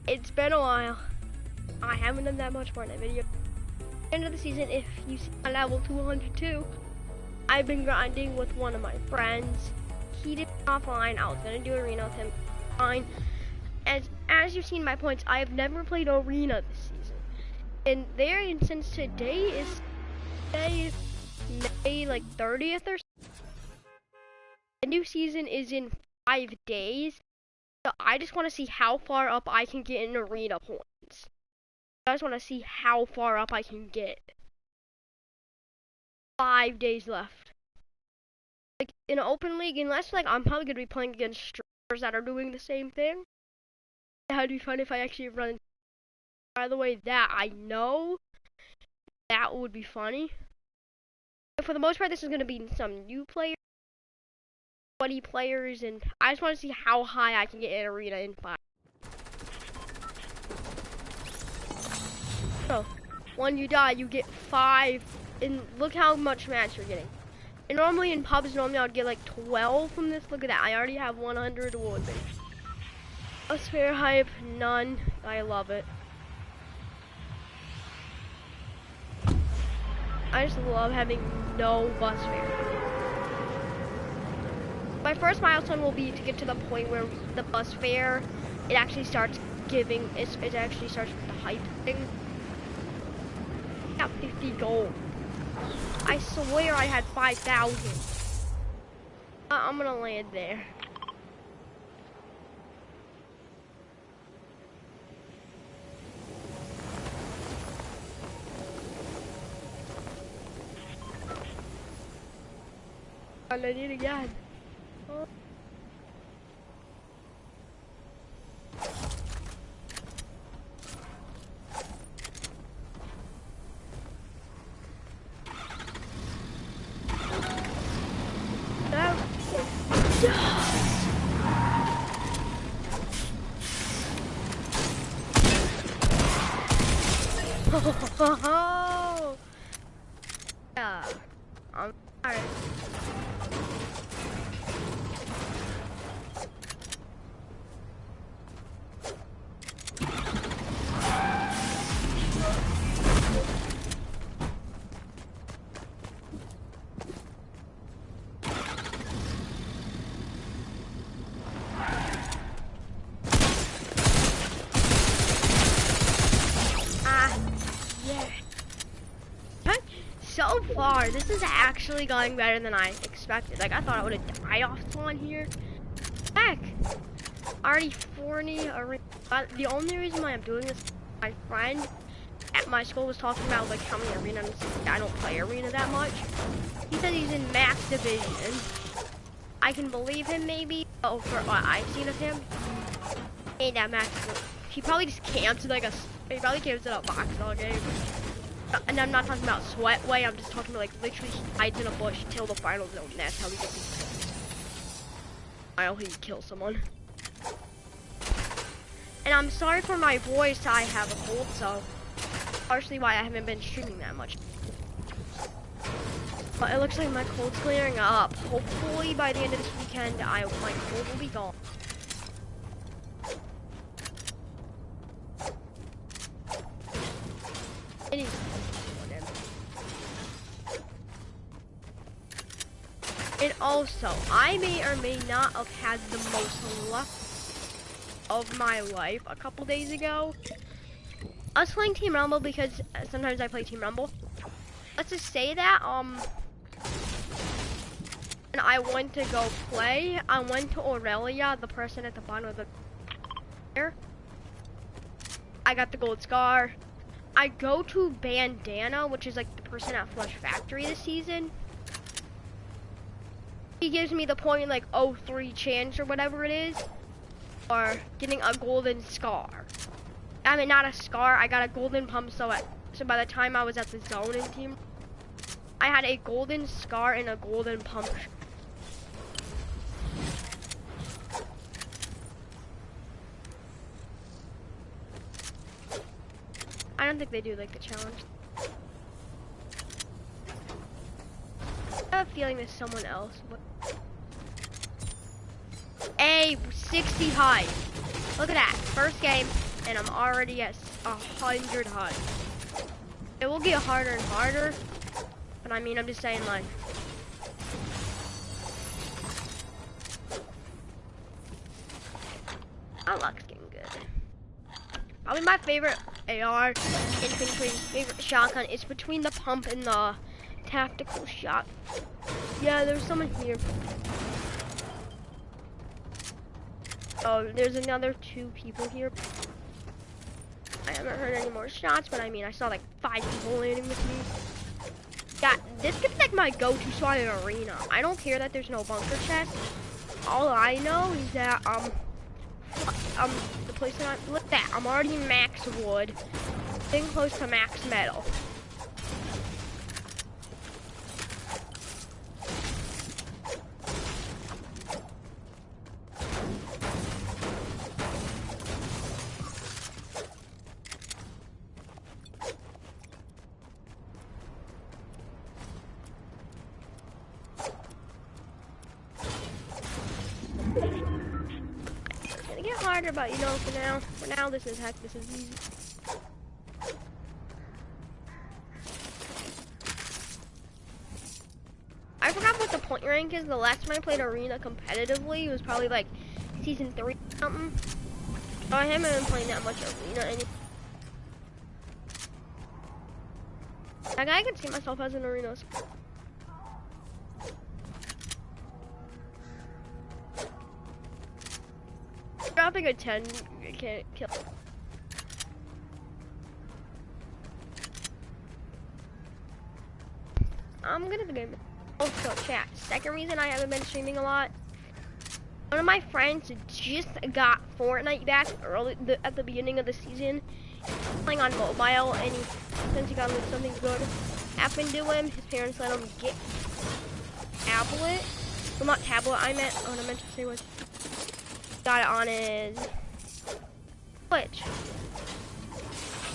It's been a while. I haven't done that much Fortnite video. End of the season, if you see my level 202, I've been grinding with one of my friends. He did offline. I was gonna do arena with him. Fine. As you've seen my points, I have never played arena this season. And since today is May like 30th or something, the new season is in 5 days. So I just want to see how far up I can get in arena points. I just want to see how far up I can get. 5 days left. Like in an open league, unless like I'm probably gonna be playing against streamers that are doing the same thing. That'd be fun if I actually run. By the way, that I know that would be funny. But for the most part, this is gonna be some new players, 20 players, and I just want to see how high I can get in arena in 5. So, when you die, you get 5, and look how much match you're getting. And normally in pubs, I would get like 12 from this. Look at that, I already have 100 award base. A spare hype, none. I love it. I just love having no bus fare. My first milestone will be to get to the point where the bus fare, it actually starts giving, it actually starts with the hype thing. I got 50 gold. I swear I had 5,000. I'm gonna land there. And I need again. Oh. Oh, yeah, I'm tired. So far, this is actually going better than I expected. Like, I thought I would have died off spawn here. Heck, already 40 arena. The only reason why I'm doing this, my friend at my school was talking about like how many arena. I don't play arena that much. He said he's in max division. I can believe him maybe. Oh, for what I've seen of him, he ain't that max. He probably just camps like he probably camps in a box all game. And I'm not talking about sweat way, I'm just talking about like literally hides in a bush till the final zone. That's how he gets his while he kills someone. And I'm sorry for my voice, I have a cold, so partially why I haven't been streaming that much. But it looks like my cold's clearing up. Hopefully by the end of this weekend, my cold will be gone. And also, I may or may not have had the most luck of my life a couple days ago. I was playing Team Rumble because sometimes I play Team Rumble. Let's just say that, and I went to go play. I went to Aurelia, the person at the bottom of the there. I got the gold scar. I go to Bandana, which is like the person at Flush Factory this season. He gives me the point like 0.3 chance or whatever it is, or getting a golden scar. I mean, not a scar, I got a golden pump, so by the time I was at the zone in team, I had a golden scar and a golden pump. I don't think they do like the challenge. I have a feeling there's someone else. A 60 high. Look at that. First game. and I'm already at 100 HUD. It will get harder and harder, but I mean, I'm just saying, like, my luck's getting good. Probably my favorite AR in 2020, favorite shotgun is between the pump and the tactical shot. Yeah, there's someone here. Oh, there's another 2 people here. I haven't heard any more shots, but I mean, I saw like 5 people landing with me. Yeah, this could be like my go-to spot in arena. I don't care that there's no bunker chest. All I know is that the place that look at that, I'm already max wood, getting close to max metal. Harder, but you know, for now, this is easy. I forgot what the point rank is. The last time I played arena competitively was probably like season 3 or something. So I haven't been playing that much arena anymore. Like, I can see myself as an arena. Dropping a 10, you can't kill. I'm good at the game. Also, chat. Second reason I haven't been streaming a lot. One of my friends just got Fortnite back at the beginning of the season. He's playing on mobile, and since he got something good happened to him, his parents let him get tablet. Well, not tablet. I meant to say was. Got it on his Switch.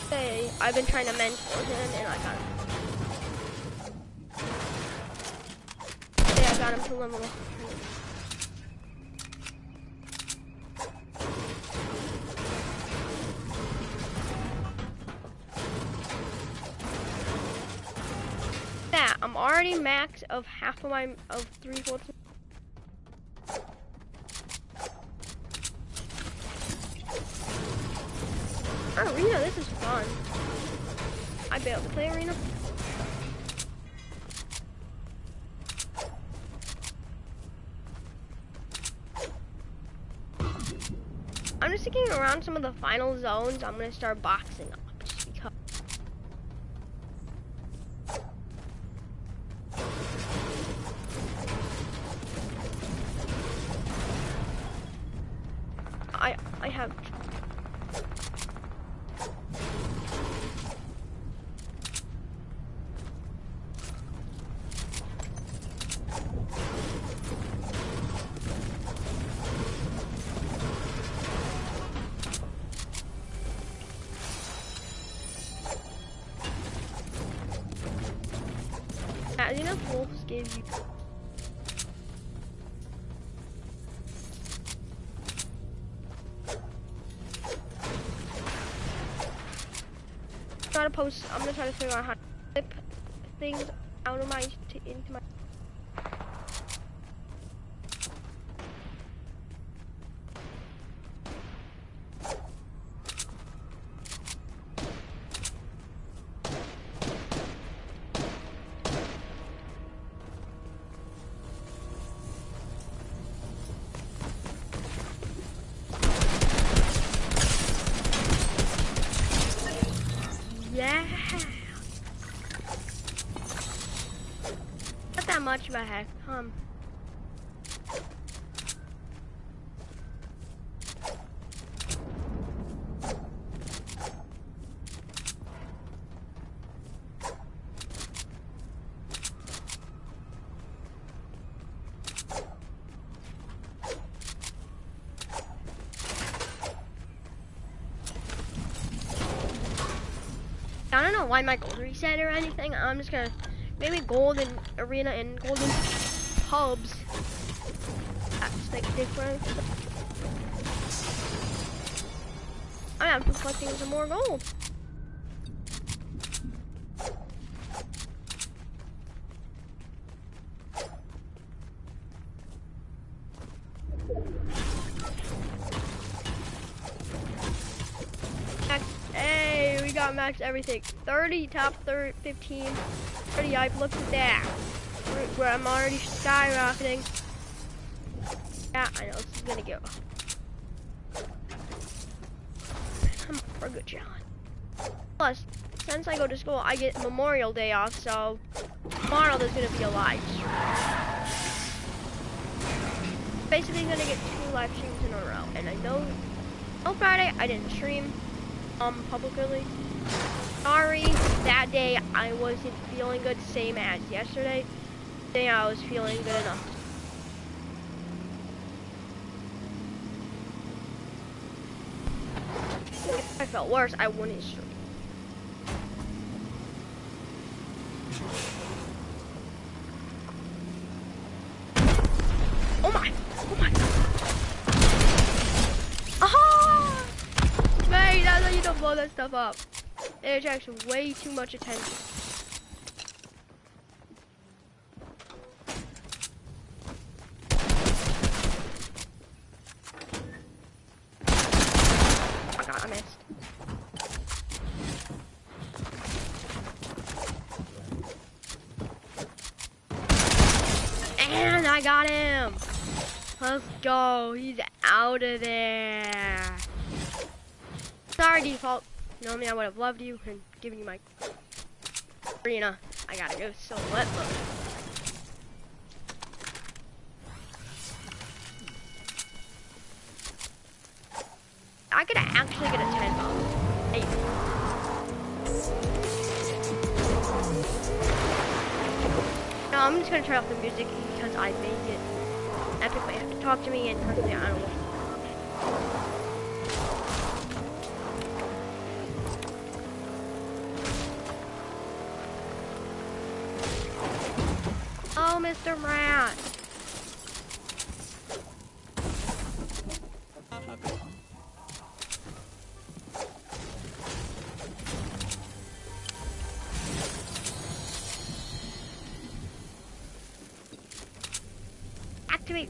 Hey, I've been trying to mentor him and I got him. Yeah, I got him to level. Yeah, I'm already max of half of my 3/4. Arena, this is fun. I be able to play arena. I'm just thinking around some of the final zones. I'm gonna start boxing up just because. I have. As enough wolves gave you. I'm gonna try to figure out how to flip things out of my into my. Yeah. Not that much of a heck. I don't know why my gold reset or anything. I'm just gonna maybe golden arena and golden pubs. That's like different. I'm collecting some more gold. Hey, we got max everything. 30, top 30, 15, 30, I've looked at that. Where I'm already skyrocketing. Yeah, I know, this is gonna go. I'm for good, John. Plus, since I go to school, I get Memorial Day off, so tomorrow there's gonna be a live stream. Basically gonna get 2 live streams in a row, and I know on Friday I didn't stream publicly. Sorry, that day I wasn't feeling good, same as yesterday. Today I was feeling good enough. If I felt worse, I wouldn't stream. Oh my! Oh my! Aha! Mate, that's how you don't blow that stuff up. It attracts way too much attention. Oh god, I missed. And I got him! Let's go, he's out of there. Sorry, default. You know me, I would have loved you and given you my arena. I gotta go, so let's look. I could actually get a 10 bomb. Hey. No, I'm just gonna turn off the music because I made it. Epic might have to talk to me and personally, I don't know. Oh, Mr. Rat. Activate.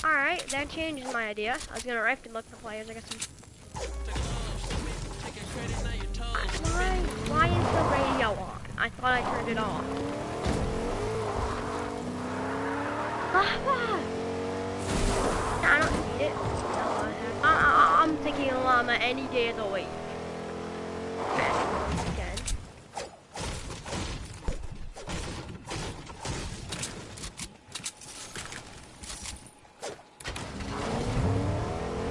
Alright, that changes my idea. I was gonna rift and look for players. I got some. Why is the radio on? I thought I turned it off. I don't need it. No, I'm taking a llama any day of the week. Again.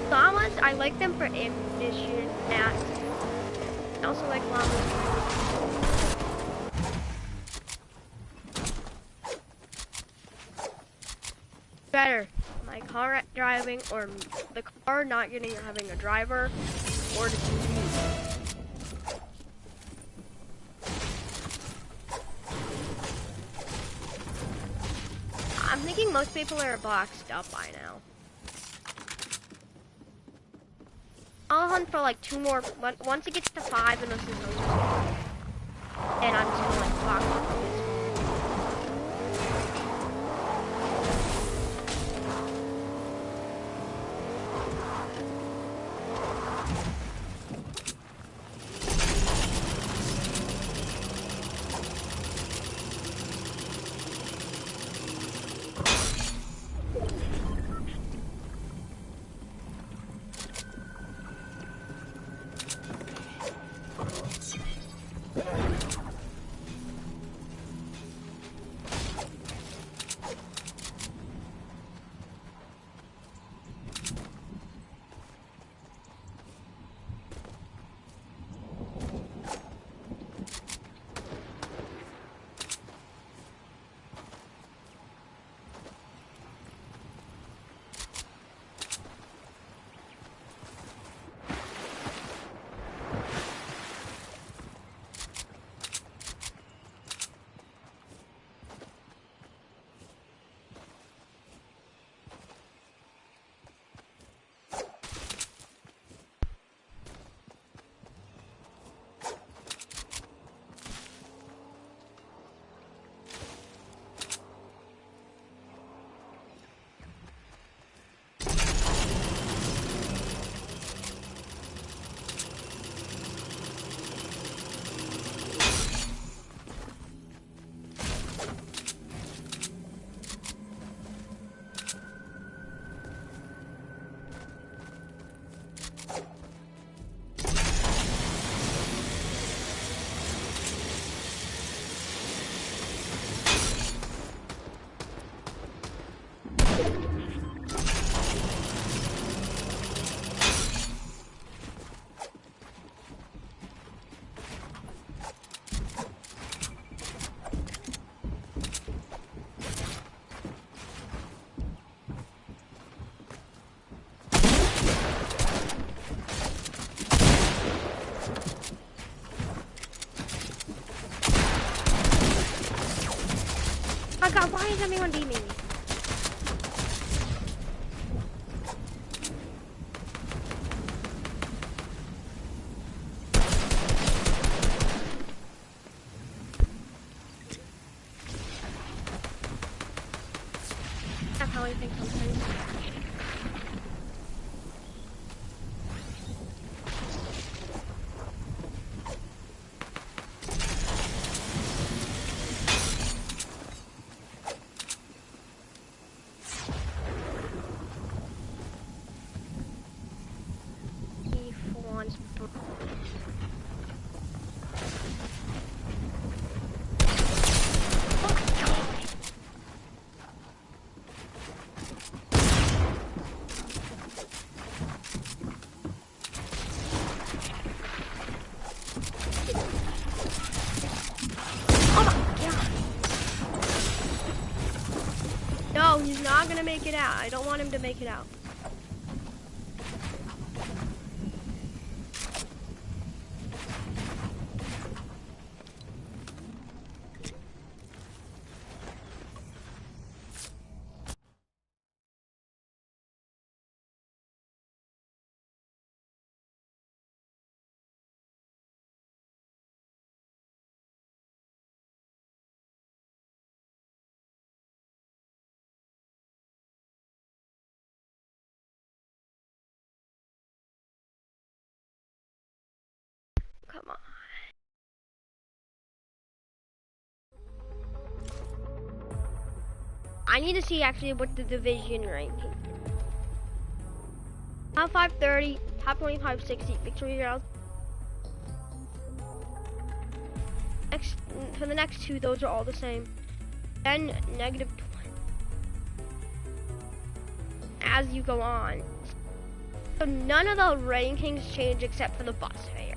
Llamas, I like them for ammunition, mats. I also like llamas. Better, my car driving or the car not having a driver or the TV. I'm thinking most people are boxed up by now. I'll hunt for like 2 more, but once it gets to 5 and this is and I'm just gonna like box up on this. my god, why is everyone beating me? That's how I think sometimes. No, he's not gonna make it out. I don't want him to make it out. Come on. I need to see actually what the division ranking. Top 530, top 25, 60, victory rounds. Next, for the next two, those are all the same. Then negative 20. As you go on. So none of the rankings change except for the bus fare.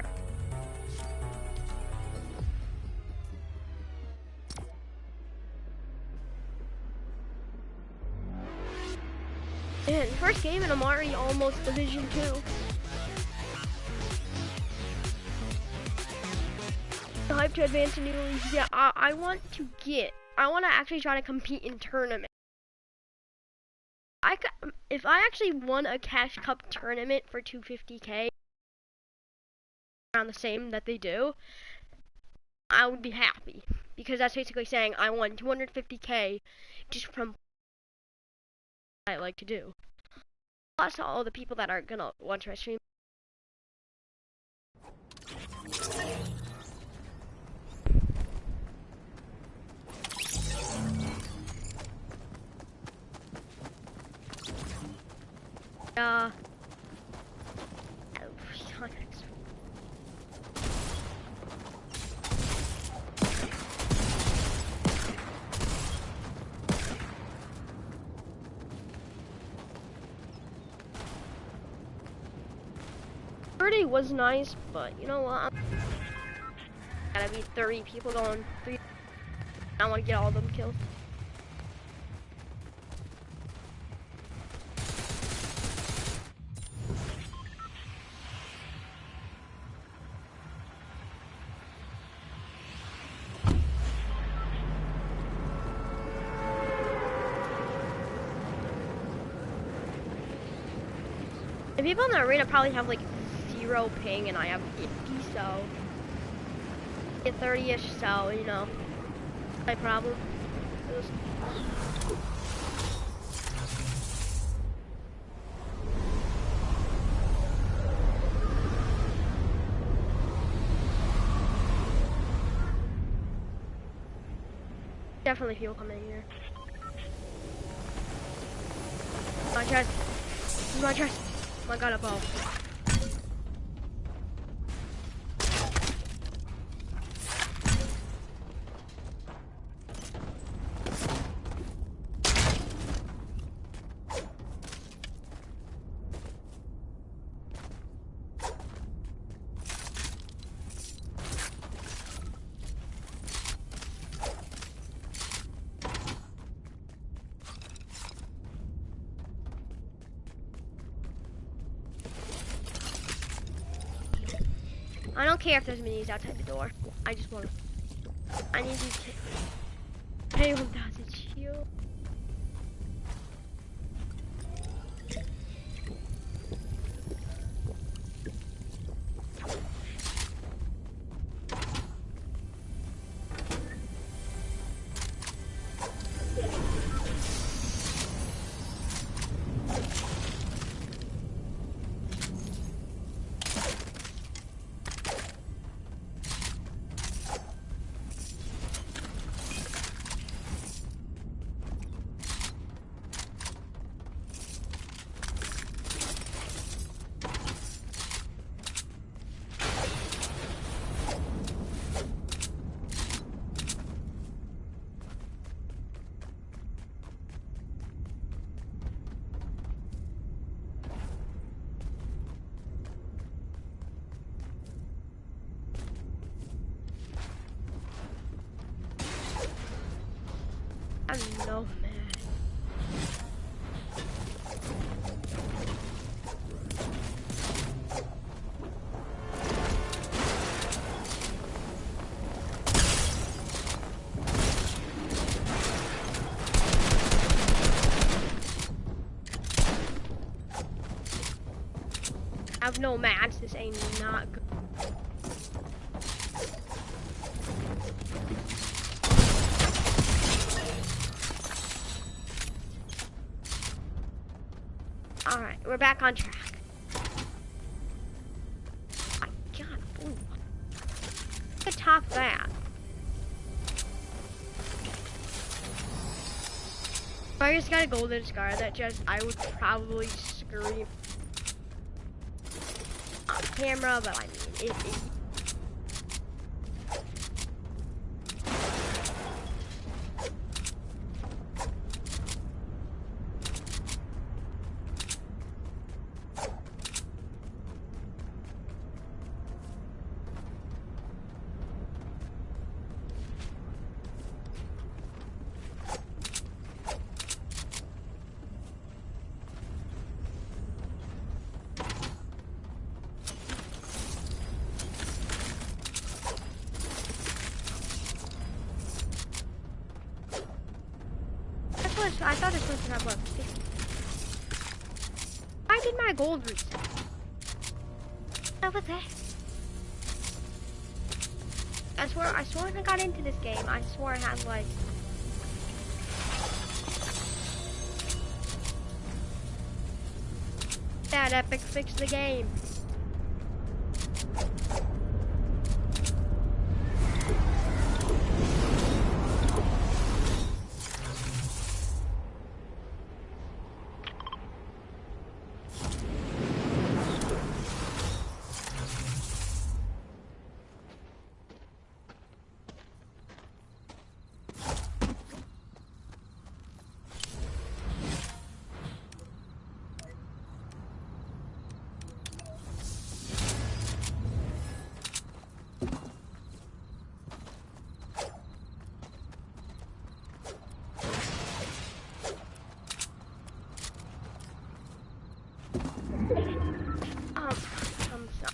And first game and I'm already almost Division 2. The hype to advance in new leagues. Yeah, I want to actually try to compete in tournaments. If I actually won a Cash Cup tournament for 250K, around the same that they do, I would be happy. Because that's basically saying I won 250K just from I like to do. Plus all the people that are gonna watch my stream. Was nice, but you know what? Gotta be 30 people going 3. I want to get all of them killed. The people in the arena probably have like 0 ping and I have 50, so get 30-ish, so you know, my problem. Definitely people coming in here. My chest. My chest. Oh my god, a bow. I don't care if there's minis outside the door. I just want to. I need you to pay 1,000. I have no mats. This ain't not good. All right, we're back on track. My God, ooh. Look at top that. I just got a golden scar that just I would probably scream on camera, but I mean it. I thought it's supposed to have what? 50. Why did my gold reset? What was that? I swore when I got into this game, I swore I had like that Epic fixed the game.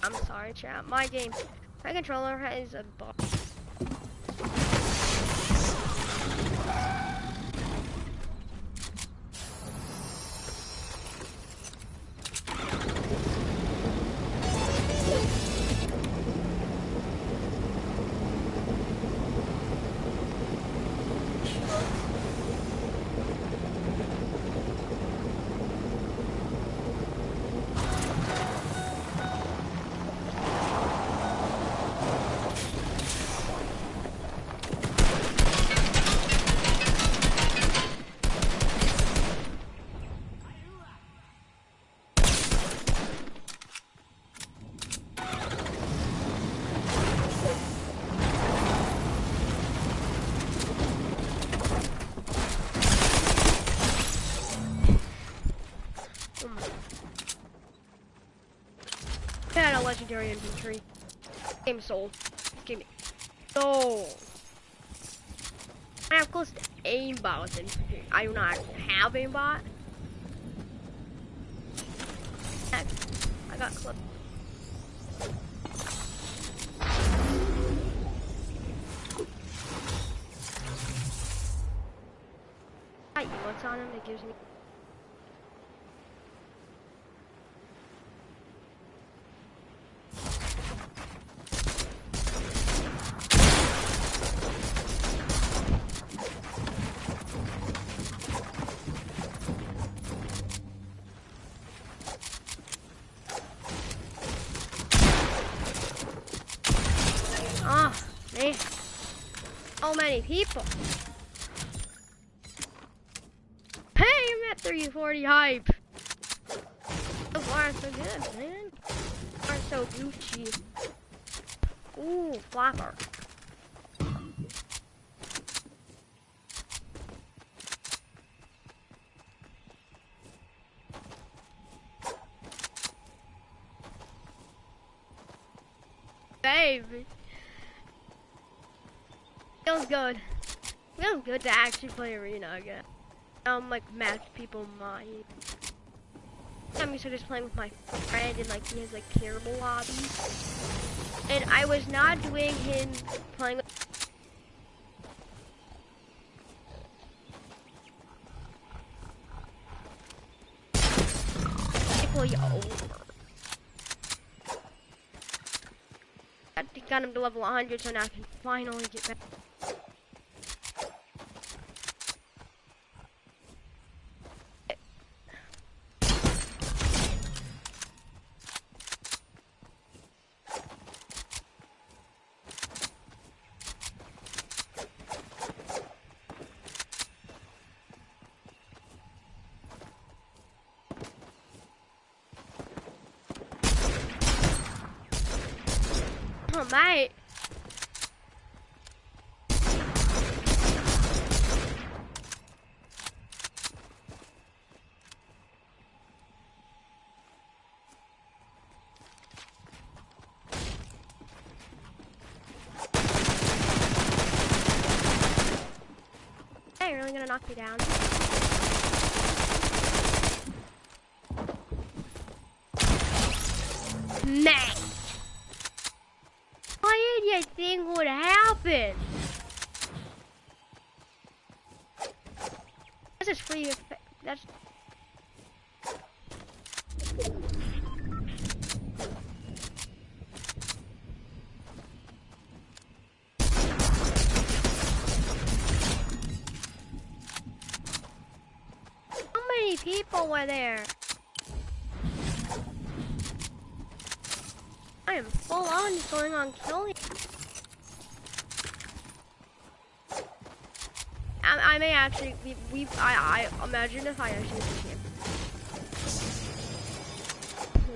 I'm sorry, chat. My controller has a bug. Legendary infantry. Game sold. Give me. No. I have close to aimbot with infantry. I do not have aimbot. I got close. What's on him? It gives me. So many people. Hey, I'm at 340 hype. So far, so good, man. So far, so Gucci. Ooh, flopper. Baby. Feels good. Feels good to actually play arena again. Like match people my. I'm used to just playing with my friend and like he has like terrible lobbies. And I was not doing him playing with over. got him to level 100, so now I can finally get back. Oh, mate. Hey, you're really gonna knock me down? Mate. Why did you think would happen? This is free. That's. How many people were there? I am full on just going on killing. I may actually, I imagine if I actually get champion.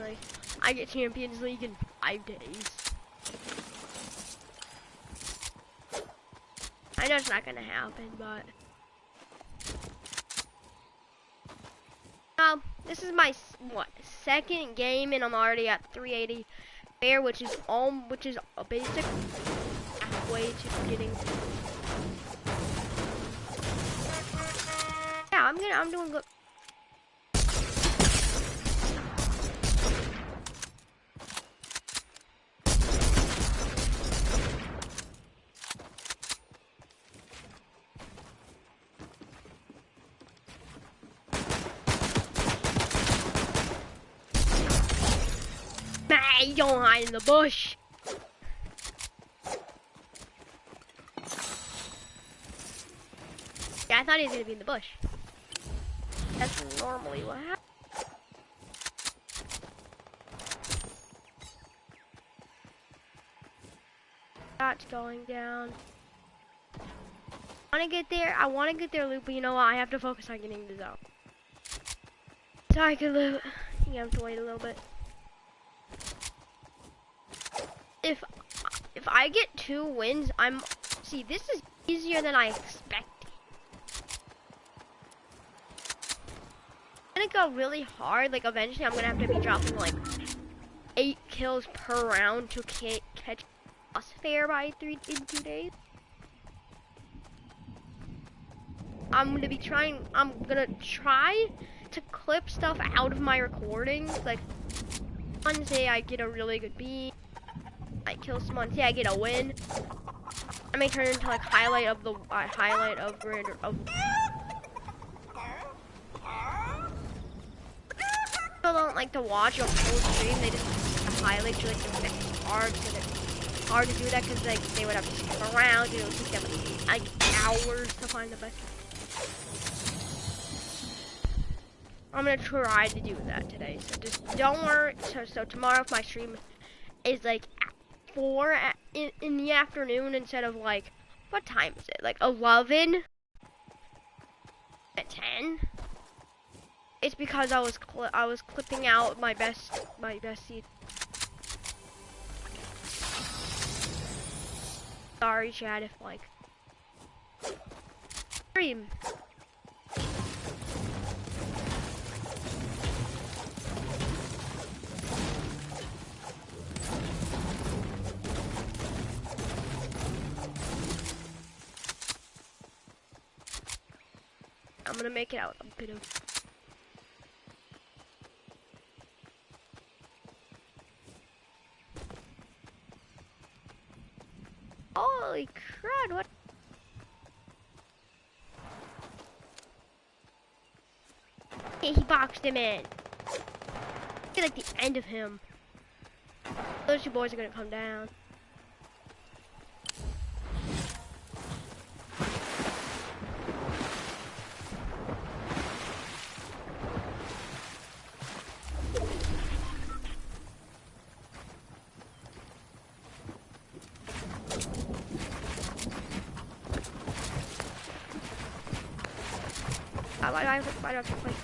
Like, I get Champions League in 5 days. I know it's not gonna happen, but. This is my, what, second game and I'm already at 380 fair, which is a basic halfway to getting. Yeah, I'm doing good. Hey, don't hide in the bush. Yeah, I thought he was gonna be in the bush. That's normally what happens. That's going down. I want to get there, loot, but you know what? I have to focus on getting the zone. So I can loot. You have to wait a little bit. If I get 2 wins, see, this is easier than I expected. It's gonna go really hard. Like, eventually I'm gonna have to be dropping like 8 kills per round to catch us fair in 2 days. I'm gonna try to clip stuff out of my recordings. Like, one say I get a really good beat, I kill someone, say I get a win. I may turn into like highlight of People don't like to watch a full stream, they just highlight you like it's hard, so it's hard to do that because like they would have to skip around, you know, take them like hours to find the best. I'm gonna try to do that today, so just don't worry. So tomorrow if my stream is like 4 in the afternoon instead of like, what time is it? Like 11 at 10. It's because I was clipping out my best seed. Sorry, Chad, if like stream. I'm gonna make it out a bit of. Holy crud, what? He boxed him in. Look at like the end of him. Those 2 boys are gonna come down. why do I have to play this?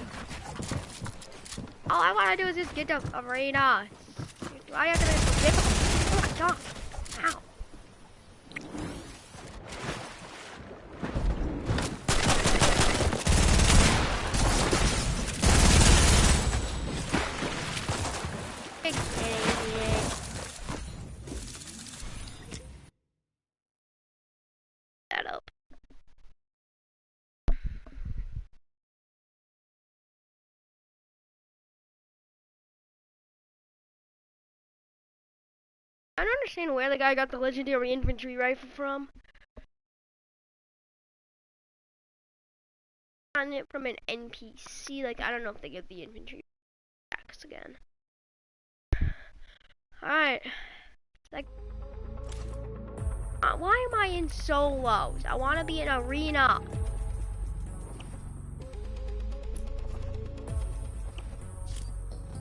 All I want to do is just get the arena. Why do I have to get the... Oh my god. Ow. That up. I don't understand where the guy got the legendary infantry rifle from. On it from an NPC, like I don't know if they get the infantry packs again. Alright. Like, why am I in solos? I want to be in arena.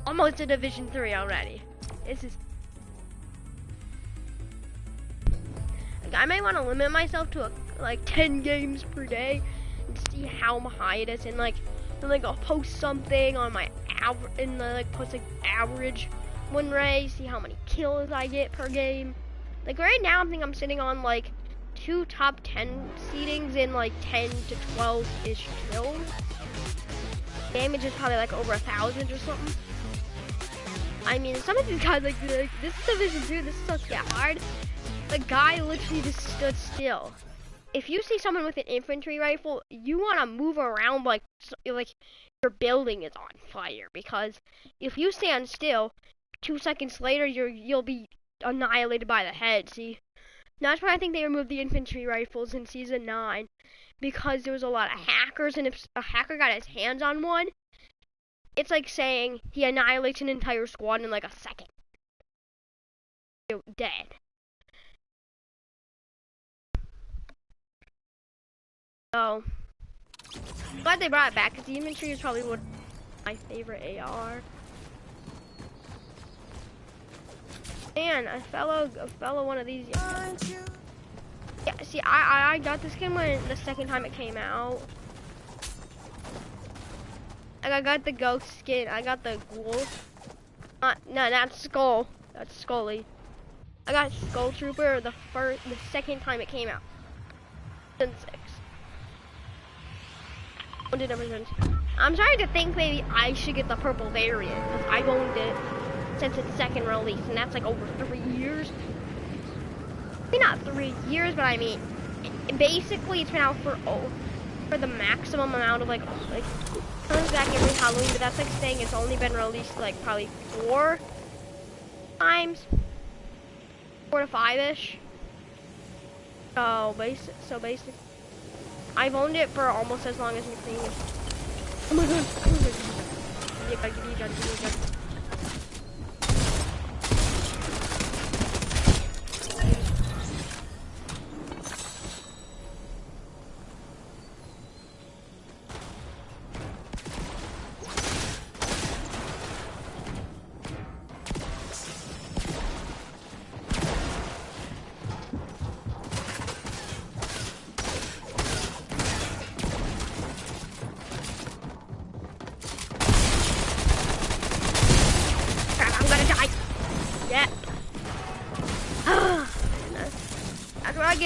Almost to Division 3 already. This is... Like, I might want to limit myself to like 10 games per day and see how high it is, and like I'll post something on my average, and like post like average win rate, see how many kills I get per game. Like right now, I think I'm sitting on like 2 top 10 seedings in like 10 to 12-ish kills. Damage is probably like over 1,000 or something. I mean, some of these guys, like this is Division 2, this is so hard. The guy literally just stood still. If you see someone with an infantry rifle, you want to move around like your building is on fire, because if you stand still, 2 seconds later you'll be annihilated by the head. See, that's why I think they removed the infantry rifles in Season 9, because there was a lot of hackers, and if a hacker got his hands on one, it's like saying he annihilates an entire squad in like a second. You're dead. So, glad they brought it back, because the infantry is probably one of my favorite AR. And a fellow one of these. Yeah, see, I got this game when the second time it came out. Like, I got the ghost skin, I got the ghoul. No, that's Skull. That's Scully. I got Skull Trooper the second time it came out. Season 6. I'm starting to think maybe I should get the purple variant, because I've owned it since its second release, and that's like over 3 years. Maybe not 3 years, but I mean, basically it's been out for the maximum amount of like comes back every Halloween, but that's like saying it's only been released like probably 4 times, 4 to 5-ish. So basically. I've owned it for almost as long as me, please. Oh my god. Give me a gun.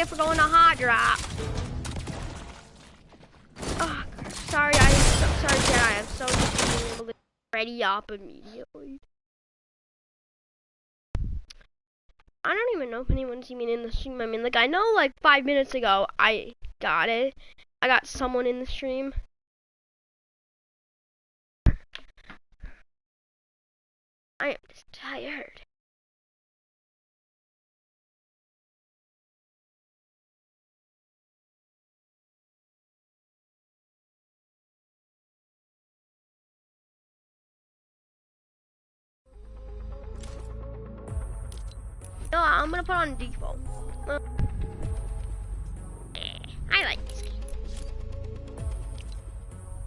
For going to hot drop. Oh, sorry, Jedi. I'm so used to being able to ready up immediately. I don't even know if anyone's seen me in the stream. I mean, like, I know like 5 minutes ago I got it. I got someone in the stream. I am just tired. No, I'm gonna put on default. I like this game.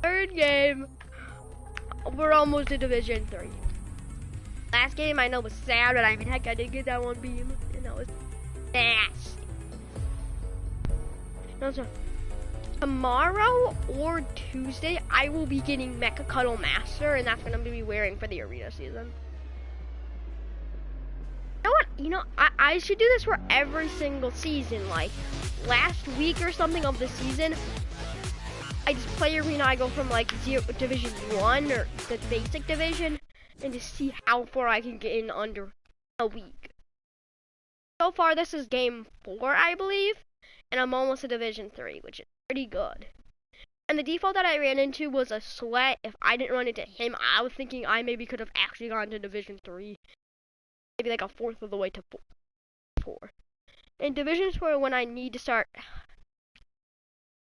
Third game. We're almost to Division 3. Last game I know was sad, but I mean, heck, I did get that one beam, and that was nasty. No, Tomorrow or Tuesday, I will be getting Mecha Cuddle Master, and that's what I'm gonna be wearing for the arena season. You know what? You know, I should do this for every single season. Like last week or something of the season, I just play arena. I go from like Division 1 or the basic division, and to see how far I can get in under a week. So far, this is game 4, I believe, and I'm almost to Division 3, which is pretty good. And the default that I ran into was a sweat. If I didn't run into him, I was thinking I maybe could have actually gone to Division 3. Maybe like a fourth of the way to 4. In Division 4, when I need to start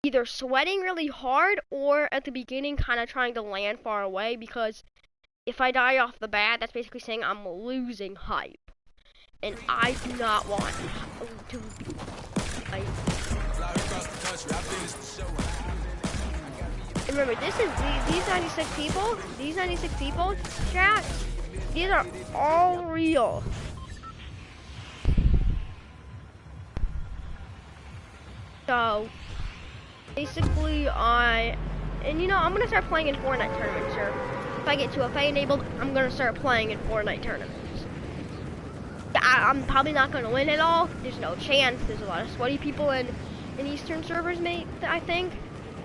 either sweating really hard or at the beginning kind of trying to land far away, because if I die off the bat, that's basically saying I'm losing hype. And I do not want to be hype. Remember, this is these 96 people. These 96 people, chat. These are all real. So basically, and you know, I'm gonna start playing in Fortnite tournaments. Or if I get 2FA enabled, I'm gonna start playing in Fortnite tournaments. I'm probably not gonna win it all. There's no chance. There's a lot of sweaty people in Eastern servers, mate. I think.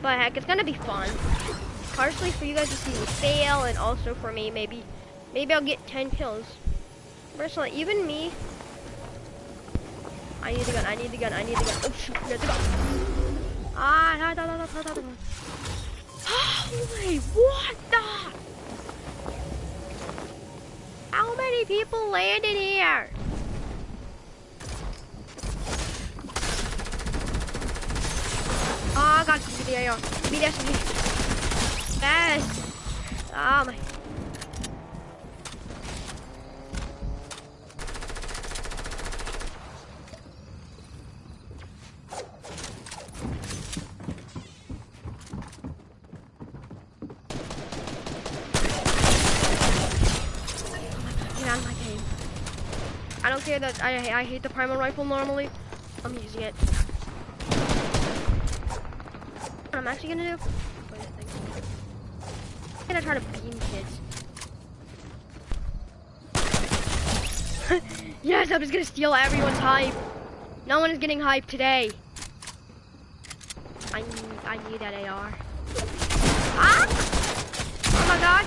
But heck, it's gonna be fun. Partially for you guys to see me fail, and also for me, maybe I'll get 10 kills. Personally, even me. I need the gun. Oh shoot, there's the gun. Holy, what the? How many people landed here? Oh god, give me the AR. Give me the SMG. Yes. Oh my. Get out of my game. I don't care that I hate the primal rifle normally. I'm using it. What I'm actually gonna do? I'm gonna try to beam kids. Yes, I'm just gonna steal everyone's hype. No one is getting hype today. I need that AR. Ah! Oh my god.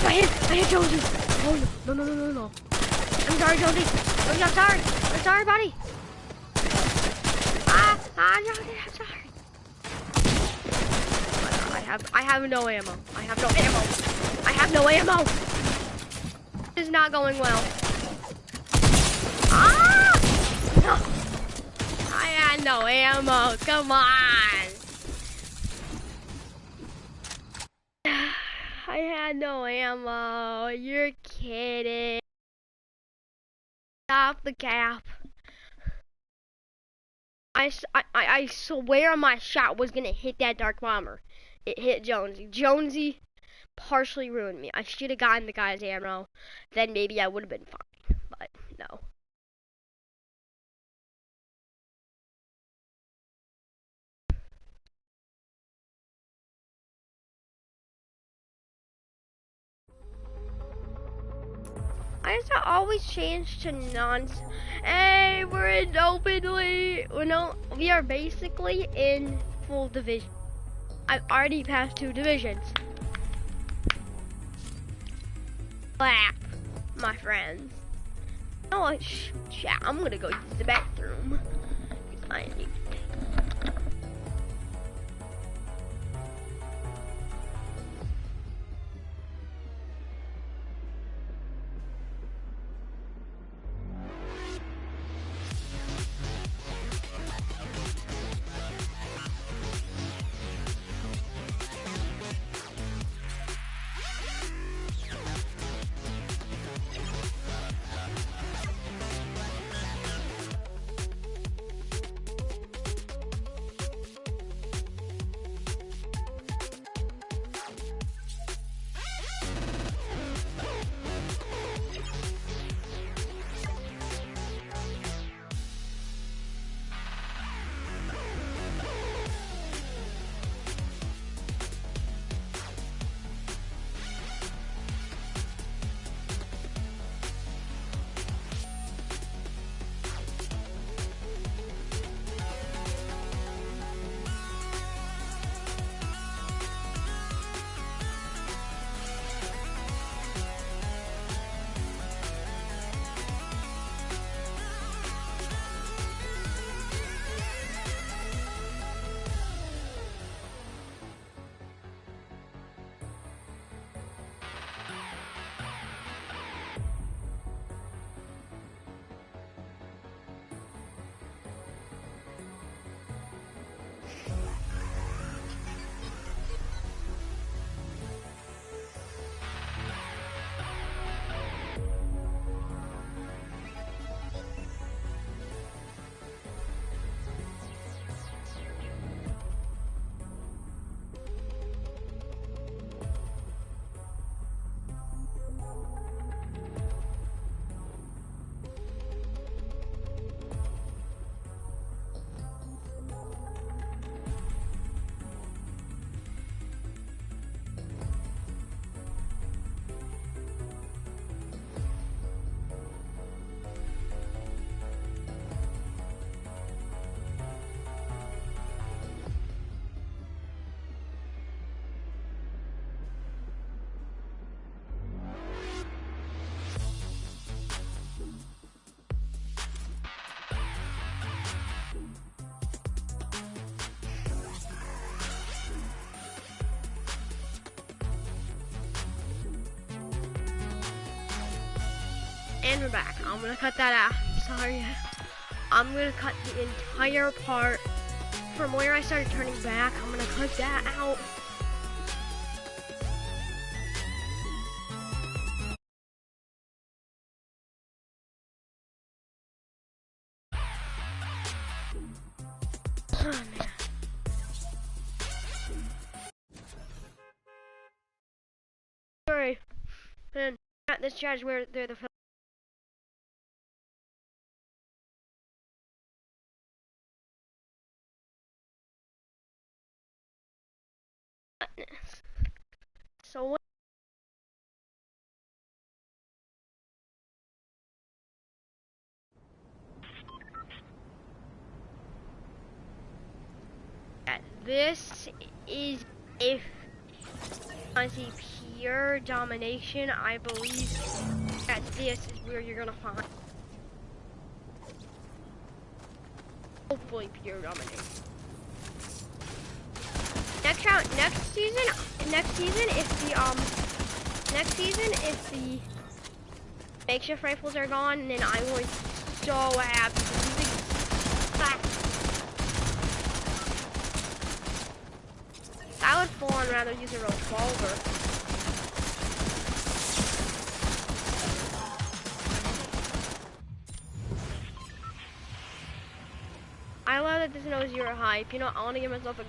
I hit Jonesy. Oh no. I'm sorry, Jonesy. I'm sorry, buddy. Jonesy, I'm sorry. I have no ammo. I have no ammo. This is not going well. No. I had no ammo. Come on. I had no ammo. You're kidding. Stop the cap. I swear my shot was gonna hit that dark bomber. It hit Jonesy. Jonesy partially ruined me. I should have gotten the guy's ammo. Then maybe I would have been fine. But no. I just always change to Hey, we're in openly. No, we are basically in full division. I've already passed 2 divisions. Clap. my friends. You know what? Chat, I'm gonna go use the bathroom. I need. And we're back. I'm gonna cut that out. Sorry. I'm gonna cut the entire part from where I started turning back. I'm gonna cut that out. Oh, man. Sorry. Man, this chat is where they're the so what? This is if I see pure domination, I believe that this is where you're gonna find hopefully pure domination. If the makeshift rifles are gone, then I'm going to be so happy. I would full on rather use a revolver. I love that this knows you're a hype. You know, I want to give myself a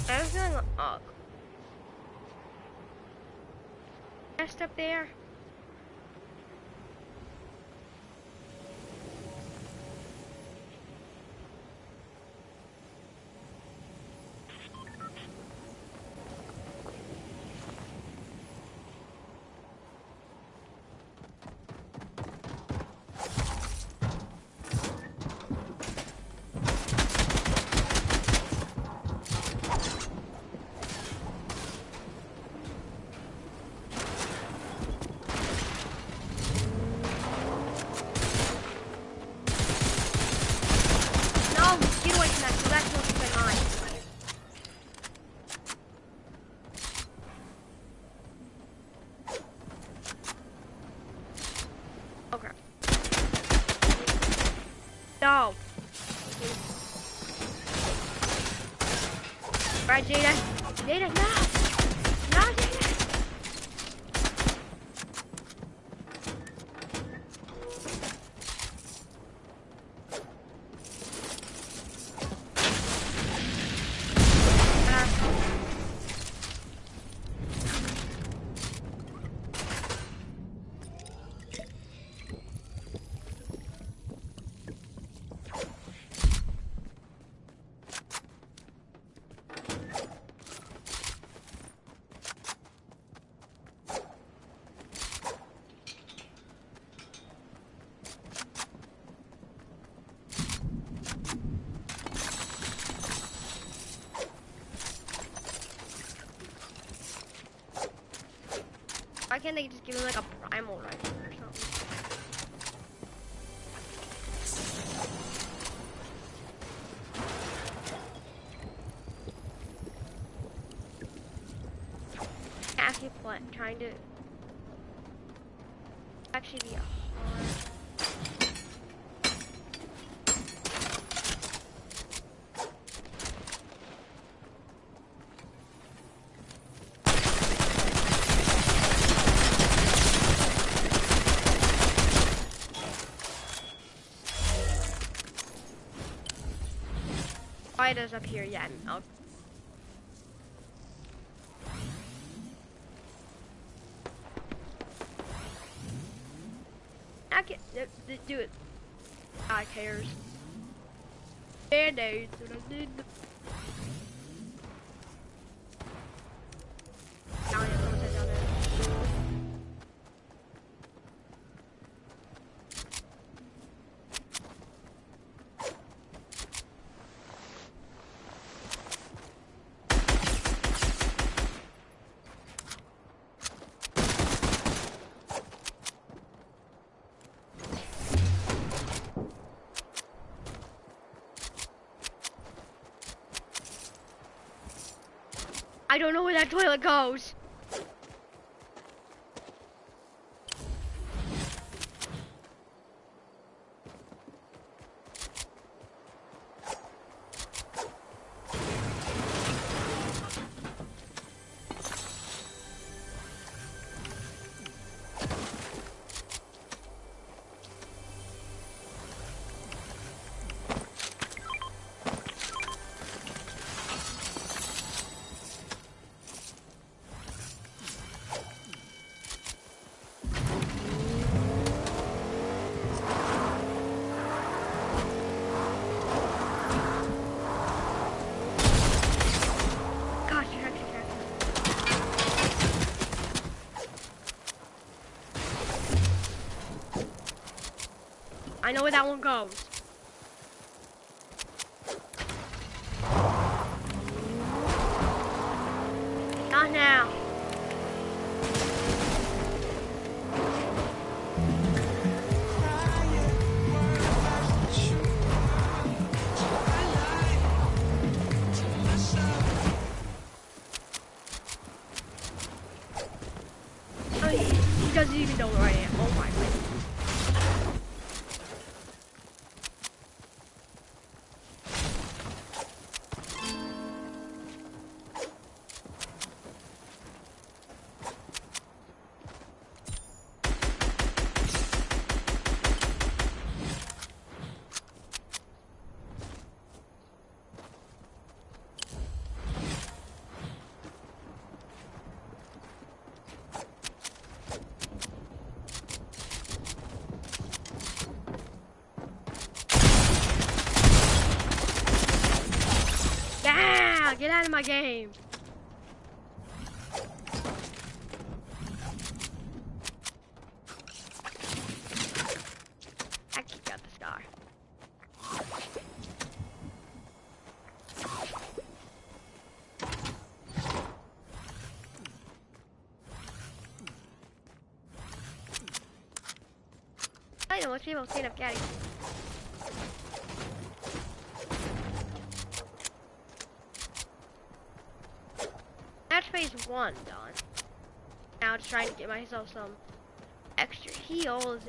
I was feeling up. Nest up there. Right, Jada? Jada, no! No, Jada! Why can't they just give him like a primal rifle or something? Actually, trying to actually be a hard. Spiders up here, yeah. I can't do it. I cares. Band-aids that I did. Down here, someone said down there. I don't know where that toilet goes. I know where that one goes. Not now. Oh, he doesn't even know where I am. Oh my goodness. Yeah, get out of my game. I kicked out this guy. I know most people stand up getting. That's phase 1 done. Now just trying to get myself some extra heals.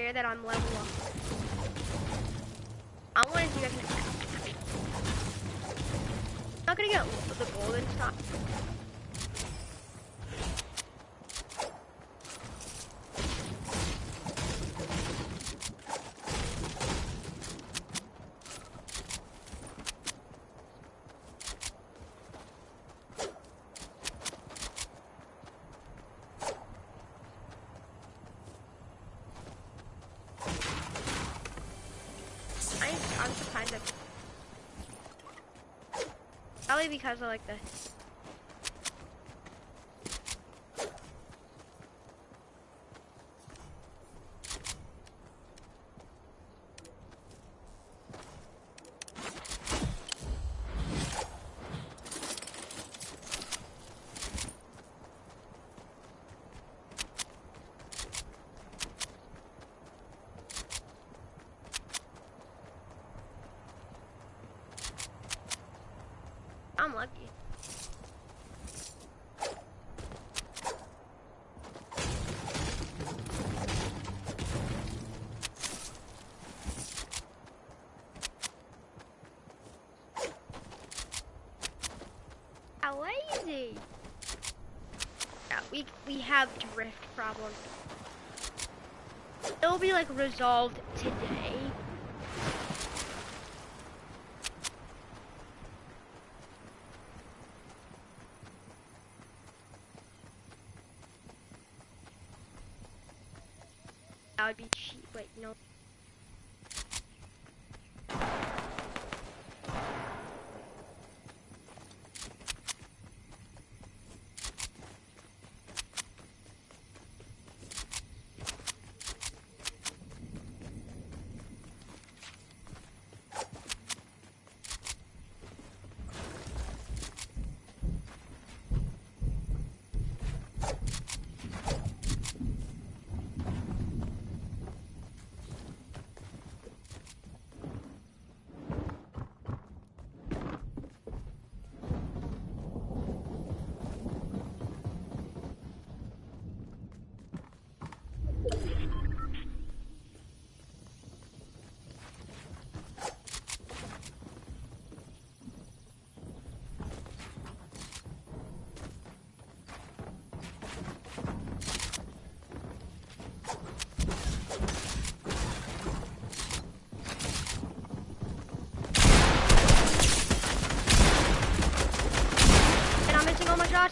fair that I'm level up. I want to see if I can. I'm not gonna get the golden stuff. I'm surprised at probably because I like this. I'm lucky. How lazy. Yeah, we have drift problems. It'll be like resolved today. That would be cheap. Wait, no. Oh my god.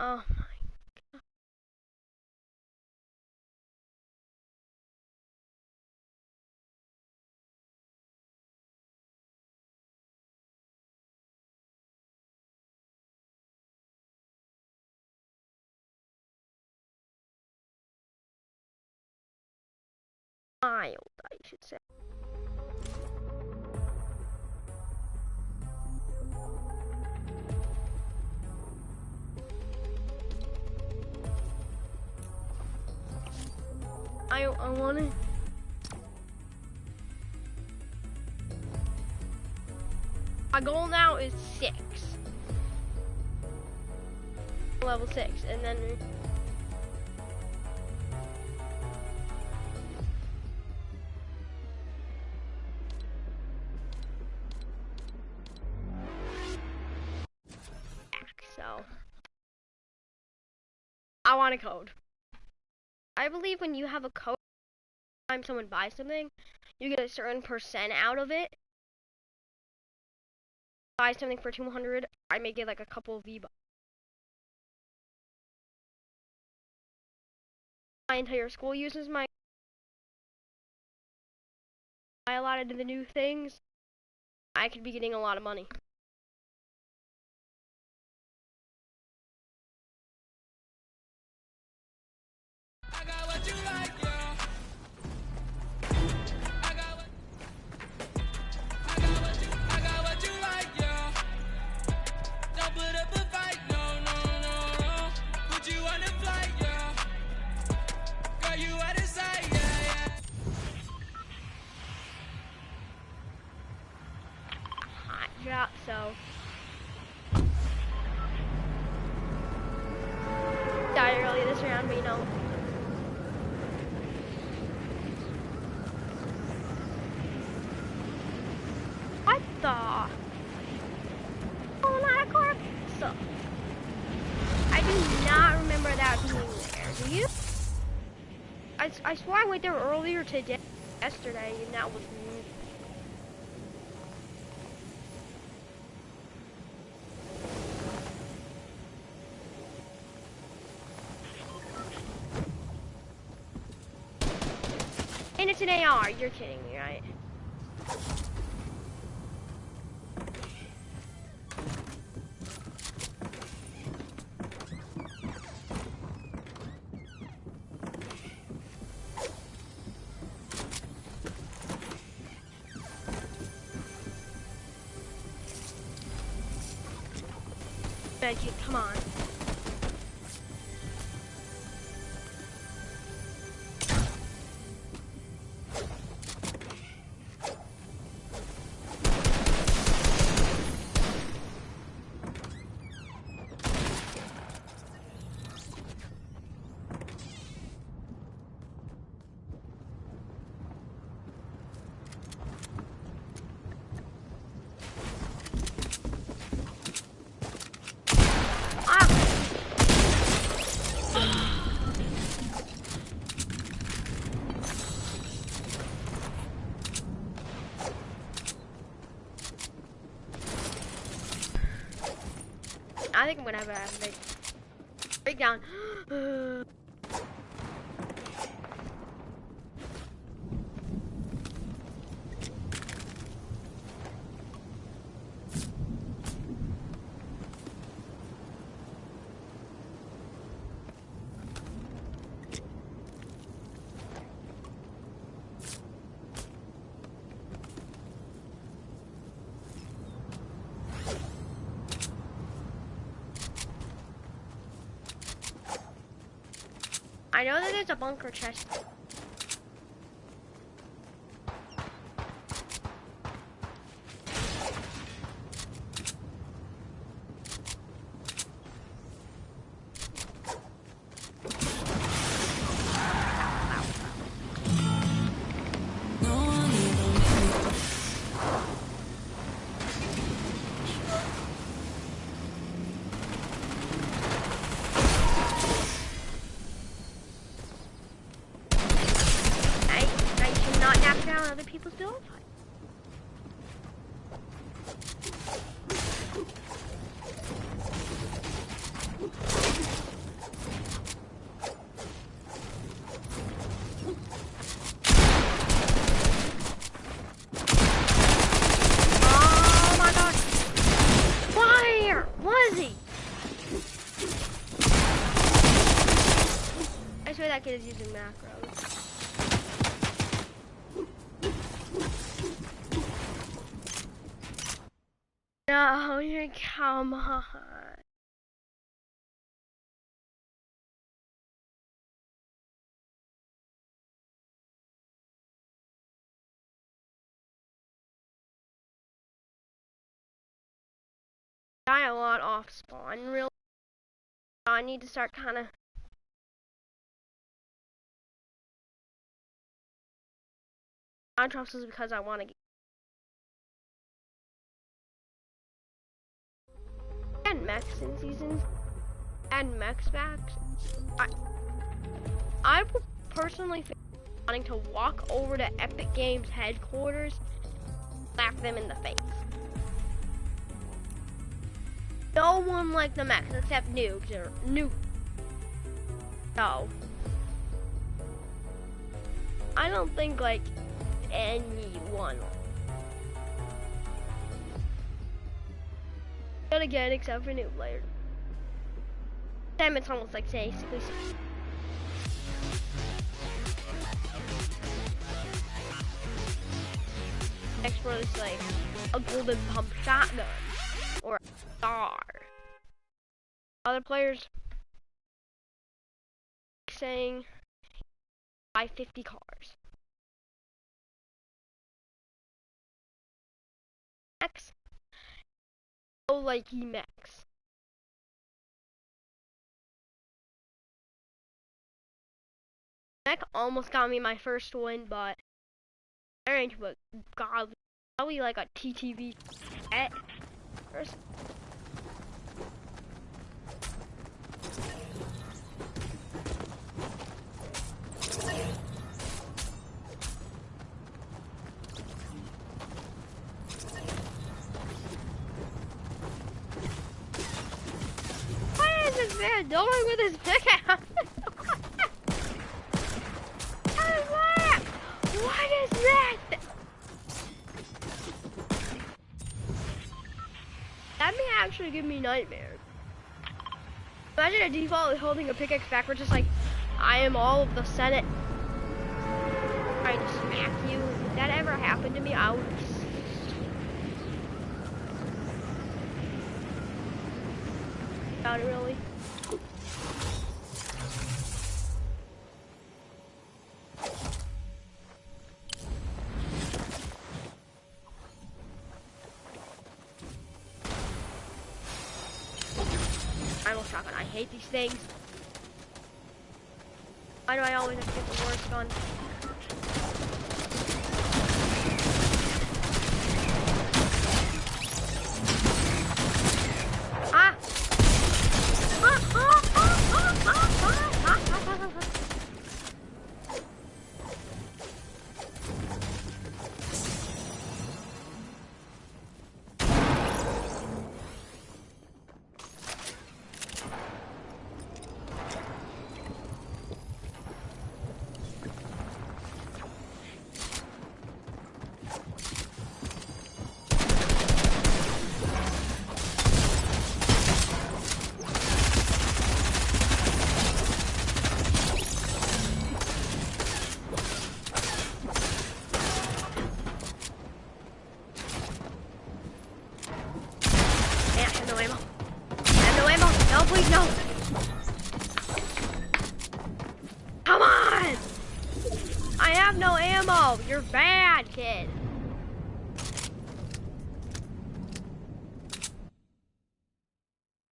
Oh my. Mild, I should say. I want to. My goal now is 6. Level 6, and then. So. I want a code. I believe when you have a code, every time someone buys something, you get a certain percent out of it. Buy something for 200, I may get like a couple of V-Bucks. My entire school uses my. I allotted to the new things. I could be getting a lot of money. I got what you like, yeah. I got what you like, yeah. Don't put up a fight, no, no, no, no. Gucci so died early this round, but you know. What the? Oh, not a car. So, I do not remember that being there. Do you? I swore I went there earlier today, yesterday, and that was me. And it's an AR. You're kidding me, right? Medkit, come on. I think I'm gonna have a big breakdown. I know that there's a bunker chest. Other people's build. Oh my god! Where was he? I swear that kid is using macros. No, you're come on. Die a lot off spawn, real. I need to start kind of. I drops is because I want to get. And mechs in seasons. And mechs back. I would personally wanting to walk over to Epic Games headquarters, slap them in the face. No one liked the mechs except noobs or noob. No. I don't think like anyone. But again, except for noob players. Damn, it's almost like say exclusive. Expert is like a golden pump shotgun or a star. Other players saying buy 50 cars. X Oh, like Emacs. That almost got me my first win, but I ain't but God, probably like a TTV at first. What is this man doing with his pickaxe? What is that? What is that? That may actually give me nightmares. Imagine a default holding a pickaxe backwards, just like I am all of the Senate trying to smack you. If that ever happened to me, I would be about it really. Primal shotgun. I hate these things. Why do I always have to get the worst gun? Ah! Please, no! Come on! I have no ammo! You're bad, kid!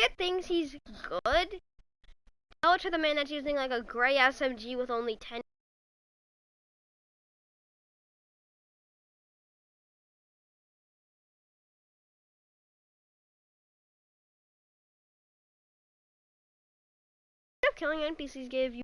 Kid thinks he's good? Tell it to the man that's using like a gray SMG with only 10. Instead of killing NPCs gave you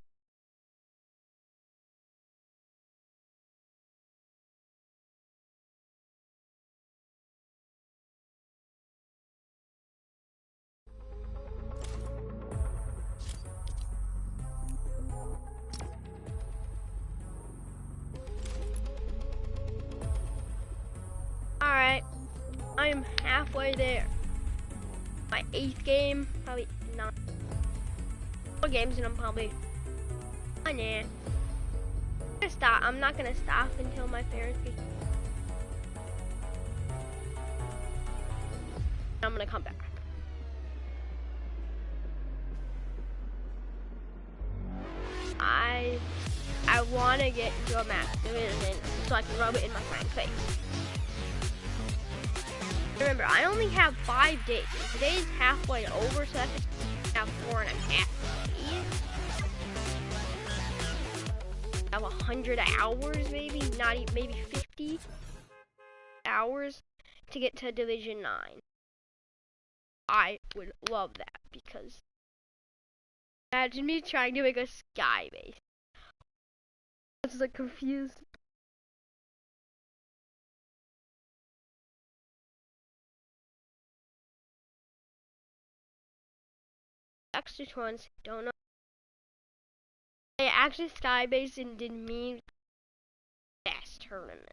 Alright, I am halfway there. My 8th game, probably 9 more games, and I'm probably, oh nah. I'm not gonna stop until my parents get. I'm gonna come back. I wanna get into a max division so I can rub it in my friend's face. Remember, I only have 5 days. Today's halfway over, so that's just have 4.5 days. I have 100 hours, maybe, not even, maybe 50 hours to get to Division 9. I would love that, because imagine me trying to make a sky base. I was like confused. Extra ones don't know. I actually sky based and did me best tournament.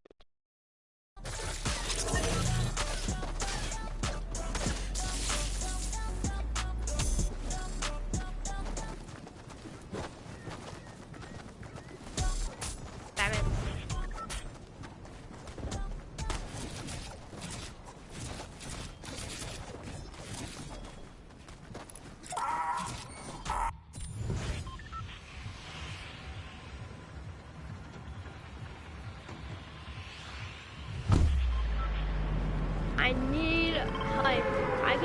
Batman.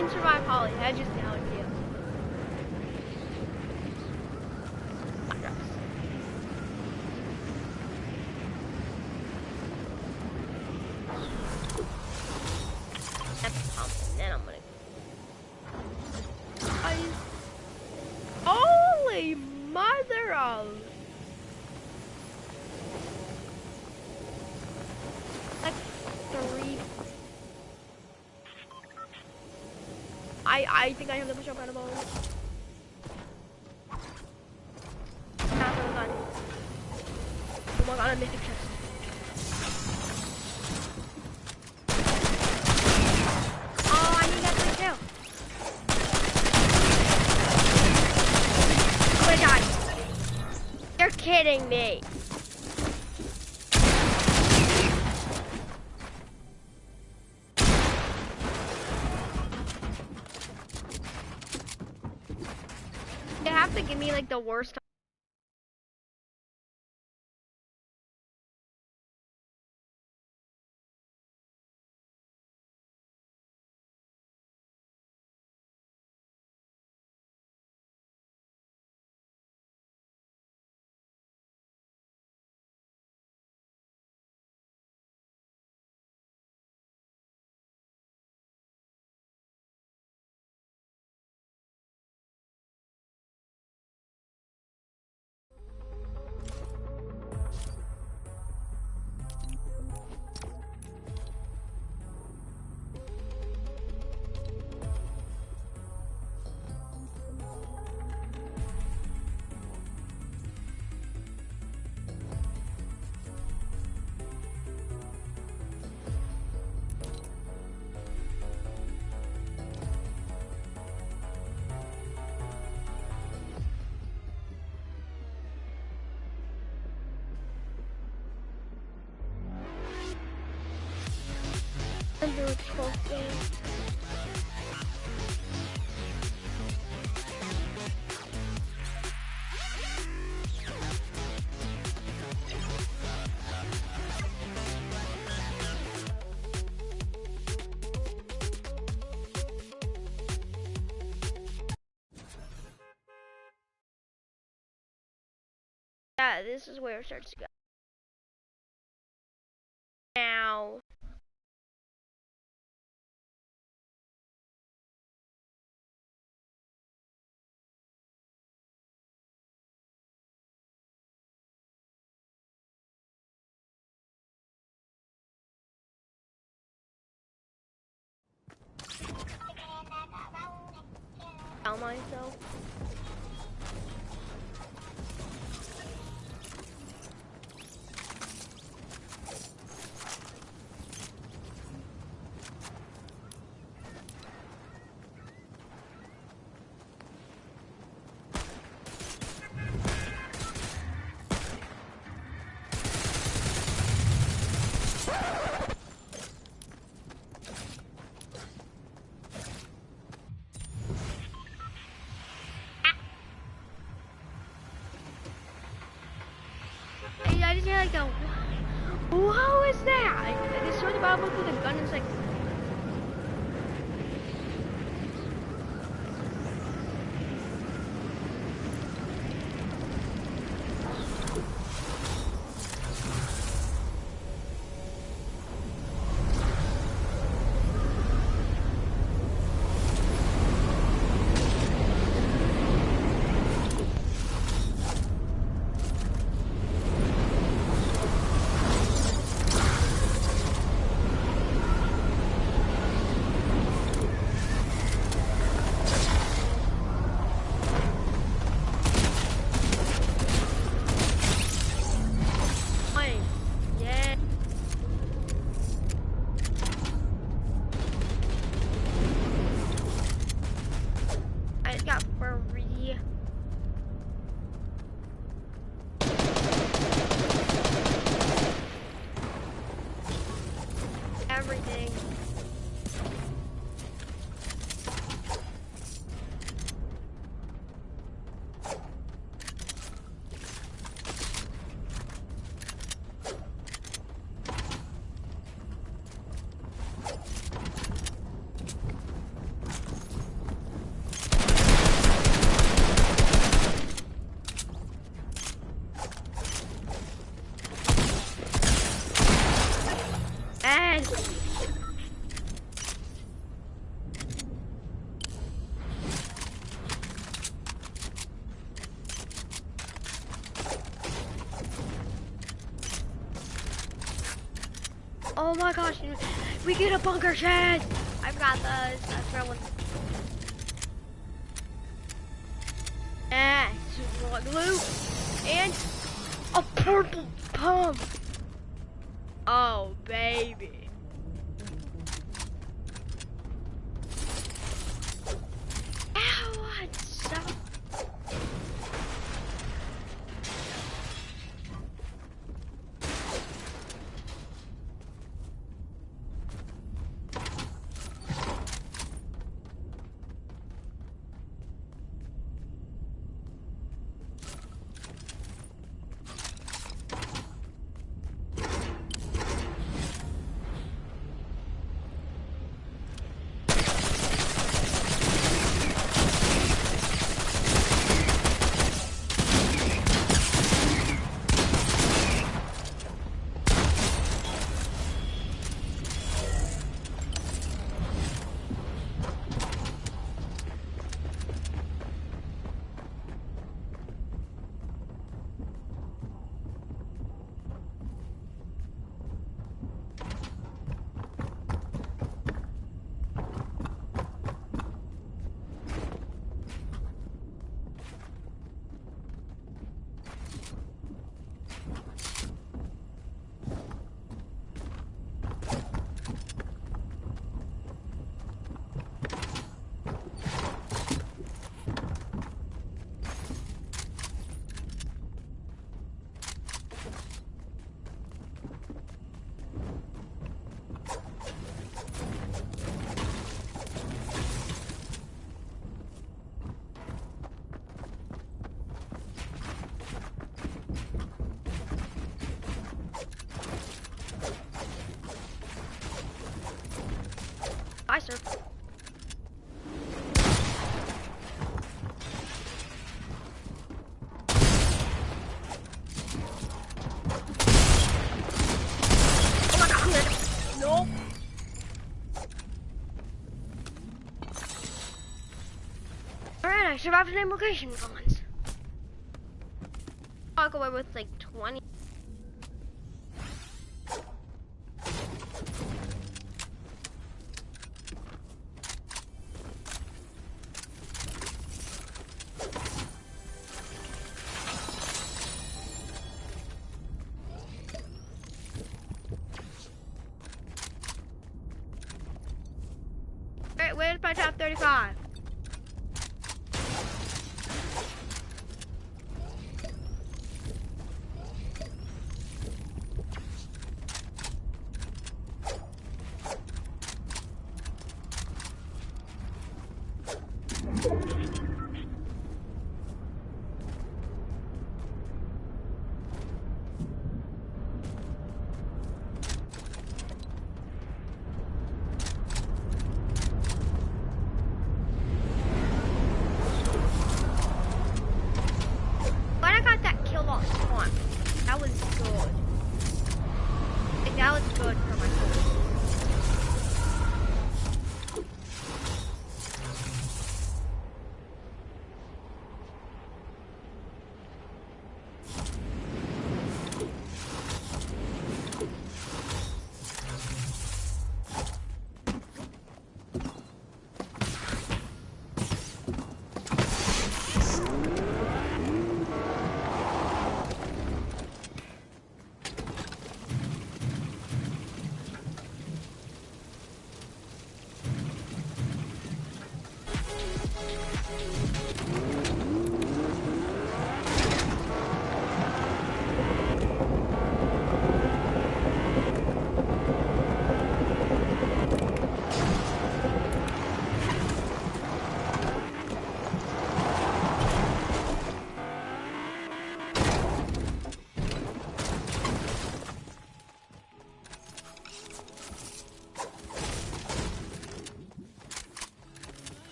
can survive Holly. I just now with you. Then I'm gonna. Holy mother of! Like 3. I think I have the push up animal. Oh my god, I missed a chest. Oh, I need that thing too. I'm gonna die. You're kidding me. You have to give me like the worst. Under 12 games. Yeah, this is where it starts to go. Now. Tell myself. I just hear like the, what was that? I just saw the Bible with a gun and it's like, dead. Oh my gosh, we get a bunker chest. I've got those. That's what I want. Super glue and a purple pump. Oh baby. Ow, what's up? Bye, sir. Oh my god, I'm dead. No. Alright, I survived an implication comments. I'll go away with like 20. Alright, where's my top 35?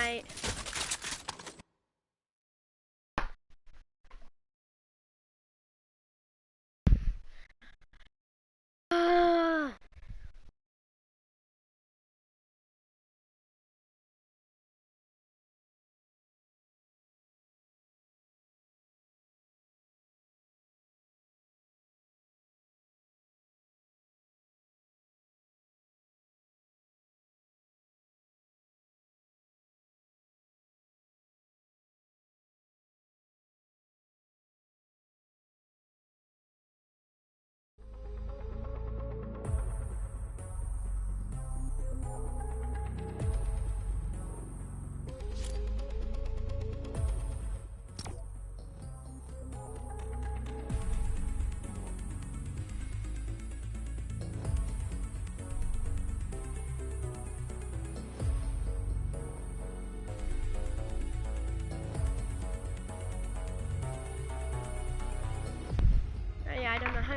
Fortnite. Yeah, I don't know how.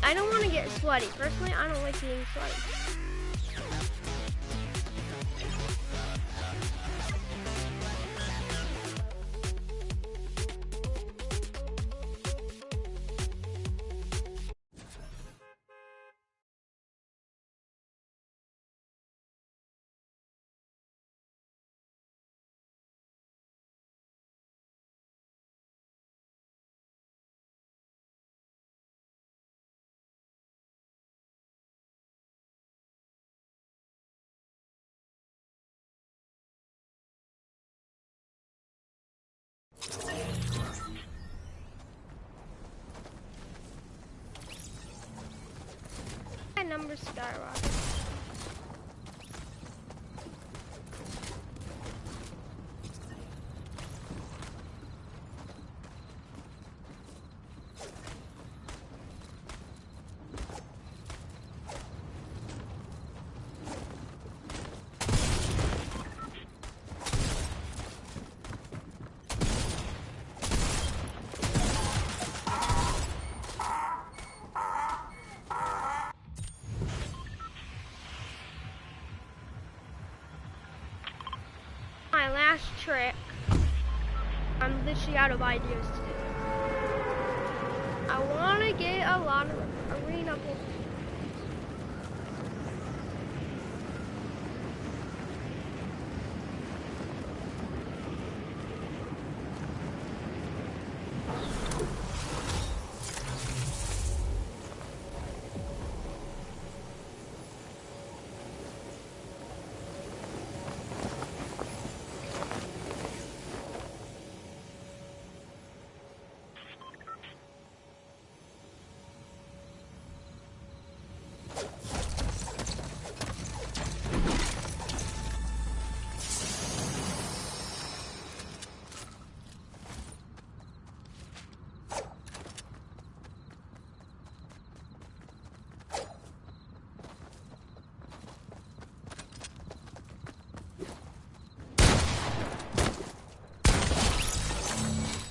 I don't want to get sweaty. Personally, I don't like being sweaty. My numbers skyrocket. My last trick. I'm literally out of ideas to do. I want to get a lot of arena points.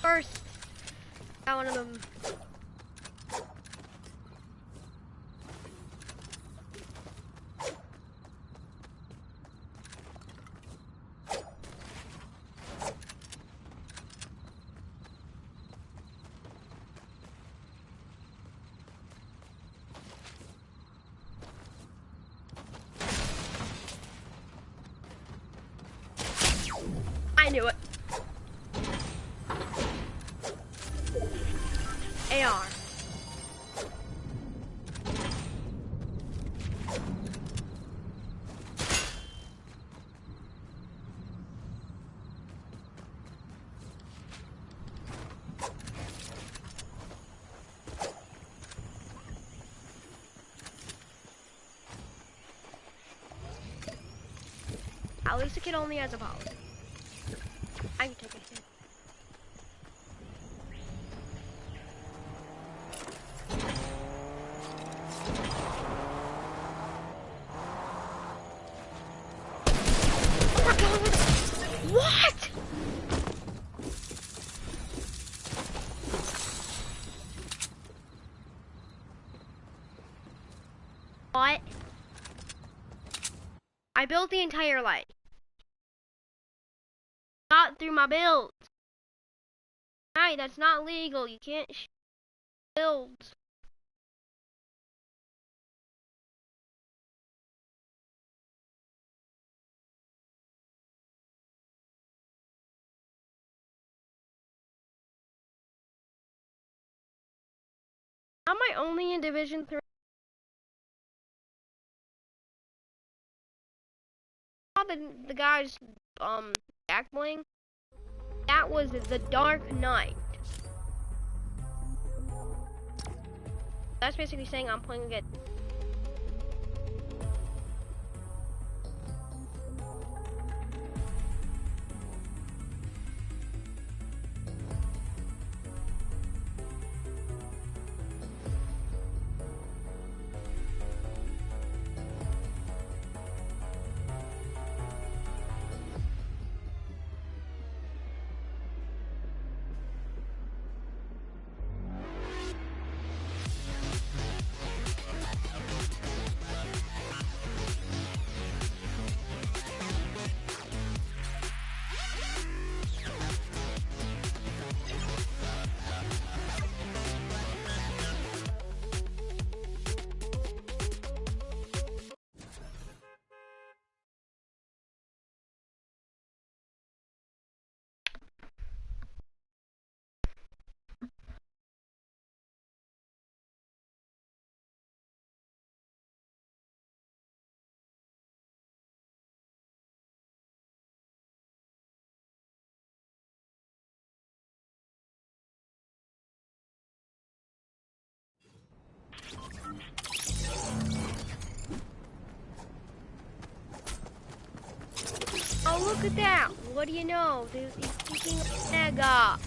First, got one of them. I knew it. AR. At least the kid only has a power. I can take a hit. Oh my God, what? I built the entire light. Not through my builds. Right, that's not legal. You can't build. Am I only in Division 3? The guy's back bling. That was the Dark Knight. That's basically saying I'm playing against. Oh, look at that! What do you know? He's kicking a mega.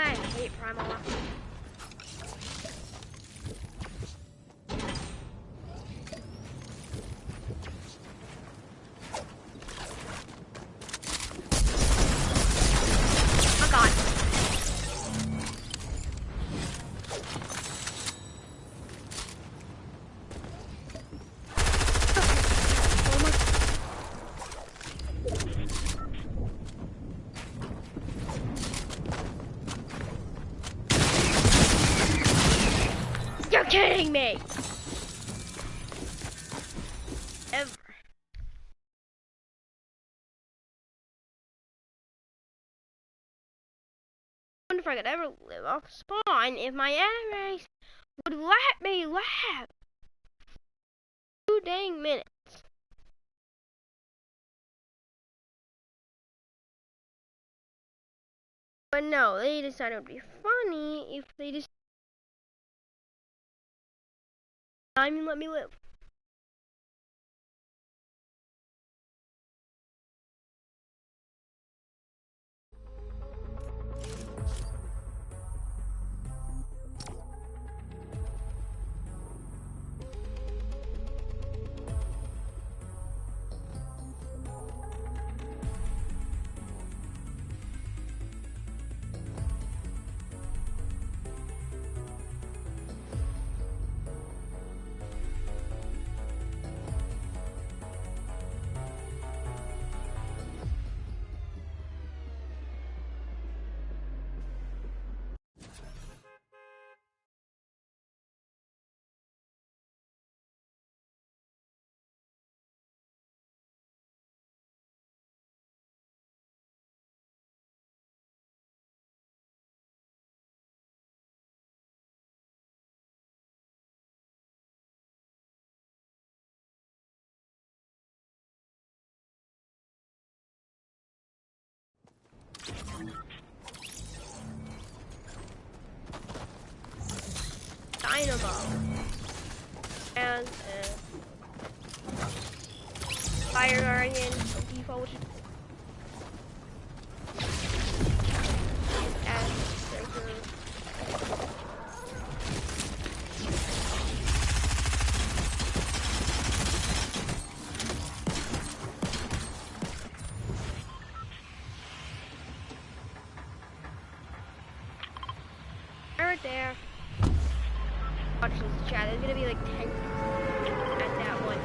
I hate primal weapons. Oh god. You're kidding me! Ever. I wonder if I could ever live off spawn if my enemies would let me laugh. 2 dang minutes. But no, they decided it would be funny if they just not even let me live. Dynamo. And Fire Guardian default, which is right there. Watch this chat. There's gonna be like 10 at that one.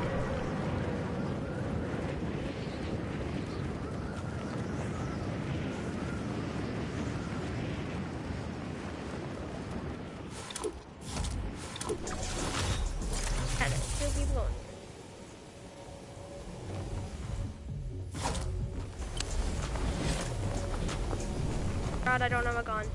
And it still keep going. God, I don't have a gun.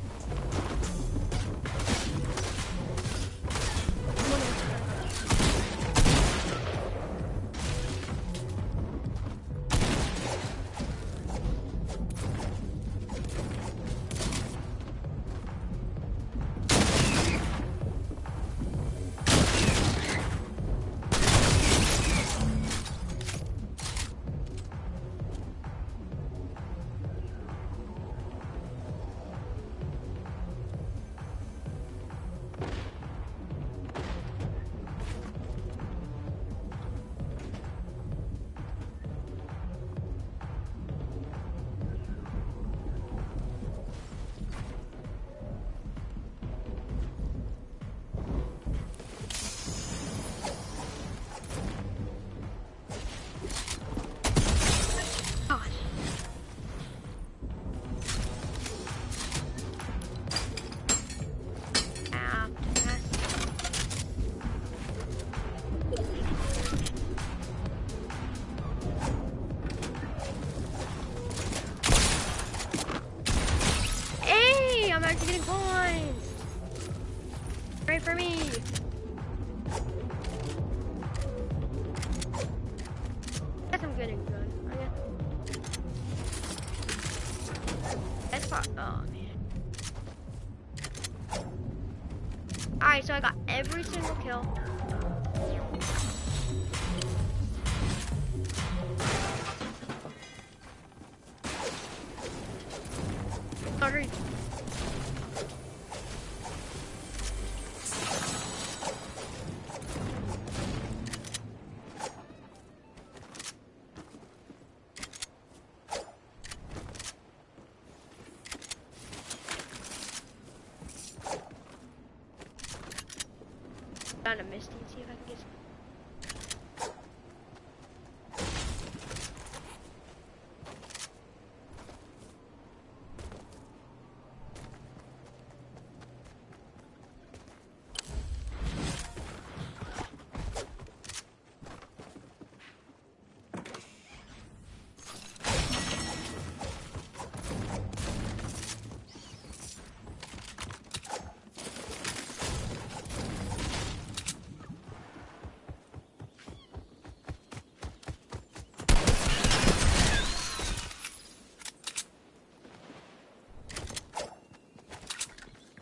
I'm actually getting coins! Great for me! I guess I'm getting good. I guess. That's far. Oh man. Alright, so I got every single kill. Sorry. Down a Misty and see if I can get some.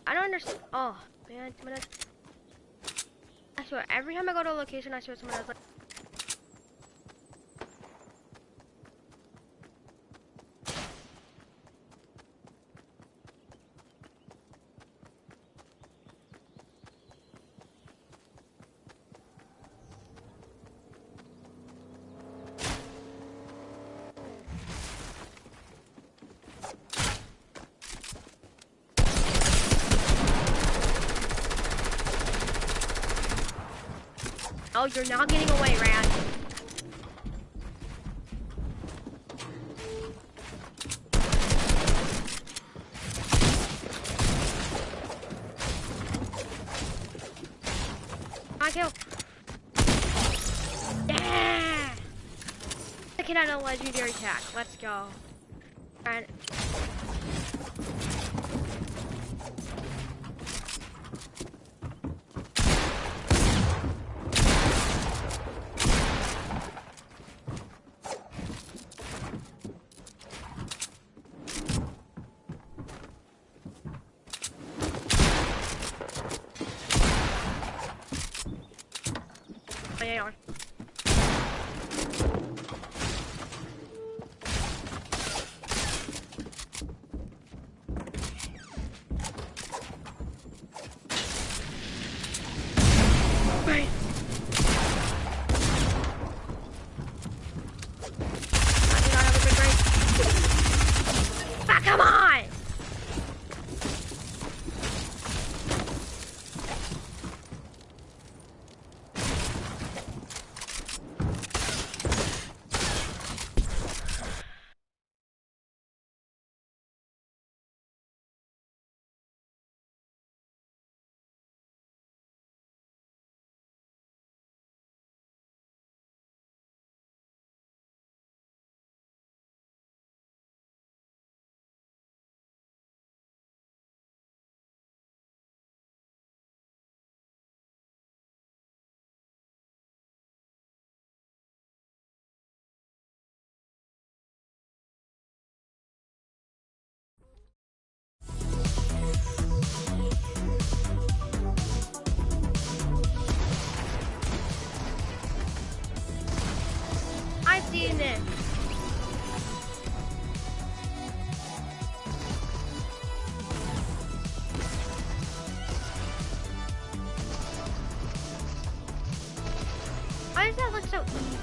I don't understand. Oh man, I swear, every time I go to a location, I swear someone else like. Oh, you're not getting away, Rad. I kill. Yeah! I cannot a legendary attack. Let's go. Alright. they are. Right. I think I have a good break. Ah, come on! I've seen this. Why does that look so easy?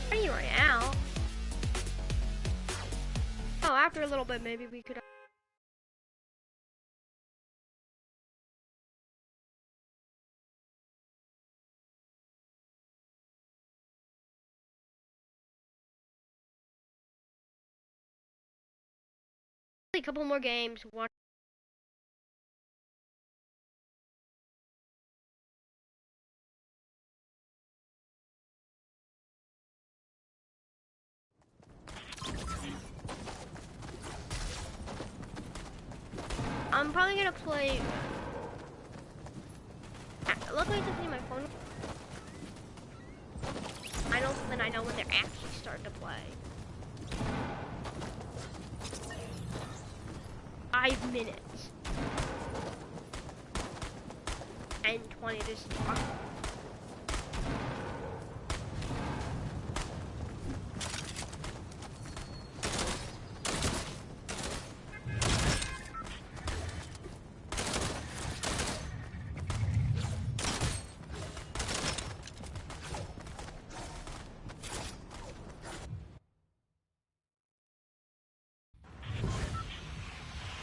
Pretty right now. Oh, after a little bit, maybe we could. A couple more games. One. I'm probably gonna play. Luckily, it's in my phone. I know, then I know when they're actually starting to play. 5 minutes. And 20 to talk.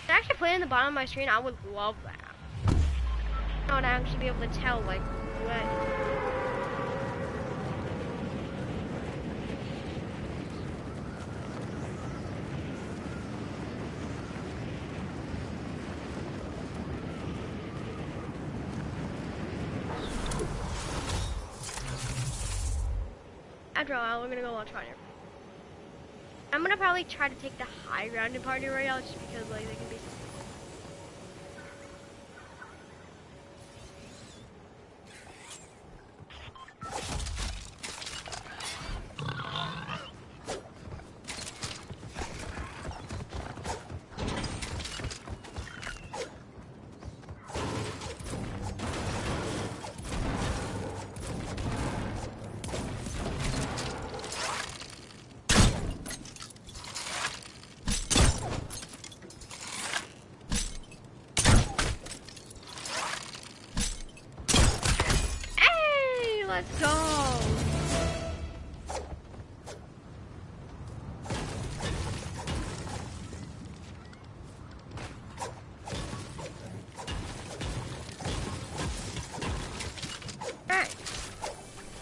To actually play in the bottom of my screen, I would love that. I would actually be able to tell, like, what. After a while, we're gonna go watch Fortnite. I'm gonna probably try to take the high ground in Party Royale just because, like, they can be. Let's go. Alright.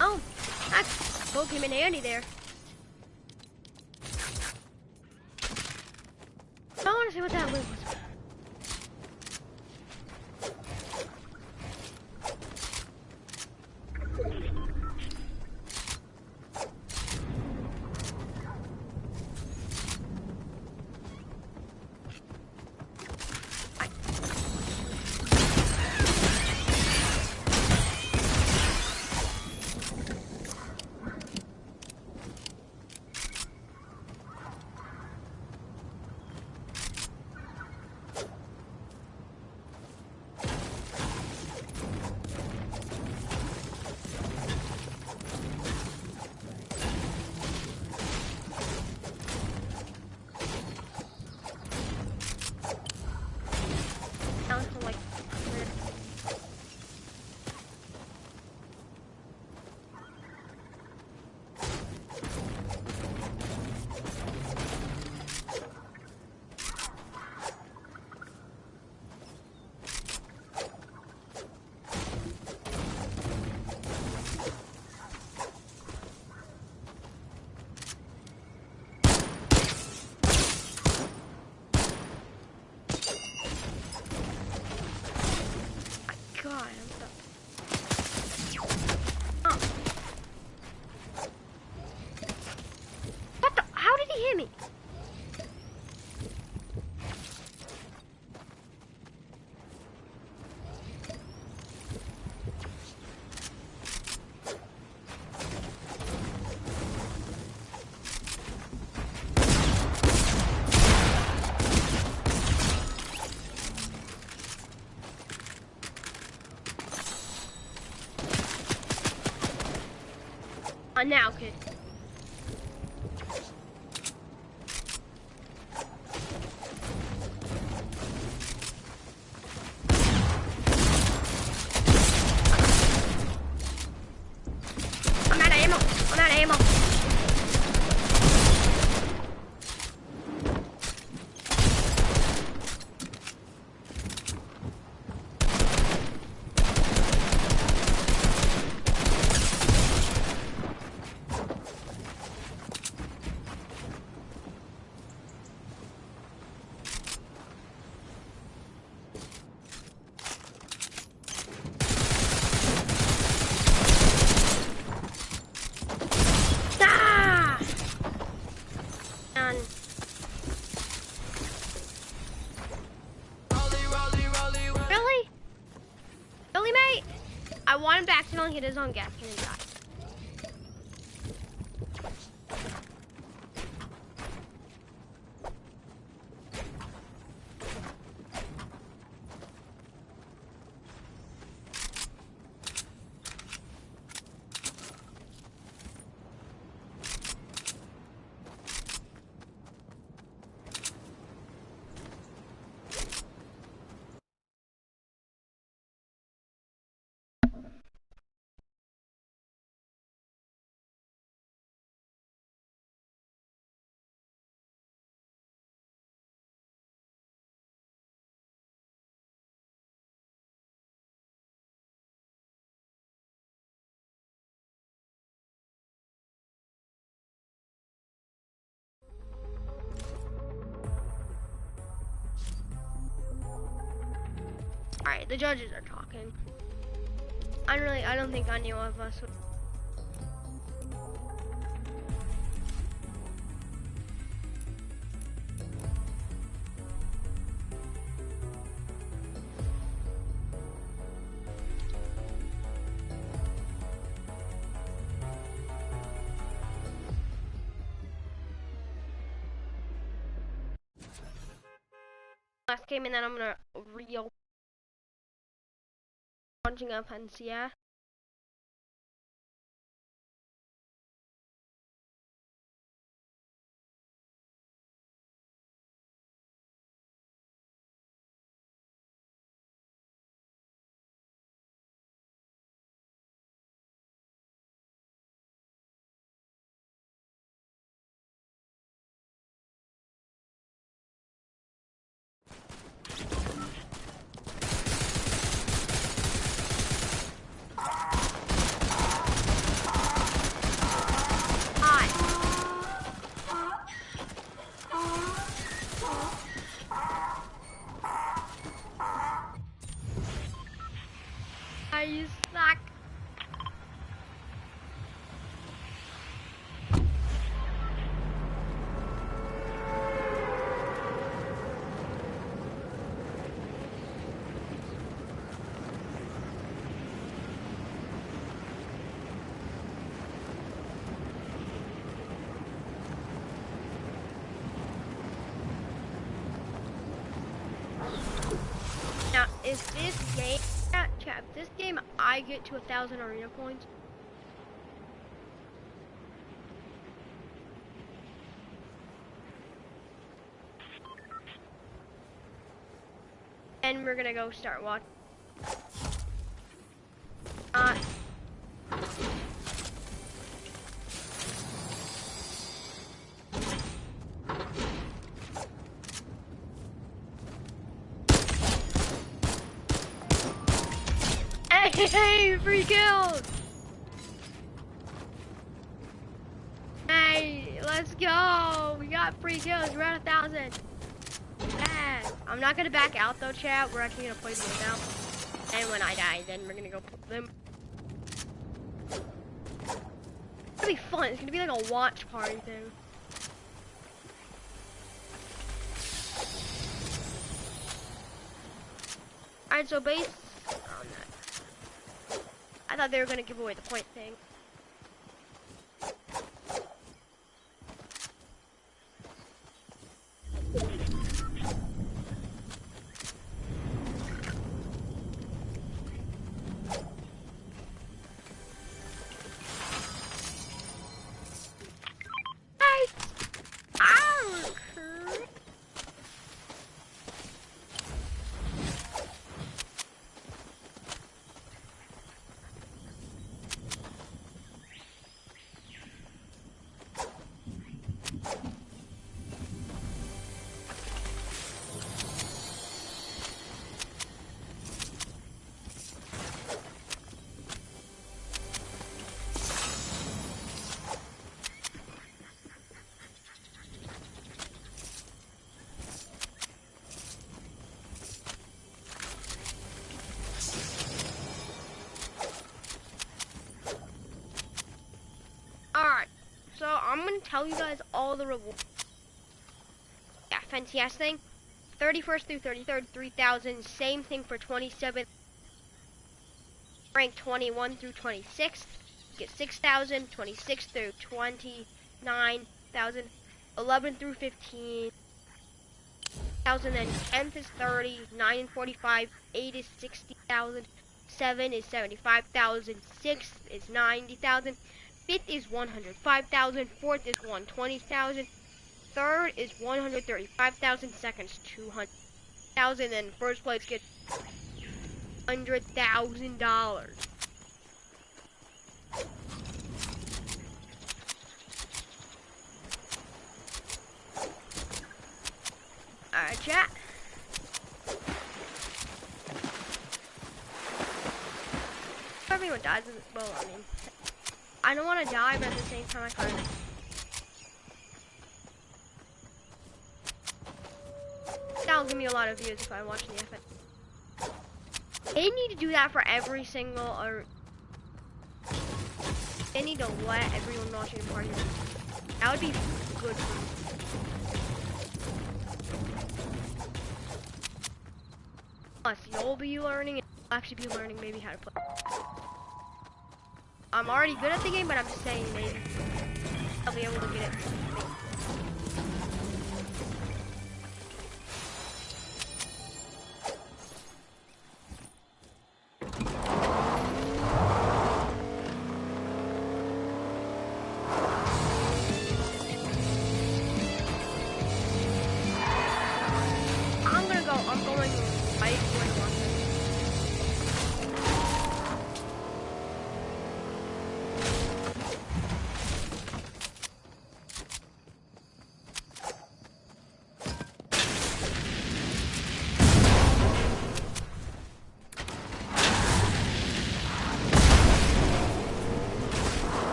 Oh, Oh, came in handy there. I want to see what that loot was. Down to like God, I'm stuck. Oh. What the? How did he hit me? Now, kid. I'm out of ammo. I'm out of ammo. Ah! Done. Really? Really, mate? I want him to accidentally hit his own gas can and die. Alright, the judges are talking. I don't think any of us would. Last game and then I'm gonna reopen launching up and see ya. if this game, chat, if this game I get to 1,000 arena points, and we're gonna go start watching. Hey, free kills! Hey, let's go! We got free kills. We're at 1,000. Yeah. I'm not gonna back out though, chat. We're actually gonna play the game now. And when I die, then we're gonna go pull them. It's gonna be fun. It's gonna be like a watch party thing. Alright, so base. Oh, no. I thought they were gonna give away the point thing. I'm gonna tell you guys all the rewards. Yeah, fancy ass thing. 31st through 33rd, 3,000. Same thing for 27th. Rank 21 through 26th. Get 6,000. 26 through 29,000. 11 through 15,000. Then 10th is 30. 9 and 45. 8 is 60,000. 7 is 75,000. 6th is 90,000. 5th is 105,000, 4th is 120,000, 3rd is 135,000, 2nd is 200,000, and first place gets $100,000. Alright, chat. Everyone dies in this, well, I mean, I don't want to die, but at the same time I kind of. That'll give me a lot of views if I watch the effort. They need to do that for every single, or they need to let everyone watching the party. That would be good for me. Plus, you'll be learning, and you'll actually be learning maybe how to play. I'm already good at the game, but I'm just saying maybe I'll be able to get it. I'm going right when I want to.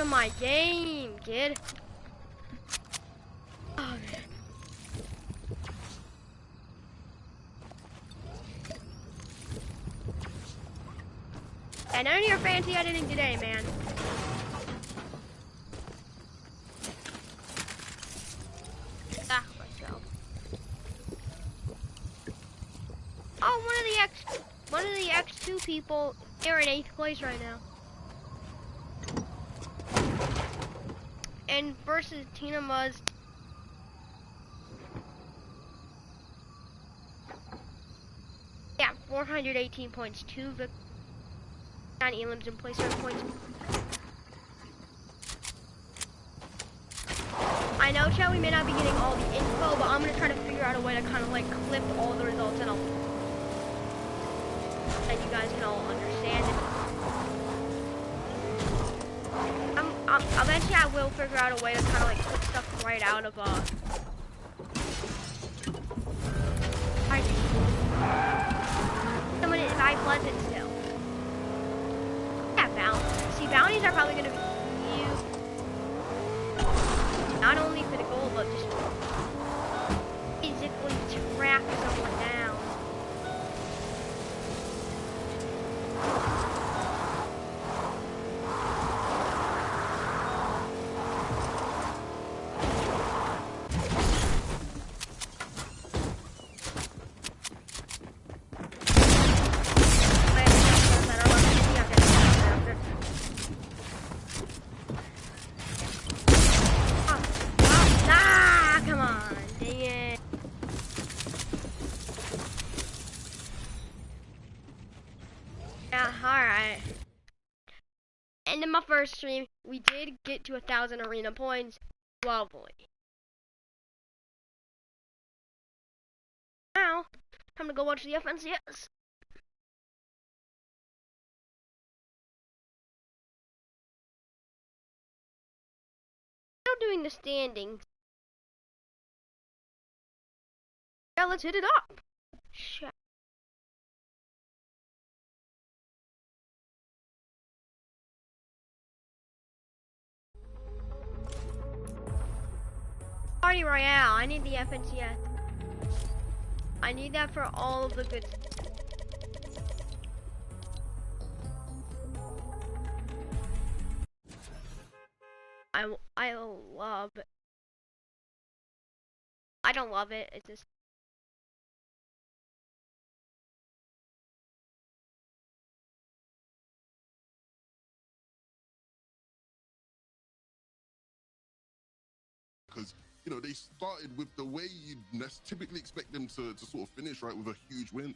My game, kid. Oh, man. And none of your fancy editing today, man. one of the X2 people, they're in 8th place right now. And versus Tina Muzz. Yeah, 418 points. 2 victories. 9 elims in place 7 points. I know, chat, we may not be getting all the info, but I'm gonna try to figure out a way to kind of like clip all the results and you guys can all understand it. Eventually I will figure out a way to kind of like clip stuff right out of someone is I Pleasant still. Yeah, bounties. See, bounties are probably gonna be used not only for the goal, but just physically track someone down. And in my first stream, we did get to 1,000 arena points. Lovely. Now, time to go watch the FNCS. Now doing the standings. Yeah, let's hit it up. Shit. Party Royale, I need the FNCS. I need that for all of the good stuff. I love it. I don't love it, it's just because you know they started with the way you'd typically expect them to sort of finish, right, with a huge win.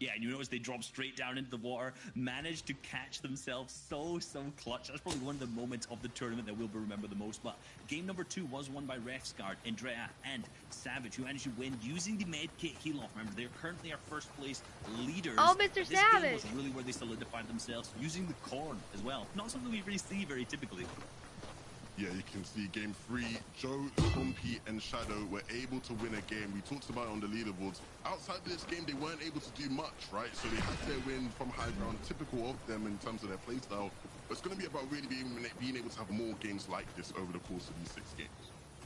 Yeah, and you notice they dropped straight down into the water, managed to catch themselves so clutch. That's probably one of the moments of the tournament that we'll remember the most. But game number 2 was won by Refsguard, Andrea, and Savage, who managed to win using the medkit heal-off. Remember, they're currently our first place leaders. Oh, Mr. This Savage! game was really where they solidified themselves, using the corn as well. Not something we really see very typically. Yeah, you can see game 3, Joe, Stumpy, and Shadow were able to win a game. We talked about it on the leaderboards. Outside of this game, they weren't able to do much, right? So they had their win from high ground, typical of them in terms of their playstyle. But it's going to be about really being able to have more games like this over the course of these 6 games.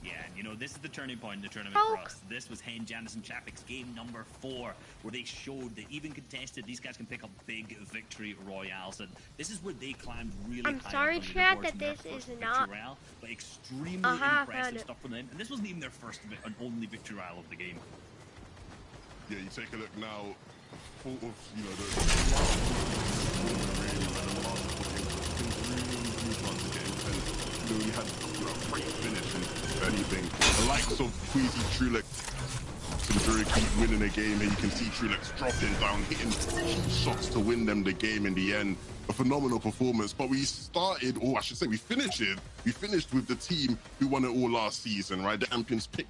Yeah, and you know, this is the turning point in the tournament for us. This was Hen, Janice, and Chapik's game number 4, where they showed that even contested, these guys can pick up big victory royales, and this is where they climbed really high. I'm sorry, chat, that this is not royale, but extremely impressive stuff from them. And this wasn't even their first and only victory royale of the game. Yeah, you take a look now, full of, you know, we had a great finish and anything. The likes of Queasy, Trulek, Sinduri keep winning a game, and you can see Trulek dropping down, hitting shots to win them the game in the end. A phenomenal performance, but we started, or I should say we finished it. We finished with the team who won it all last season, right? The champions picked.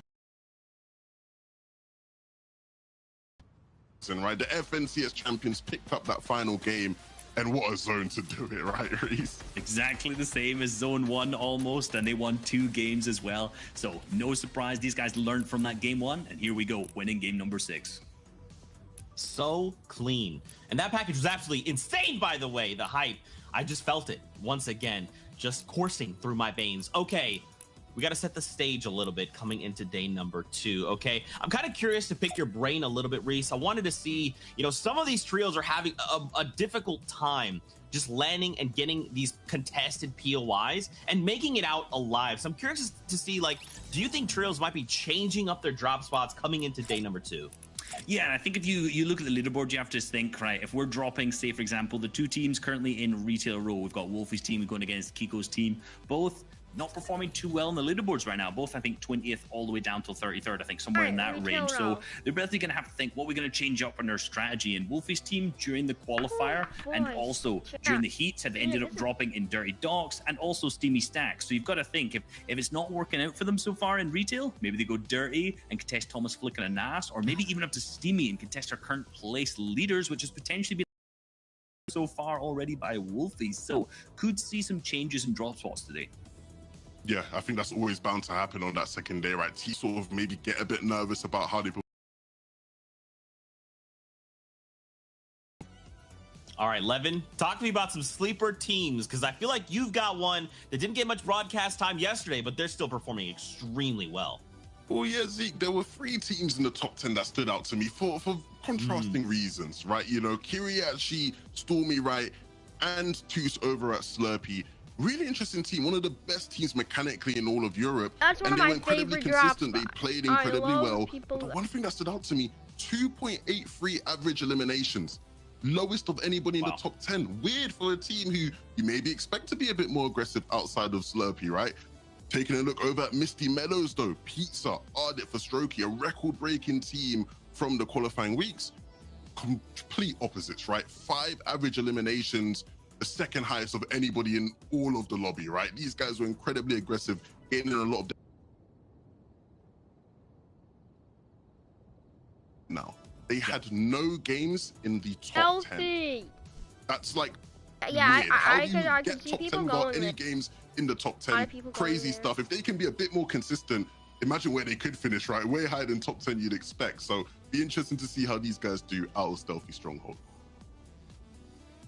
Right, the FNCS champions picked up that final game, and what a zone to do it, right, Reese? Exactly the same as Zone 1 almost, and they won 2 games as well. So no surprise, these guys learned from that game 1, and here we go, winning game number 6. So clean. And that package was absolutely insane, by the way, the hype. I just felt it once again, just coursing through my veins. Okay, we got to set the stage a little bit coming into day number 2, okay? I'm kind of curious to pick your brain a little bit, Reese. I wanted to see, you know, some of these trios are having a difficult time just landing and getting these contested POIs and making it out alive. So I'm curious to see, like, do you think trios might be changing up their drop spots coming into day number 2? Yeah, and I think if you look at the leaderboard, you have to think, right, if we're dropping, say, for example, the two teams currently in retail row, we've got Wolfie's team going against Kiko's team, both not performing too well in the leaderboards right now. Both, I think, 20th all the way down till 33rd, I think, somewhere in that range. So they're basically going to have to think, what are we going to change up in their strategy? And Wolfie's team during the qualifier and also during the heats have ended up dropping in Dirty Docks and also Steamy Stacks. So you've got to think, if it's not working out for them so far in retail, maybe they go Dirty and contest Thomas Flick and a Nas, or maybe even up to Steamy and contest our current place leaders, which has potentially been so far already by Wolfie. So could see some changes in drop spots today. Yeah, I think that's always bound to happen on that second day, right? He sort of maybe get a bit nervous about how they. All right, Levin, talk to me about some sleeper teams, because I feel like you've got one that didn't get much broadcast time yesterday, but they're still performing extremely well. Well, yeah, Zeke, there were 3 teams in the top 10 that stood out to me for contrasting reasons, right? You know, Kiriachi, Stormy, right, and Toos over at Slurpee. Really interesting team, one of the best teams mechanically in all of Europe. That's one and of they my were incredibly favorite consistent. drops. They played incredibly well. But the one thing that stood out to me, 2.83 average eliminations. Lowest of anybody in the top 10. Weird for a team who you maybe expect to be a bit more aggressive outside of Slurpee, right? Taking a look over at Misty Meadows, though, Pizza, Ardit for Strokey, a record-breaking team from the qualifying weeks. Complete opposites, right? 5 average eliminations, the second highest of anybody in all of the lobby, right? These guys were incredibly aggressive, getting in a lot of. Now, they had no games in the top 10. That's like yeah, weird. How do you I get see top people 10 without any going games in the top 10? Crazy stuff. If they can be a bit more consistent, imagine where they could finish, right? Way higher than top 10 you'd expect. So be interesting to see how these guys do out of Stealthy Stronghold.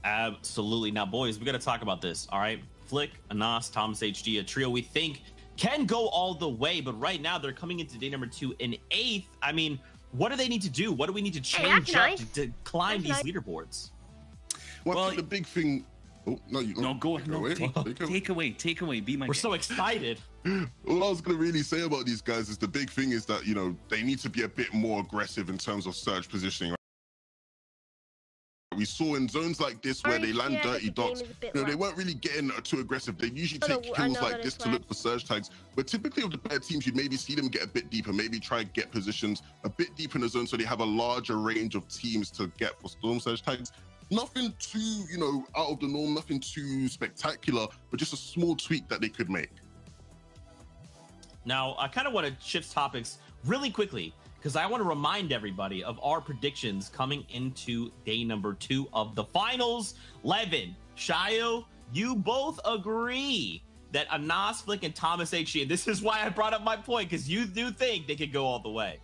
Absolutely. Now, boys, we got to talk about this. All right, Flick, Anas, Thomas HG, a trio we think can go all the way, but right now they're coming into day number 2 in 8th. I mean, what do they need to do? What do we need to change up to climb these leaderboards? Well, I think the big thing. Oh no, you no, go ahead. Take away. Be my. We're so excited. All I was going to really say about these guys is the big thing is that, you know, they need to be a bit more aggressive in terms of surge positioning. We saw in zones like this where they land dirty dots, you know, they weren't really getting too aggressive. They usually take kills like this to look for surge tags. But typically of the better teams, you'd maybe see them get a bit deeper, maybe try and get positions a bit deeper in the zone so they have a larger range of teams to get for storm surge tags. Nothing too, you know, out of the norm, nothing too spectacular, but just a small tweak that they could make. Now, I kind of want to shift topics really quickly, because I want to remind everybody of our predictions coming into day number 2 of the finals. Levin, Shayo, you both agree that Anas, Flick, and Thomas HG, and this is why I brought up my point, because you do think they could go all the way.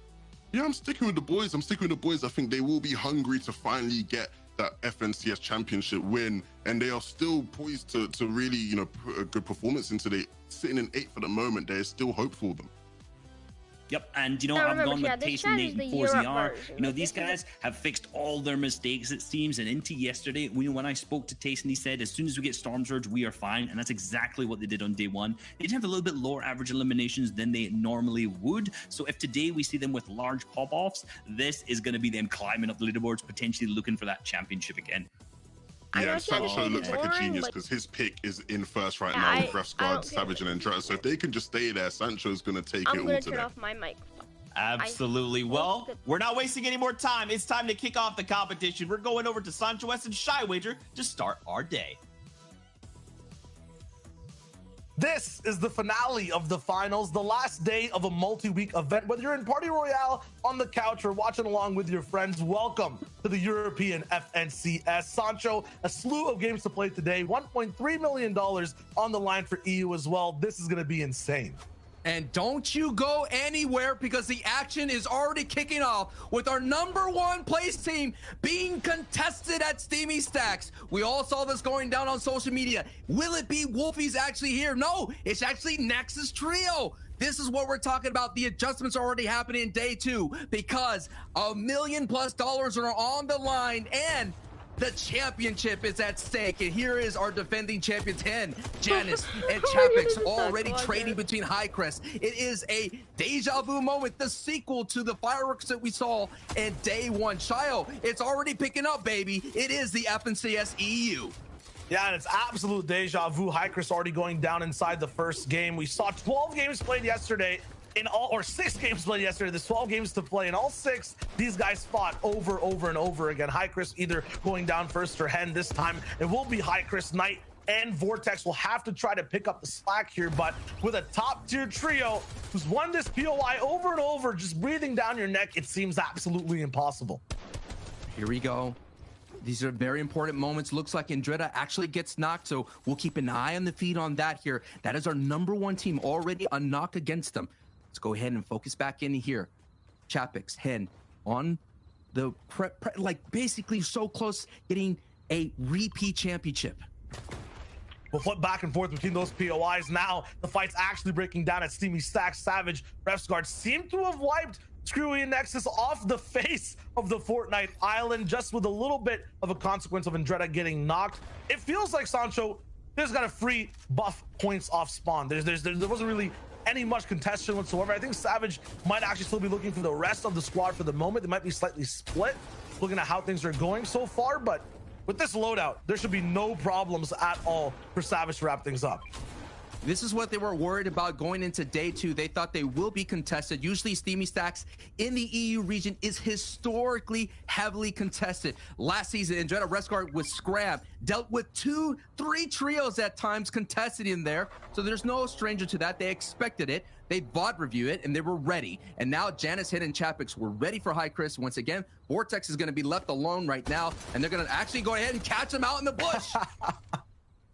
Yeah, I'm sticking with the boys. I think they will be hungry to finally get that FNCS championship win, and they are still poised to really, you know, put a good performance into the sitting in 8th for the moment. There is still hope for them. Yep, and you know, I've gone with Tayson, Nate, and 4ZR. You know, these guys have fixed all their mistakes, it seems, and into yesterday, when I spoke to Tayson, he said, as soon as we get Storm Surge, we are fine, and that's exactly what they did on day 1. They did have a little bit lower average eliminations than they normally would, so if today we see them with large pop-offs, this is going to be them climbing up the leaderboards, potentially looking for that championship again. Yeah, Sancho looks like a genius because his pick is in first right now with Refsguard, Savage, and Andrea. So if they can just stay there, Sancho's going to take it all today. I'm going to turn off my mic. Absolutely. Well, we're not wasting any more time. It's time to kick off the competition. We're going over to Sancho West and Shy Wager to start our day. This is the finale of the finals, the last day of a multi-week event. Whether you're in Party Royale, on the couch, or watching along with your friends, welcome to the European FNCS. Sancho, a slew of games to play today, $1.3 million on the line for EU as well. This is going to be insane. And don't you go anywhere, because the action is already kicking off with our #1 place team being contested at Steamy Stacks. We all saw this going down on social media. Will it be Wolfie's actually here? No, it's actually Nexus Trio. This is what we're talking about. The adjustments are already happening in day 2 because $1 million+ are on the line, and The championship is at stake, and here is our defending champions, Hen, Janice, and Oh, Chapix yeah, already that's trading good. between Highcrest. It is a deja vu moment, the sequel to the fireworks that we saw in day one. Shio, it's already picking up, baby. It is the FNCS EU. Yeah, and it's absolute deja vu. Highcrest already going down inside the first game. We saw 12 games played yesterday. In all, or 6 games played yesterday. There's 12 games to play. In all 6, these guys fought over and over again. Highcrest either going down first or Hen. This time it will be Highcrest. Knight and Vortex will have to try to pick up the slack here, but with a top tier trio who's won this POI over and over, just breathing down your neck, it seems absolutely impossible. Here we go. These are very important moments. Looks like Indretta actually gets knocked, so we'll keep an eye on the feed on that here. That is our #1 team already a knock against them. Let's go ahead and focus back in here. Chapix, Hen, on the like basically so close getting a repeat championship. We'll flip back and forth between those POIs. Now the fight's actually breaking down at Steamy Stacks. Savage, Refsguard seem to have wiped Screwy and Nexus off the face of the Fortnite island, just with a little bit of a consequence of Indretta getting knocked. It feels like Sancho just got a free buff points off spawn. There wasn't really any much contention whatsoever. I think Savage might actually still be looking for the rest of the squad for the moment. They might be slightly split, looking at how things are going so far, but with this loadout, there should be no problems at all for Savage to wrap things up. This is what they were worried about going into day 2. They thought they will be contested. Usually Steamy Stacks in the EU region is historically heavily contested. Last season, Indretta Resguard with Scrab dealt with 2-3 trios at times contested in there. So there's no stranger to that. They expected it. They bot review it and they were ready. And now Janice, Hit, and Chapix were ready for Highcrest. Once again, Vortex is going to be left alone right now, and they're going to actually go ahead and catch him out in the bush.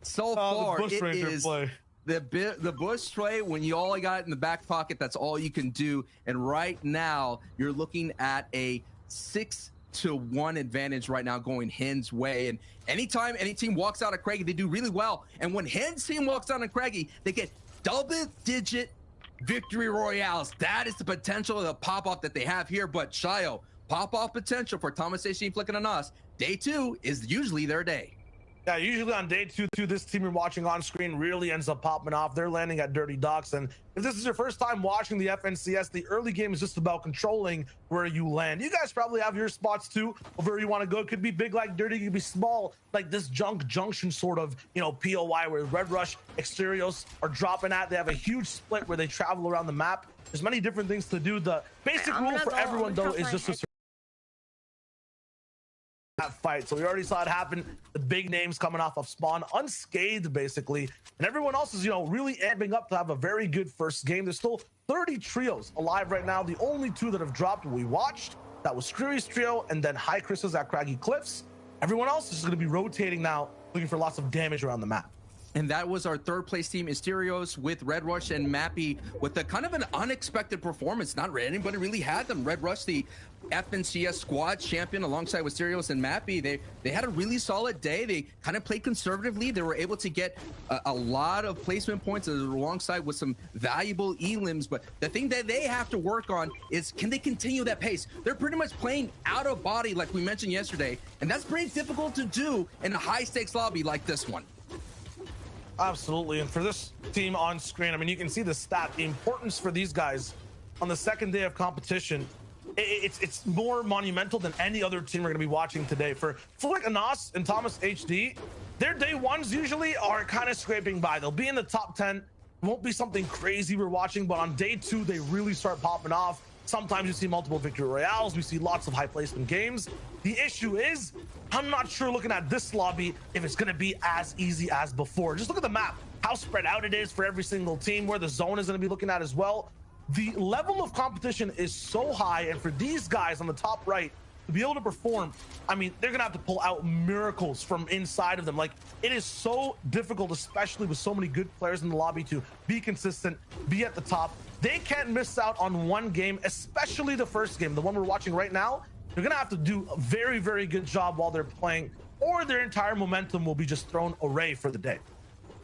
So far, the Bush it Ranger is play. the bush tray when you all got it in the back pocket. That's all you can do. And right now, you're looking at a 6-1 advantage right now going Hen's way. And anytime any team walks out of Craigie, they do really well. And when Hen's team walks out of Craigie, they get double-digit victory royales. That is the potential of the pop-off that they have here. But Shio, pop-off potential for Thomas A. Flicking on us. Day 2 is usually their day. Yeah, usually on day 2, this team you're watching on screen really ends up popping off. They're landing at Dirty Docks, and if this is your first time watching the FNCS, the early game is just about controlling where you land. You guys probably have your spots too of where you want to go. It could be big like Dirty, it could be small like this junction sort of, you know, POI where Red Rush, Exterios are dropping at. They have a huge split where they travel around the map. There's many different things to do. The basic rule for everyone though is just to that fight. So we already saw it happen. The big names coming off of spawn unscathed basically, and everyone else is, you know, really amping up to have a very good first game. There's still 30 trios alive right now. The only 2 that have dropped we watched, that was Screwy's trio and then Highcrest's at Craggy Cliffs. Everyone else is going to be rotating now, looking for lots of damage around the map. And that was our 3rd place team, Mysterios, with Red Rush and Mappy, with a kind of an unexpected performance. Not anybody really had them. Red Rush, the FNCS squad champion, alongside Mysterios and Mappy, they had a really solid day. They kind of played conservatively. They were able to get a lot of placement points alongside with some valuable elims. But the thing that they have to work on is, can they continue that pace? They're pretty much playing out of body, like we mentioned yesterday, and that's pretty difficult to do in a high-stakes lobby like this one. Absolutely. And for this team on screen, I mean, you can see the stat, the importance for these guys on the second day of competition. It's more monumental than any other team we're going to be watching today. For like Anas and Thomas HD, their day 1s usually are kind of scraping by. They'll be in the top 10. Won't be something crazy we're watching, but on day 2, they really start popping off. Sometimes you see multiple victory royales. We see lots of high placement games. The issue is, I'm not sure looking at this lobby if it's going to be as easy as before. Just look at the map, how spread out it is for every single team, where the zone is going to be looking at as well. The level of competition is so high, and for these guys on the top right to be able to perform, I mean, they're going to have to pull out miracles from inside of them. Like, it is so difficult, especially with so many good players in the lobby, to be consistent, be at the top. They can't miss out on one game, especially the first game, the one we're watching right now. They're going to have to do a very, very good job while they're playing, or their entire momentum will be just thrown away for the day.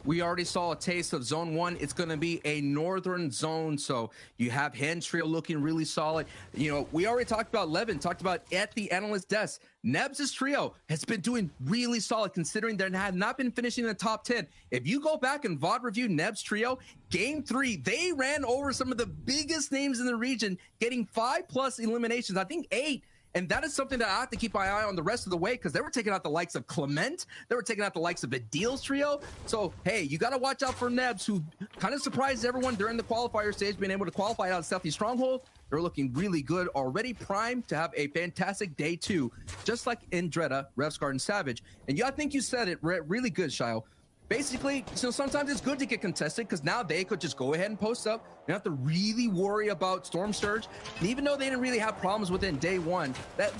We already saw a taste of zone 1. It's going to be a northern zone. So you have Hen Trio looking really solid. You know, we already talked about Levin, talked about at the analyst desk. Nebs' trio has been doing really solid considering they have not been finishing in the top 10. If you go back and VOD review Nebs' trio, game 3, they ran over some of the biggest names in the region, getting 5+ eliminations. I think 8. And that is something that I have to keep my eye on the rest of the way because they were taking out the likes of Clement. They were taking out the likes of Adil's trio. So, hey, you got to watch out for Nebs, who kind of surprised everyone during the qualifier stage, being able to qualify out of Stealthy Stronghold. They're looking really good, already primed to have a fantastic day 2, just like in Dreda, Revsguard, and Savage. And I think you said it really good, Shio. Basically, so sometimes it's good to get contested because now they could just go ahead and post up. You don't have to really worry about Storm Surge. And even though they didn't really have problems within day 1,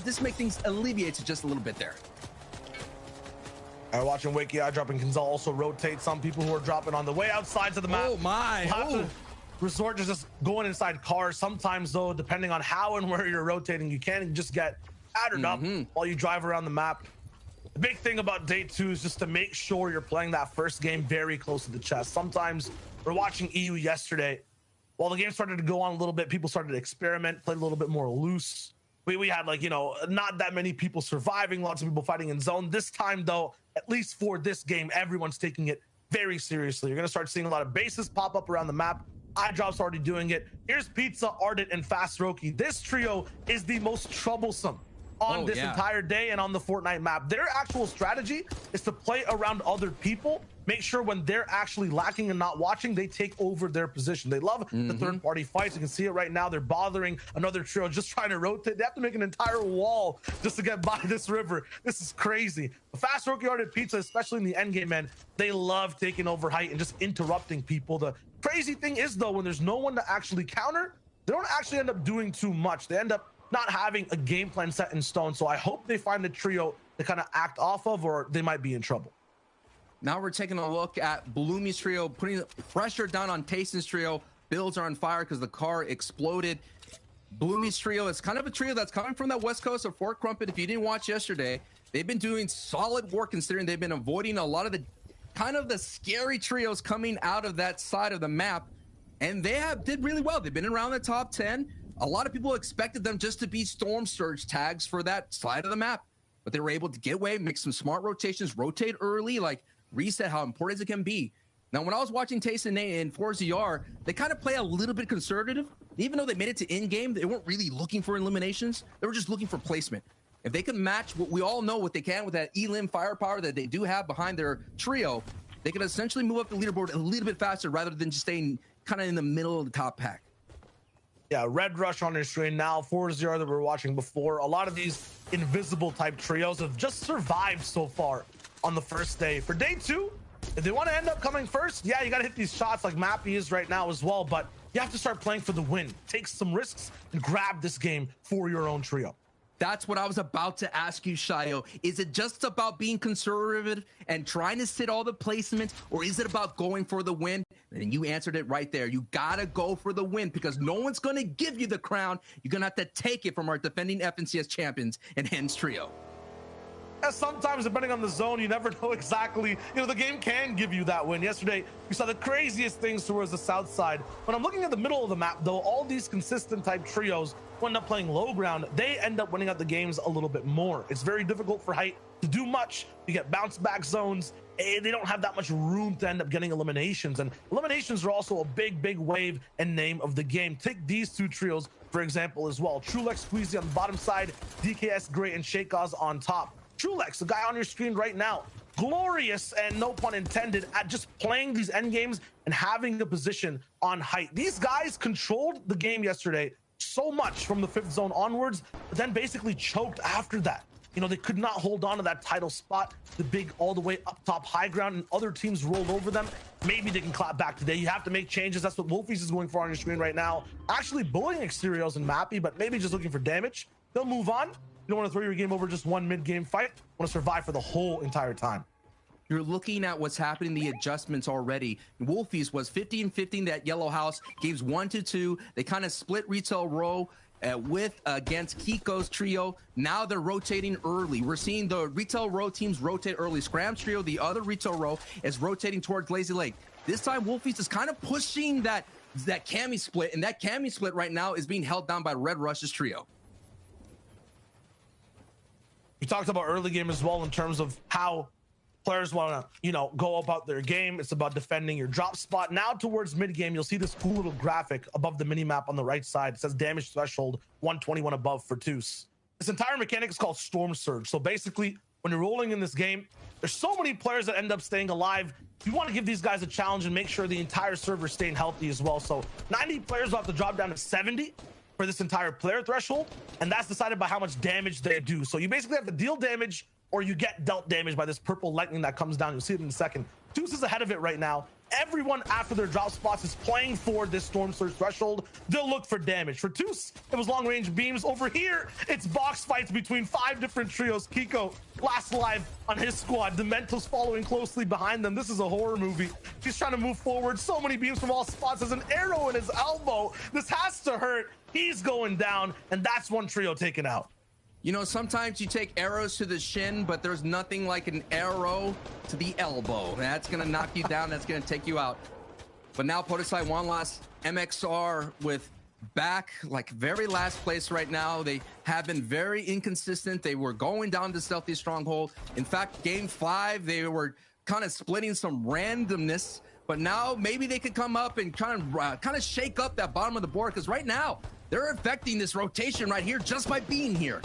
this makes things alleviates it just a little bit there. Watching Wakey Eye dropping can also rotate some people who are dropping on the way outside to the map. Oh my! Have to resort to just going inside cars. Sometimes though, depending on how and where you're rotating, you can just get addered up while you drive around the map. The big thing about day 2 is just to make sure you're playing that first game very close to the chest. Sometimes we're watching EU yesterday. While the game started to go on a little bit, people started to experiment, play a little bit more loose. We had like, you know, not that many people surviving, lots of people fighting in zone. This time though, at least for this game, everyone's taking it very seriously. You're going to start seeing a lot of bases pop up around the map. iDrop's already doing it. Here's Pizza, Ardent, and Fast Roki. This trio is the most troublesome on this entire day and on the Fortnite map. Their actual strategy is to play around other people, make sure when they're actually lacking and not watching, they take over their position. They love the third-party fights. You can see it right now. They're bothering another trio, just trying to rotate. They have to make an entire wall just to get by this river. This is crazy. Fast Roki, Ardent, Pizza, especially in the endgame, man, they love taking over height and just interrupting people. The crazy thing is, though, when there's no one to actually counter, they don't actually end up doing too much. They end up not having a game plan set in stone. So I hope they find a trio to kind of act off of, or they might be in trouble. Now we're taking a look at Bloomy's trio, putting pressure down on Tayson's trio. Builds are on fire because the car exploded. Bloomy's trio is kind of a trio that's coming from that west coast of Fort Crumpet. If you didn't watch yesterday, they've been doing solid work considering they've been avoiding a lot of the kind of the scary trios coming out of that side of the map. And they did really well. They've been around the top 10. A lot of people expected them just to be Storm Surge tags for that side of the map, but they were able to get away, make some smart rotations, rotate early, like reset how important it can be. Now, when I was watching Tayson and 4ZR, they kind of play a little bit conservative. Even though they made it to in-game, they weren't really looking for eliminations. They were just looking for placement. If they can match what we all know what they can with that elim firepower that they do have behind their trio, they can essentially move up the leaderboard a little bit faster rather than just staying kind of in the middle of the top pack. Yeah, Red Rush on your screen now, 4-0 that we were watching before. A lot of these invisible type trios have just survived so far on the first day. For day 2, if they want to end up coming first, yeah, you got to hit these shots like Mappy is right now as well, but you have to start playing for the win. Take some risks and grab this game for your own trio. That's what I was about to ask you, Shio. Is it just about being conservative and trying to sit all the placements, or is it about going for the win? And you answered it right there. You gotta go for the win because no one's gonna give you the crown. You're gonna have to take it from our defending FNCS champions and Hen's trio. Sometimes, depending on the zone, you never know exactly. You know, the game can give you that win. Yesterday, we saw the craziest things towards the south side. When I'm looking at the middle of the map, though, all these consistent type trios who end up playing low ground, they end up winning out the games a little bit more. It's very difficult for height to do much. You get bounce back zones. They don't have that much room to end up getting eliminations. And eliminations are also a big wave and name of the game. Take these two trios, for example, as well. Trulex Squeezy on the bottom side, DKS Gray and Shakaz on top. Trulex, the guy on your screen right now, glorious and no pun intended at just playing these end games and having the position on height. These guys controlled the game yesterday so much from the 5th zone onwards, but then basically choked after that. You know, they could not hold on to that title spot, the big all the way up top high ground, and other teams rolled over them. Maybe they can clap back today. You have to make changes. That's what Wolfies is going for on your screen right now. Actually bullying Exteriors and Mappy, but maybe just looking for damage. They'll move on. You don't want to throw your game over just one mid-game fight. You want to survive for the whole entire time. You're looking at what's happening, the adjustments already. Wolfies was 15-15 that yellow house, games 1-2. They kind of split retail row. with against Kiko's trio. Now they're rotating early. We're seeing the retail row teams rotate early. Scram's trio, the other retail row, is rotating towards Lazy Lake. This time, Wolfies is kind of pushing that Cammy split, and that Cammy split right now is being held down by Red Rush's trio. We talked about early game as well in terms of how players want to, go about their game. It's about defending your drop spot. Now towards mid game, you'll see this cool little graphic above the mini map on the right side. It says damage threshold 121 above for Deuce. This entire mechanic is called Storm Surge. So basically, when you're rolling in this game, there's so many players that end up staying alive. You want to give these guys a challenge and make sure the entire server is staying healthy as well. So 90 players will have to drop down to 70 for this entire player threshold, and that's decided by how much damage they do. So you basically have to deal damage or you get dealt damage by this purple lightning that comes down. You'll see it in a second. Deuce is ahead of it right now. Everyone after their drop spots is playing for this Storm Surge threshold. They'll look for damage. For Deuce, it was long range beams. Over here, it's box fights between 5 different trios. Kiko last alive on his squad. Demento's following closely behind them. This is a horror movie. He's trying to move forward. So many beams from all spots. There's an arrow in his elbow. This has to hurt. He's going down, and that's one trio taken out. Sometimes you take arrows to the shin, but there's nothing like an arrow to the elbow. That's going to knock you down. That's going to take you out. But now Podesai one last MXR with back, like very last place right now. They have been very inconsistent. They were going down to Stealthy Stronghold. In fact, game 5, they were kind of splitting some randomness. But now maybe they could come up and kind of shake up that bottom of the board, because right now they're affecting this rotation right here just by being here.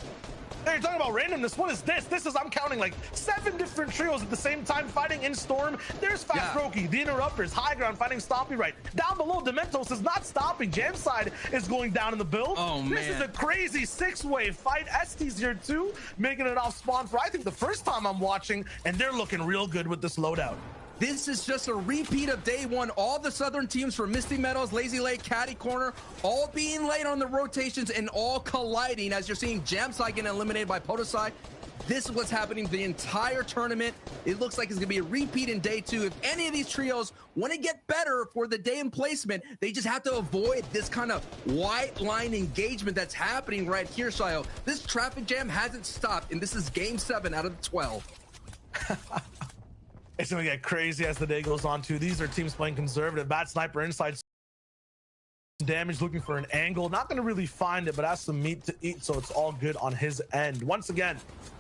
Hey, you're talking about randomness. What is this? This is, I'm counting like 7 different trios at the same time fighting in Storm. There's Fast Roki, the Interrupters, High Ground fighting Stompy right. Down below, Dementos is not stopping. Jamside is going down in the build. Oh, man. This is a crazy 6-way fight. ST's here too, making it off spawn for I think the first time I'm watching, and they're looking real good with this loadout. This is just a repeat of day 1. All the Southern teams from Misty Meadows, Lazy Lake, Caddy Corner, all being late on the rotations and all colliding as you're seeing Jamside getting eliminated by Podesai. This is what's happening the entire tournament. It looks like it's going to be a repeat in day 2. If any of these trios want to get better for the day in placement, they just have to avoid this kind of white line engagement that's happening right here, Shayo. This traffic jam hasn't stopped, and this is game 7 out of the 12. It's going to get crazy as the day goes on, too. These are teams playing conservative. Bad Sniper inside damage, looking for an angle. Not going to really find it, but has some meat to eat, so it's all good on his end. Once again,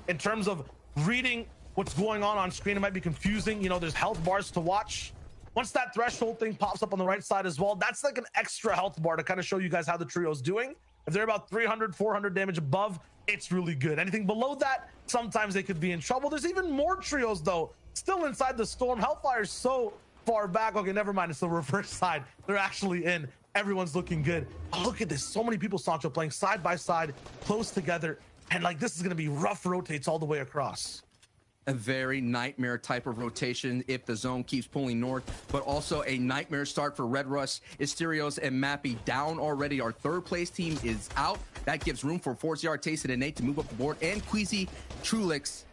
in terms of reading what's going on screen, it might be confusing. There's health bars to watch. Once that threshold thing pops up on the right side as well, that's like an extra health bar to kind of show you guys how the trio's doing. If they're about 300, 400 damage above, it's really good. Anything below that, sometimes they could be in trouble. There's even more trios, though, still inside the Storm. Hellfire's so far back. Okay, never mind. It's the reverse side. They're actually in. Everyone's looking good. Oh, look at this. So many people, Sancho, playing side by side, close together. And this is going to be rough rotates all the way across. A very nightmare type of rotation if the zone keeps pulling north, but also a nightmare start for Red Rush, Asterios, and Mappy down already. Our 3rd place team is out. That gives room for 4CR, Tasted, and Nate to move up the board, and Queasy, Trulix,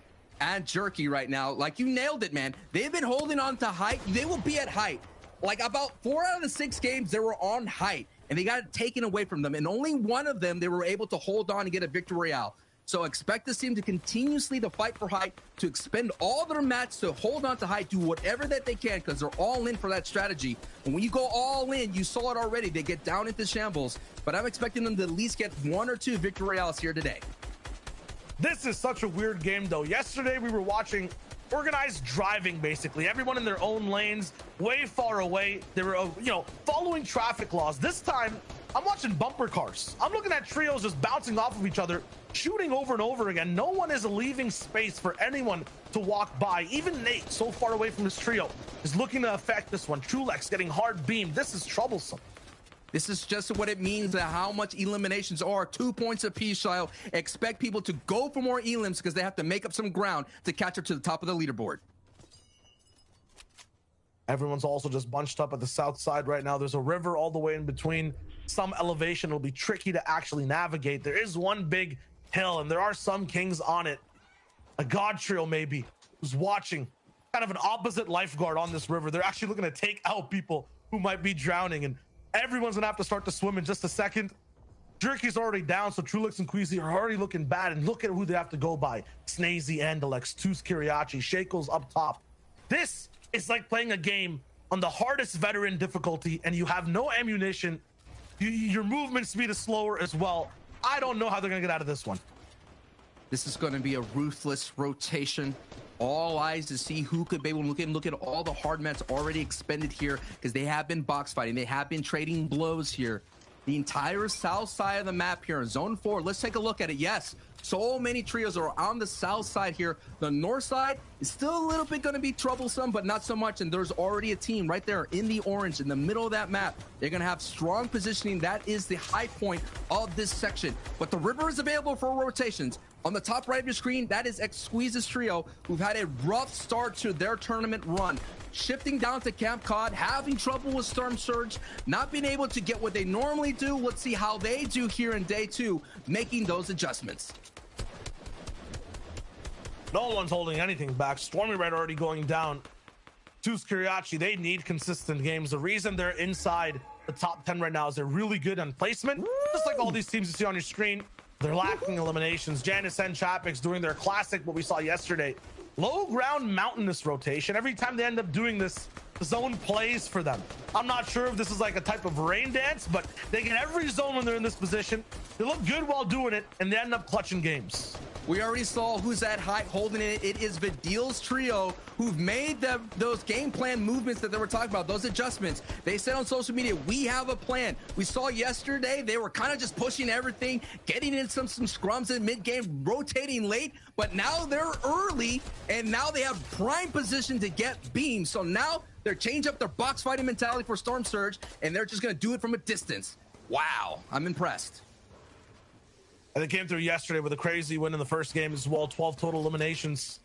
and Jerky right now. Like, you nailed it, man. They've been holding on to height. They will be at height. Like, about 4 out of the 6 games, they were on height, and they got it taken away from them. And only one of them, they were able to hold on and get a victory royale. So expect this team to continuously to fight for height, to expend all their mats, to hold on to height, do whatever that they can, because they're all in for that strategy. And when you go all in, you saw it already, they get down into shambles. But I'm expecting them to at least get 1 or 2 victory royales here today. This is such a weird game, though. Yesterday, we were watching organized driving, basically. Everyone in their own lanes, way far away. They were, following traffic laws. This time, I'm watching bumper cars. I'm looking at trios just bouncing off of each other, shooting over and over again. No one is leaving space for anyone to walk by. Even Nate, so far away from his trio, is looking to affect this one. Trulex getting hard beamed. This is troublesome. This is just what it means, that how much eliminations are. 2 points apiece, Shile. Expect people to go for more elims because they have to make up some ground to catch up to the top of the leaderboard. Everyone's also just bunched up at the south side right now. There's a river all the way in between. Some elevation. It'll be tricky to actually navigate. There is one big hill, and there are some kings on it. A god trio maybe who's watching, kind of an opposite lifeguard on this river. They're actually looking to take out people who might be drowning, and everyone's gonna have to start to swim in just a second. Jerky's already down, so Trulix and Queasy are already looking bad. And look at who they have to go by. Snazy, Andalex, Tus Kiriachi, Shakel's up top. This is like playing a game on the hardest veteran difficulty, and you have no ammunition. Your movement speed is slower as well. I don't know how they're going to get out of this one. This is going to be a ruthless rotation. All eyes to see who could be able to look at all the hard mats already expended here, because they have been box fighting. They have been trading blows here. The entire south side of the map here in zone 4. Let's take a look at it. Yes, so many trios are on the south side here. The north side is still a little bit going to be troublesome, but not so much. And there's already a team right there in the orange in the middle of that map. They're going to have strong positioning. That is the high point of this section. But the river is available for rotations. On the top right of your screen, that is Squeeze's trio, who've had a rough start to their tournament run. Shifting down to Camp Cod, having trouble with Storm Surge, not being able to get what they normally do. Let's see how they do here in day 2, making those adjustments. No one's holding anything back. Stormy Red already going down. Tus Kiriachi, they need consistent games. The reason they're inside the top 10 right now is they're really good on placement. Woo! Just like all these teams you see on your screen. They're lacking eliminations. Janice and Chapix doing their classic, what we saw yesterday. Low ground mountainous rotation. Every time they end up doing this, the zone plays for them. I'm not sure if this is like a type of rain dance, but they get every zone when they're in this position. They look good while doing it, and they end up clutching games. We already saw who's at height holding it. It is Vidil's trio who've made those game plan movements that they were talking about, those adjustments. They said on social media, we have a plan. We saw yesterday they were kind of just pushing everything, getting in some scrums in mid-game, rotating late, but now they're early, and now they have prime position to get beams. So now they're changing up their box fighting mentality for Storm Surge, and they're just going to do it from a distance. Wow, I'm impressed. And they came through yesterday with a crazy win in the first game as well. 12 total eliminations.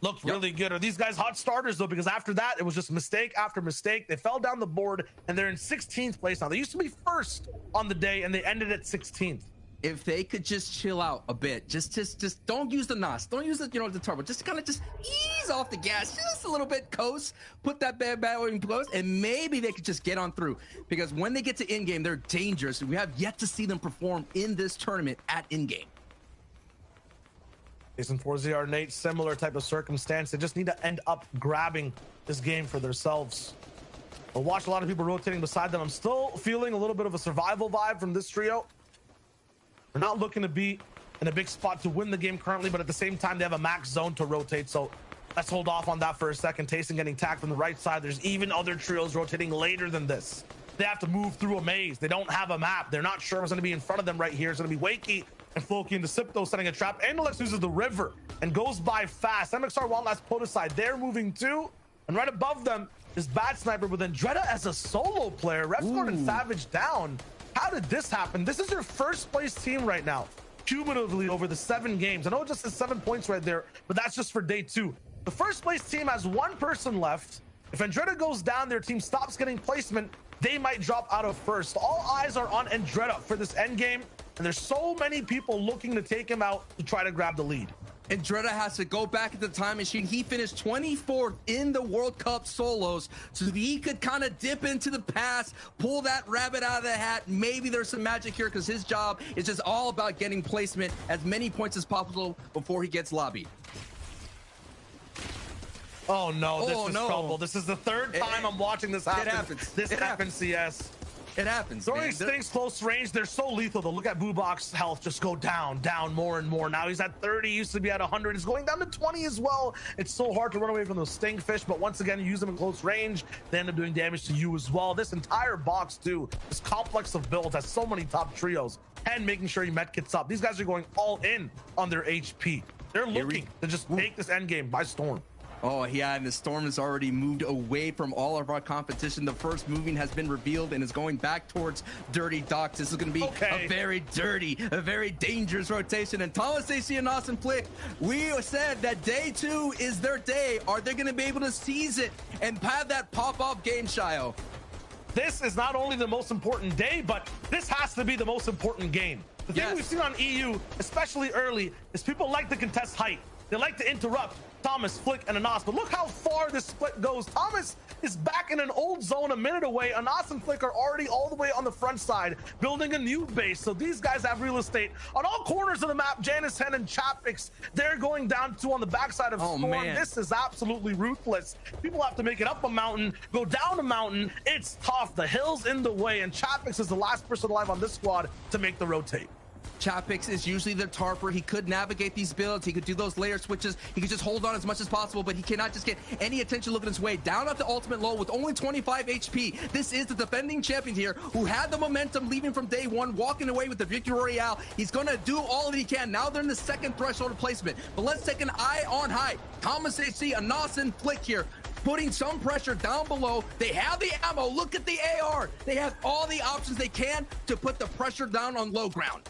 Looked really good. Are these guys hot starters, though? Because after that, it was just mistake after mistake. They fell down the board, and they're in 16th place now. They used to be first on the day, and they ended at 16th. If they could just chill out a bit, just don't use the NOS, don't use the the turbo, just kind of just ease off the gas just a little bit, coast, put that bad in close, and maybe they could just get on through. Because when they get to in game, they're dangerous. We have yet to see them perform in this tournament at in game. Jason 4ZR Nate, similar type of circumstance. They just need to end up grabbing this game for themselves. I watched a lot of people rotating beside them. I'm still feeling a little bit of a survival vibe from this trio. They're not looking to be in a big spot to win the game currently, but at the same time, they have a max zone to rotate. So let's hold off on that for a second. Tayson getting tagged from the right side. There's even other trios rotating later than this. They have to move through a maze. They don't have a map. They're not sure what's going to be in front of them right here. It's going to be Wakey and Floki into Sipto setting a trap. Andalex uses the river and goes by fast. MXR Wildlast Podicide, they're moving too. And right above them is Bad Sniper with Andretta as a solo player. Refgord and Savage down. How did this happen? This is your first place team right now, cumulatively over the 7 games. I know it just says 7 points right there, but that's just for day 2. The first place team has 1 person left. If Andretta goes down, their team stops getting placement, they might drop out of first. All eyes are on Andretta for this end game, and there's so many people looking to take him out to try to grab the lead. Andretta has to go back at the time machine. He finished 24th in the World Cup solos, so he could kind of dip into the past, pull that rabbit out of the hat. Maybe there's some magic here, because his job is just all about getting placement as many points as possible before he gets lobbied. Oh no, this is trouble. This is the 3rd time I'm watching this happen. It happens. This FNCS. It happens. Throwing things close range, they're so lethal though. Look at Boobok's health just go down more and more. Now he's at 30, used to be at 100. He's going down to 20 as well. It's so hard to run away from those stingfish, but once again, you use them in close range, they end up doing damage to you as well. This entire box too, this complex of builds has so many top trios, and making sure you medkits up. These guys are going all in on their HP. They're looking to just take this end game by storm. Oh, yeah, and the Storm has already moved away from all of our competition. The first moving has been revealed and is going back towards Dirty Docks. This is going to be a very dirty, a very dangerous rotation. And Thomas AC and Austin Plick, we said that day 2 is their day. Are they going to be able to seize it and have that pop-off game, Shio? This is not only the most important day, but this has to be the most important game. The thing we've seen on EU, especially early, is people like to contest height. They like to interrupt Thomas, Flick, and Anas, but look how far this split goes. Thomas is back in an old zone a minute away. Anas and Flick are already all the way on the front side, building a new base. So these guys have real estate on all corners of the map. Janice, Hen, and Chapix, they're going down to on the backside of Storm. Man. This is absolutely ruthless. People have to make it up a mountain, go down a mountain. It's tough. The hill's in the way, and Chapix is the last person alive on this squad to make the rotate. Chapix is usually the tarper. He could navigate these builds. He could do those layer switches. He could just hold on as much as possible, but he cannot just get any attention looking his way. Down at the ultimate low with only 25 HP. This is the defending champion here who had the momentum leaving from day one, walking away with the Victory Royale. He's going to do all that he can. Now they're in the second threshold of placement. But let's take an eye on high. Thomas HC, Anas, and Flick here, putting some pressure down below. They have the ammo. Look at the AR. They have all the options they can to put the pressure down on low ground.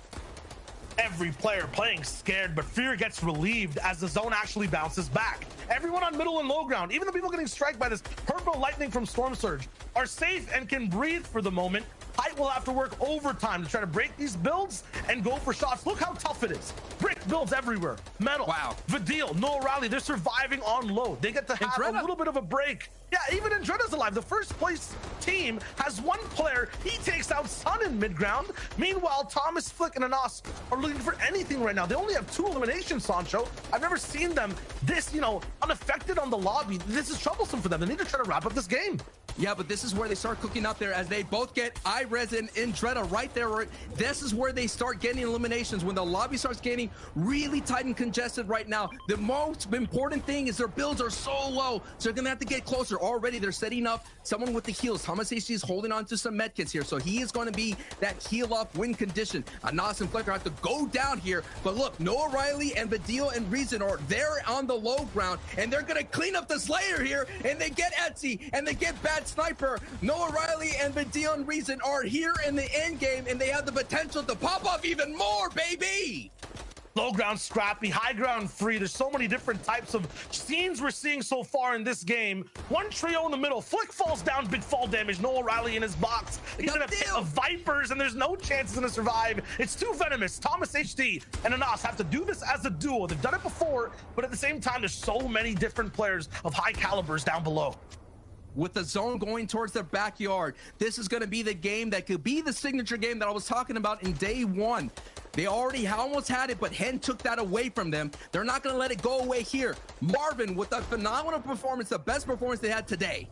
Every player playing scared, but fear gets relieved as the zone actually bounces back. Everyone on middle and low ground, even the people getting struck by this purple lightning from Storm Surge, are safe and can breathe for the moment. Height will have to work overtime to try to break these builds and go for shots. Look how tough it is. Brick builds everywhere. Metal. Wow. Vidil, Noah Riley, they're surviving on low. They get to have a little bit of a break. Yeah, even Andretta's alive. The first place team has one player. He takes out Sun in mid-ground. Meanwhile, Thomas, Flick, and Anas are looking for anything right now. They only have 2 eliminations, Sancho. I've never seen them this, unaffected on the lobby. This is troublesome for them. They need to try to wrap up this game. Yeah, but this is where they start cooking up there as they both get iRes and Indretta right there. This is where they start getting eliminations when the lobby starts getting really tight and congested right now. The most important thing is their builds are so low, so they're going to have to get closer. Already they're setting up someone with the heals. Thomas HC is holding on to some medkits here, so he is going to be that heal up win condition. Anas and Flicker have to go down here, but look, Noah Riley and Badil and Reason are there on the low ground, and they're going to clean up this layer here, and they get Etsy, and they get Bad Sniper. Noah Riley and Badil and Reason are here in the end game, and they have the potential to pop off even more, baby! Low ground scrappy, high ground free. There's so many different types of scenes we're seeing so far in this game. One trio in the middle. Flick falls down, big fall damage. Noah Riley in his box. He's in a pit of Vipers, and there's no chances to survive. It's too venomous. Thomas HD and Anas have to do this as a duo. They've done it before, but at the same time, there's so many different players of high calibers down below. With the zone going towards their backyard, this is going to be the game that could be the signature game that I was talking about in day one. They already almost had it, but Hen took that away from them. They're not going to let it go away here. Marvin with a phenomenal performance, the best performance they had today.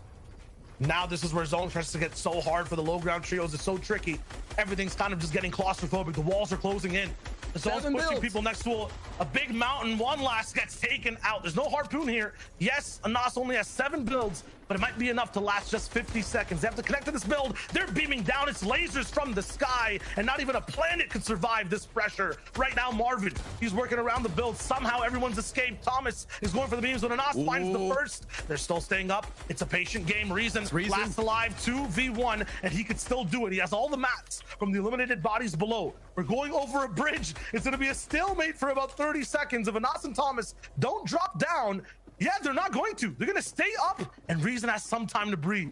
Now this is where zone tries to get so hard for the low ground trios. It's so tricky. Everything's kind of just getting claustrophobic. The walls are closing in. The zone's pushing people next to a big mountain. One last gets taken out. There's no harpoon here. Yes, Anas only has 7 builds, but it might be enough to last just 50 seconds. They have to connect to this build. They're beaming down. It's lasers from the sky, and not even a planet could survive this pressure. Right now, Marvin, he's working around the build. Somehow everyone's escaped. Thomas is going for the beams when Anas finds the first. They're still staying up. It's a patient game. Reason last alive 2v1, and he could still do it. He has all the mats from the eliminated bodies below. We're going over a bridge. It's going to be a stalemate for about 30 seconds. If Anas and Thomas don't drop down, yeah, they're not going to. They're going to stay up, and Reason has some time to breathe.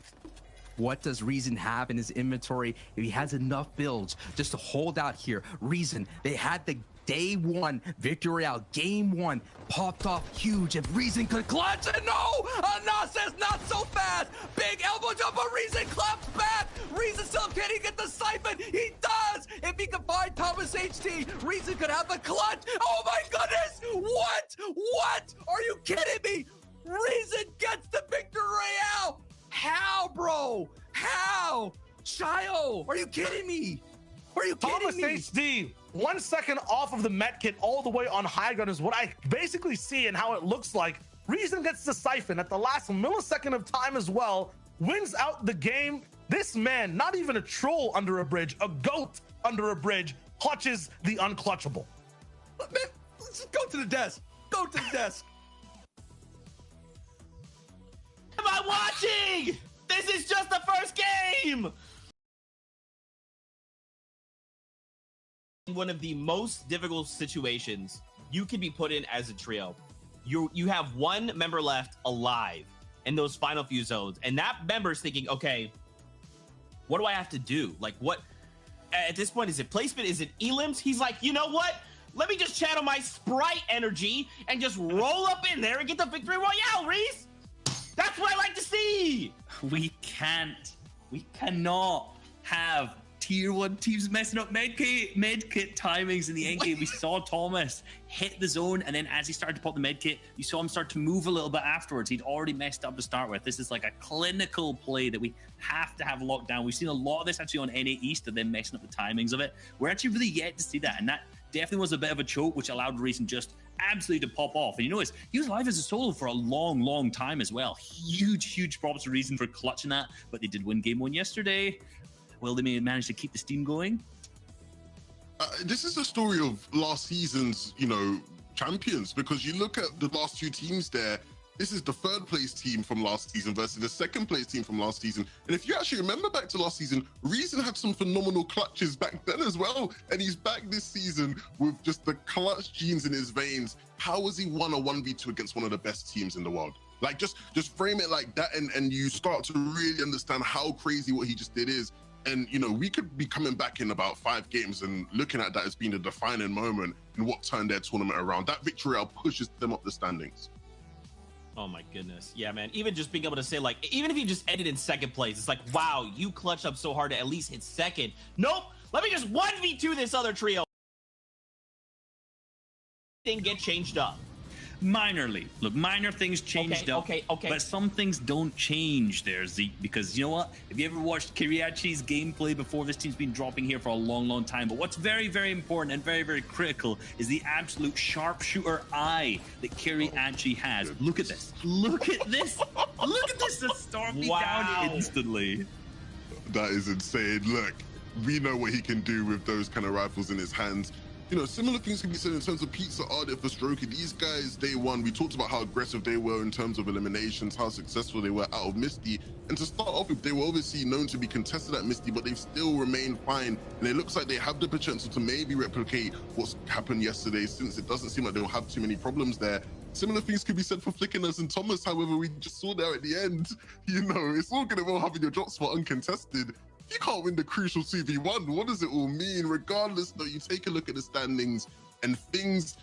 What does Reason have in his inventory if he has enough builds just to hold out here? Reason, they had the day one Victory Royale, game one, popped off huge. If Reason could clutch it, no! Anas says not so fast! Big elbow jump, but Reason claps back! Reason still can't he get the siphon? He does! If he can find Thomas HT, Reason could have the clutch! Oh my goodness! What? What? Are you kidding me? Reason gets the Victory Royale! How, bro? How? Chio, are you kidding me? Are you kidding me? Thomas HD, 1 second off of the med kit all the way on high ground is what I basically see and how it looks like. Reason gets the siphon at the last millisecond of time as well, wins out the game. This man, not even a troll under a bridge, a goat under a bridge, clutches the unclutchable. Man, let's just go to the desk. Go to the desk. Am I watching? This is just the first game. One of the most difficult situations you can be put in as a trio. You have one member left alive in those final few zones, and that member's thinking, okay, what do I have to do? Like, what at this point, is it placement? Is it elims? He's like, you know what? let me just channel my Sprite energy and just roll up in there and get the victory royale, Reese. That's what I like to see. We cannot have tier 1 teams messing up medkit timings in the end game. We saw Thomas hit the zone, and then as he started to pop the medkit, you saw him start to move a little bit afterwards. He'd already messed up to start with. This is like a clinical play that we have to have locked down. We've seen a lot of this actually on NA East, and then messing up the timings of it. We're actually really yet to see that, and that definitely was a bit of a choke, which allowed Reese just absolutely to pop off. And you notice he was live as a solo for a long time as well. Huge props to Reason for clutching that, but they did win game 1 yesterday. Will they manage to keep the steam going? This is the story of last season's, champions, because you look at the last 2 teams there. This is the 3rd place team from last season versus the 2nd place team from last season. And if you actually remember back to last season, Reason had some phenomenal clutches back then as well. And he's back this season with just the clutch genes in his veins. How has he won a 1v2 against one of the best teams in the world? Like, just frame it like that, and you start to really understand how crazy what he just did is. And, we could be coming back in about 5 games and looking at that as being a defining moment in what turned their tournament around. That victory royale pushes them up the standings. Oh my goodness. Yeah, man. Even just being able to say, like, even if you just ended in 2nd place, it's like, wow, you clutched up so hard to at least hit 2nd. Nope. Let me just 1v2 this other trio. Thing get changed up. Minorly. Look, minor things changed up. Okay. But some things don't change there, Zeke, because you know what? Have you ever watched Kiriachi's gameplay before? This team's been dropping here for a long time. But what's very important and very critical is the absolute sharpshooter eye that Kiriachi has. Look at this. Look at this. Look at this. The storm me down instantly. That is insane. Look, we know what he can do with those kind of rifles in his hands. Similar things can be said in terms of Pizza Ardit for Strokey. These guys, day 1, we talked about how aggressive they were in terms of eliminations, how successful they were out of Misty. And to start off with, they were obviously known to be contested at Misty, but they've still remained fine. And it looks like they have the potential to maybe replicate what's happened yesterday, since it doesn't seem like they'll have too many problems there. Similar things could be said for Flickiness and Thomas. However, we just saw there at the end, it's all going to well having your drop spot uncontested. You can't win the crucial 2v1. What does it all mean? Regardless, though, you take a look at the standings and things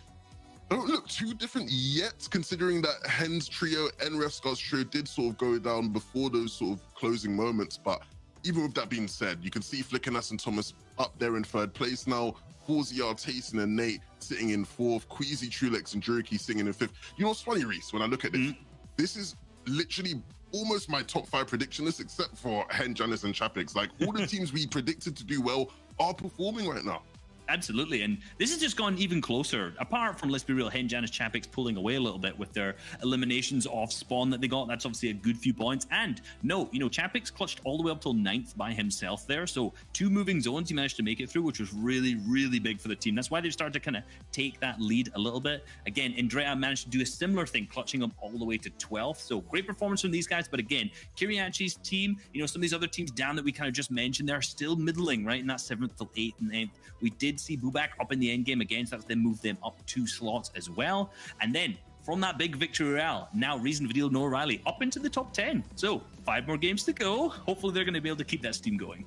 don't look too different yet, considering that Hen's trio and Refscar's trio did sort of go down before those sort of closing moments. But even with that being said, you can see Flickiness and Thomas up there in 3rd place now. Forziar, Tayson, and Nate sitting in 4th. Queasy, Trulex, and Juriki sitting in 5th. You know what's funny, Reese, when I look at this? This is literally almost my top 5 prediction list, except for Hen, Janice, and Chapix. Like, all the teams we predicted to do well are performing right now. Absolutely, and this has just gone even closer. Apart from, let's be real, Hen, Janice, Chapix pulling away a little bit with their eliminations off spawn that they got. That's obviously a good few points. And no, Chapix clutched all the way up till 9th by himself there. So 2 moving zones he managed to make it through, which was really big for the team. That's why they've started to kind of take that lead a little bit. Again, Andrea managed to do a similar thing, clutching up all the way to 12th. So great performance from these guys. But again, Kiriachi's team, some of these other teams down that we kind of just mentioned, they're still middling, right? In that 7th till 8th and 9th. We did see Bubak up in the end game again, so that's then moved them up 2 slots as well. And then from that big victory royale, now Reason, Vidil, Noah Riley up into the top 10. So 5 more games to go. Hopefully they're going to be able to keep that steam going.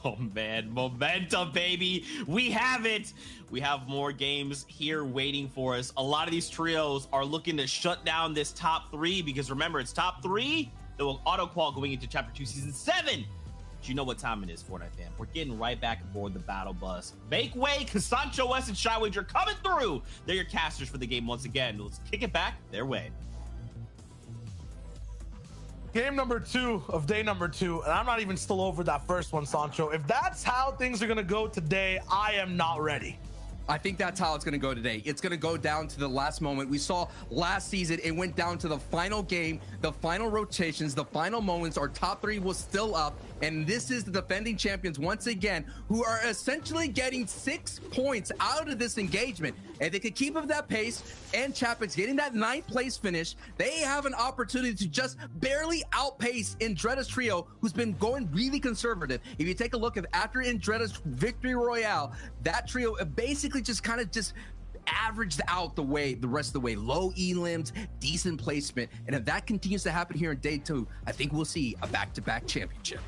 Oh man, momentum, baby. We have it. We have more games here waiting for us. A lot of these trios are looking to shut down this top 3 because remember, it's top 3 that will auto-qual going into Chapter 2 Season 7. You know what time it is, Fortnite fam. We're getting right back aboard the battle bus. Make way, because Sancho West and Shywager are coming through. They're your casters for the game once again. Let's kick it back their way. Game number 2 of day number 2, and I'm not even still over that first one, Sancho. If that's how things are going to go today, I am not ready. I think that's how it's going to go today. It's going to go down to the last moment. We saw last season, it went down to the final game, the final rotations, the final moments. Our top 3 was still up. And this is the defending champions once again, who are essentially getting 6 points out of this engagement. If they could keep up that pace and Chapix getting that 9th place finish, they have an opportunity to just barely outpace Indretta's trio, who's been going really conservative. If you take a look at after Indretta's victory royale, that trio basically just kind of averaged out the rest of the way. Low elims, decent placement. And if that continues to happen here in day 2, I think we'll see a back-to-back championship.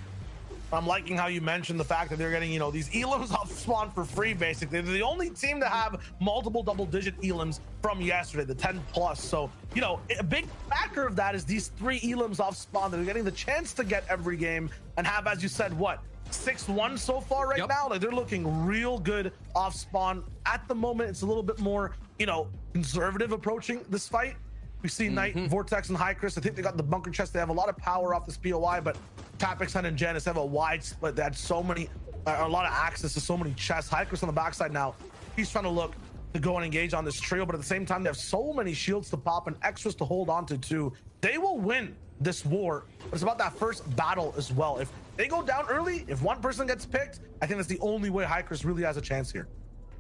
I'm liking how you mentioned the fact that they're getting, you know, these elims off spawn for free, basically. They're the only team to have multiple double-digit elims from yesterday, the 10 plus. So, you know, a big factor of that is these 3 elims off spawn that are getting the chance to get every game and have, as you said, what, 6-1 so far right now? Like, they're looking real good off spawn. At the moment, it's a little bit more, you know, conservative approaching this fight. We see Knight, Vortex, and Chris. I think they got the bunker chest. They have a lot of power off this POI, but Tapixen and Janus have a wide split. They had so many, a lot of access to so many chests. Chris on the backside now. He's trying to look to go and engage on this trio, but at the same time, they have so many shields to pop and extras to hold on to too. They will win this war, but it's about that first battle as well. If they go down early, if one person gets picked, I think that's the only way Chris really has a chance here.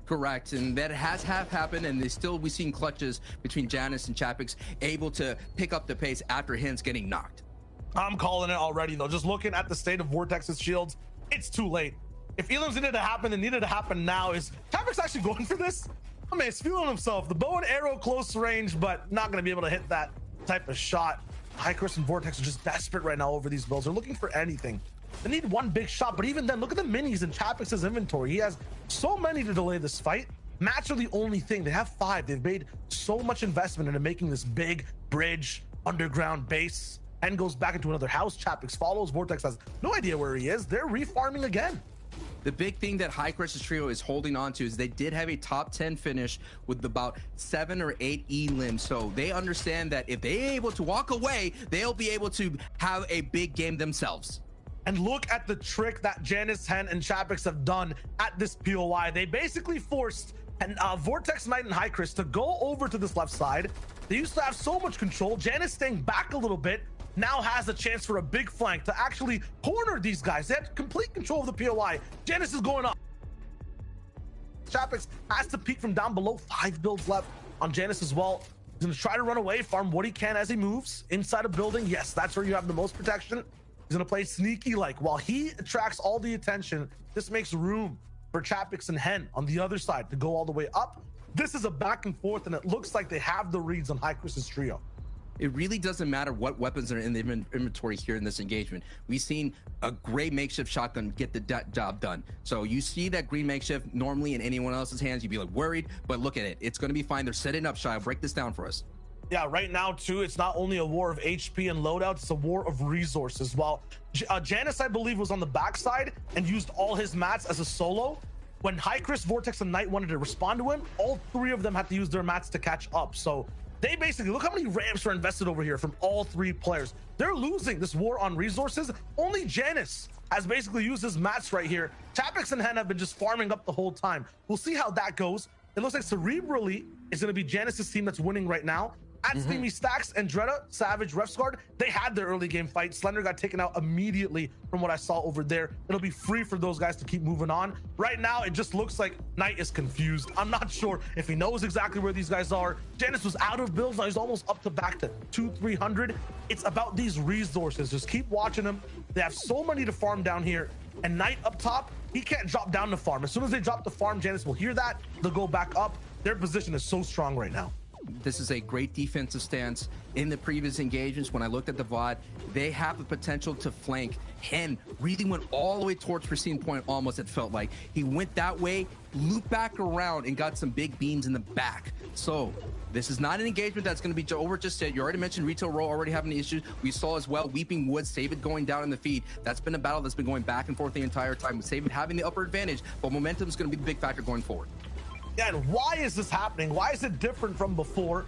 Correct, and that has happened, and we've seen clutches between Janus and Chapix able to pick up the pace after Hens getting knocked. I'm calling it already, though. Just looking at the state of Vortex's shields, it's too late. If elims needed to happen, it needed to happen now. Is Chapix actually going for this? I mean, he's feeling himself. The bow and arrow close range, but not going to be able to hit that type of shot. Chris and Vortex are just desperate right now over these builds. They're looking for anything. They need one big shot, but even then, look at the minis in Chapix's inventory. He has so many to delay this fight. Mats are the only thing. They have 5. They've made so much investment into making this big bridge, underground base, and goes back into another house. Chapix follows. Vortex has no idea where he is. They're refarming again. The big thing that Chris's trio is holding on to is they did have a top 10 finish with about 7 or 8 elims. So they understand that if they're able to walk away, they'll be able to have a big game themselves. And look at the trick that Janus, Hen, and Chapix have done at this POI. They basically forced Vortex, Knight, and Chris to go over to this left side. They used to have so much control. Janus staying back a little bit now has a chance for a big flank to actually corner these guys. They had complete control of the POI. Janus is going up. Chapix has to peek from down below. 5 builds left on Janus as well. He's going to try to run away, farm what he can as he moves inside a building. Yes, that's where you have the most protection. He's going to play sneaky like while he attracts all the attention. This makes room for Chapix and Hen on the other side to go all the way up. This is a back and forth, and it looks like they have the reads on Chris's trio. It really doesn't matter what weapons are in the inventory here in this engagement. We've seen a gray makeshift shotgun get the job done. So you see that green makeshift normally in anyone else's hands, you'd be like worried, but look at it. It's going to be fine. They're setting up shy. Break this down for us. Yeah, right now, too, it's not only a war of HP and loadouts, it's a war of resources. While Janus, I believe, was on the backside and used all his mats as a solo, when Chris, Vortex, and Knight wanted to respond to him, all 3 of them had to use their mats to catch up. So they basically, look how many ramps are invested over here from all 3 players. They're losing this war on resources. Only Janus has basically used his mats right here. Chapix and Hen have been just farming up the whole time. We'll see how that goes. It looks like cerebrally is going to be Janus's team that's winning right now. At Steamy Stacks, Andretta, Savage, Refsguard, they had their early game fight. Slender got taken out immediately from what I saw over there. It'll be free for those guys to keep moving on. Right now, it just looks like Knight is confused. I'm not sure if he knows exactly where these guys are. Janus was out of builds. Now he's almost up to back to 200-300. It's about these resources. Just keep watching them. They have so many to farm down here. And Knight up top, he can't drop down to farm. As soon as they drop the farm, Janus will hear that. They'll go back up. Their position is so strong right now. This is a great defensive stance. In the previous engagements, when I looked at the VOD, they have the potential to flank. Hen really went all the way towards Pristine Point, almost, it felt like. He went that way, looped back around, and got some big beams in the back. So this is not an engagement that's going to be over just yet. You already mentioned Retail Row already having issues. We saw as well Weeping Woods, Save It going down in the feed. That's been a battle that's been going back and forth the entire time, with Save It having the upper advantage, but momentum is going to be the big factor going forward. Yeah, and why is this happening? Why is it different from before?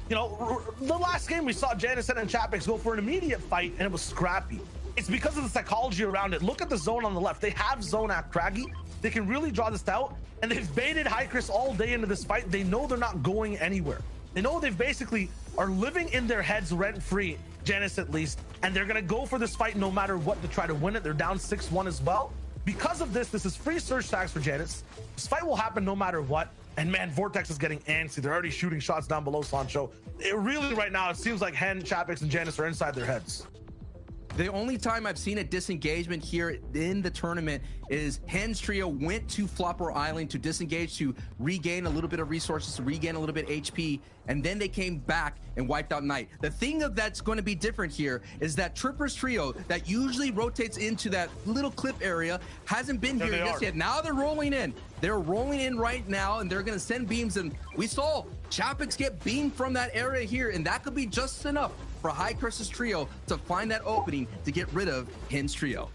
You know, the last game we saw Janus and Chapix go for an immediate fight, and it was scrappy. It's because of the psychology around it. Look at the zone on the left. They have zone at Craggy. They can really draw this out, and they've baited Chris all day into this fight. They know they're not going anywhere. They know they've basically are living in their heads rent-free, Janus at least, and they're going to go for this fight no matter what to try to win it. They're down 6-1 as well. Because of this is free surge tags for Janus. This fight will happen no matter what. And man, Vortex is getting antsy. They're already shooting shots down below Sancho. It really, right now, it seems like Hen, Chapix, and Janus are inside their heads. The only time I've seen a disengagement here in the tournament is Hens Trio went to Flopper Island to disengage, to regain a little bit of resources, to regain a little bit HP, and then they came back and wiped out Knight. The thing that's going to be different here is that Trippers Trio that usually rotates into that little clip area hasn't been here just yet. Now they're rolling in. They're rolling in right now, and they're going to send beams, and we saw Chapix get beamed from that area here, and that could be just enough for High Curses Trio to find that opening to get rid of Hens Trio.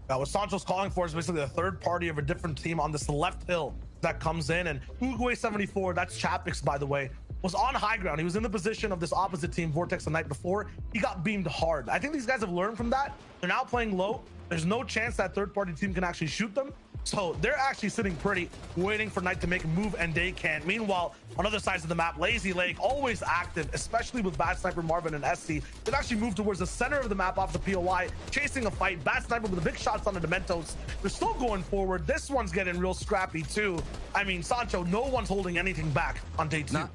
Now, what Sancho's calling for is basically the third party of a different team on this left hill that comes in, and Uguay 74, that's Chapix, by the way, was on high ground. He was in the position of this opposite team, Vortex, the night before. He got beamed hard. I think these guys have learned from that. They're now playing low. There's no chance that third party team can actually shoot them. So they're actually sitting pretty, waiting for Knight to make a move, and they can't. Meanwhile, on other sides of the map, Lazy Lake always active, especially with Bad Sniper Marvin and SC. They've actually moved towards the center of the map off the POI, chasing a fight. Bad Sniper with the big shots on the Dementos. They're still going forward. This one's getting real scrappy too. I mean, Sancho, no one's holding anything back on day two.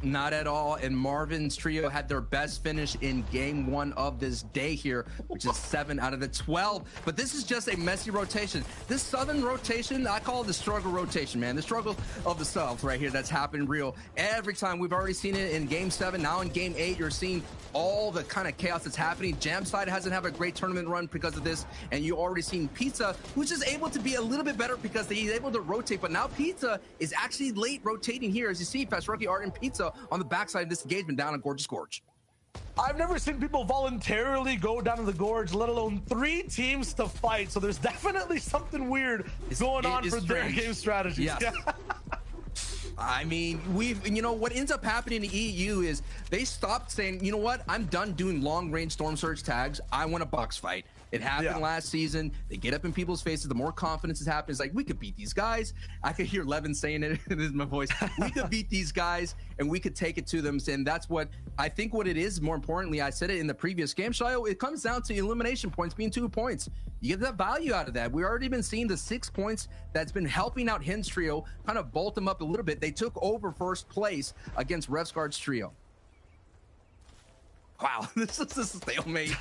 Not at all. And Marvin's Trio had their best finish in game 1 of this day here, which is 7 out of the 12. But this is just a messy rotation. This southern rotation, I call it the struggle rotation, man. The struggle of the South right here that's happened real. Every time we've already seen it in game 7. Now in game 8, you're seeing all the kind of chaos that's happening. Jamside hasn't had a great tournament run because of this. And you already seen Pizza, who's just able to be a little bit better because he's able to rotate. But now Pizza is actually late rotating here. As you see, Fast Rookie Art and Pizza on the backside of this engagement down on Gorgeous Gorge. I've never seen people voluntarily go down to the gorge, let alone 3 teams to fight. So there's definitely something weird going on for their game strategies. Yes. Yeah. I mean, you know, what ends up happening in the EU is they stopped saying, you know what, I'm done doing long range Storm Surge tags. I want a box fight. It happened last season. They get up in people's faces. The more confidence is happening, it's like, we could beat these guys. I could hear Levin saying it in my voice. We could beat these guys and we could take it to them. And that's what I think what it is. More importantly, I said it in the previous game, Shayo, it comes down to elimination points being 2 points. You get that value out of that. We've already been seeing the 6 points that's been helping out Hens Trio kind of bolt them up a little bit. They took over first place against Revsguard's Trio. Wow, this is a stalemate.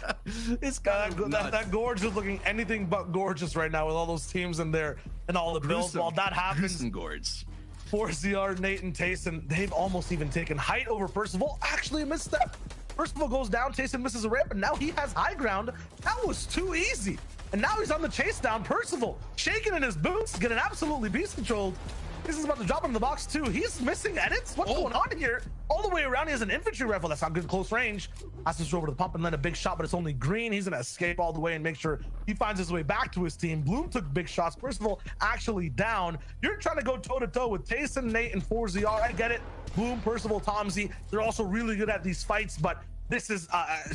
It's that gorge is looking anything but gorgeous right now with all those teams in there and all the builds. While that happens, gorge. 4ZR, Nate, and Tayson, they've almost even taken height over Percival. Actually, a misstep. Percival goes down, Tayson misses a ramp, and now he has high ground. That was too easy. And now he's on the chase down. Percival shaking in his boots, getting absolutely beast controlled. This is about to drop him in the box too. He's missing edits. What's going on here? All the way around, he has an infantry rifle. That's not good close range. Has to throw over the pump and then a big shot, but it's only green. He's gonna escape all the way and make sure he finds his way back to his team. Bloom took big shots. Percival actually down. You're trying to go toe to toe with Tayson, Nate, and 4ZR. I get it. Bloom, Percival, Tomsy. They're also really good at these fights, but this is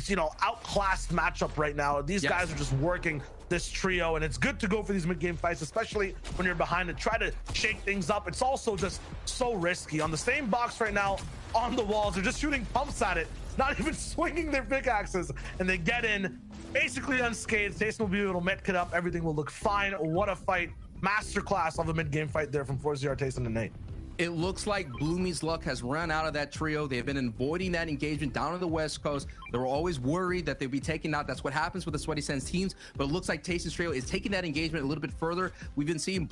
you know, outclassed matchup right now. These guys are just working this trio, and it's good to go for these mid-game fights, especially when you're behind it. Try to shake things up. It's also just so risky. On the same box right now, on the walls, they're just shooting pumps at it, not even swinging their pickaxes, and they get in basically unscathed. Tayson will be able to met kit up. Everything will look fine. What a fight. Masterclass of a mid-game fight there from 4ZR, Tayson, and Nate. It looks like Bloomy's luck has run out of that trio. They've been avoiding that engagement down on the West Coast. They were always worried that they'd be taken out. That's what happens with the Sweaty Sands teams. But it looks like Tayson's trio is taking that engagement a little bit further. We've been seeing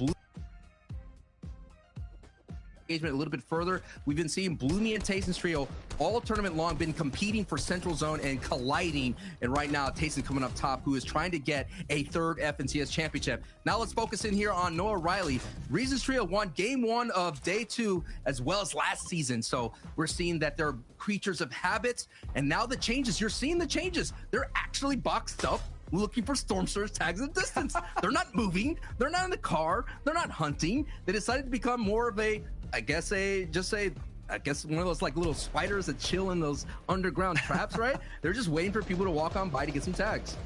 a little bit further. We've been seeing Bloomy and Tayson's trio all tournament long been competing for Central Zone and colliding. And right now, Tayson coming up top, who is trying to get a third FNCS championship. Now let's focus in here on Noah Riley. Reasons Trio won game 1 of day 2 as well as last season. So we're seeing that they're creatures of habits. And now the changes, you're seeing the changes. They're actually boxed up looking for Storm Surge tags at distance. They're not moving. They're not in the car. They're not hunting. They decided to become more of a, I guess one of those like little spiders that chill in those underground traps, right? They're just waiting for people to walk on by to get some tags.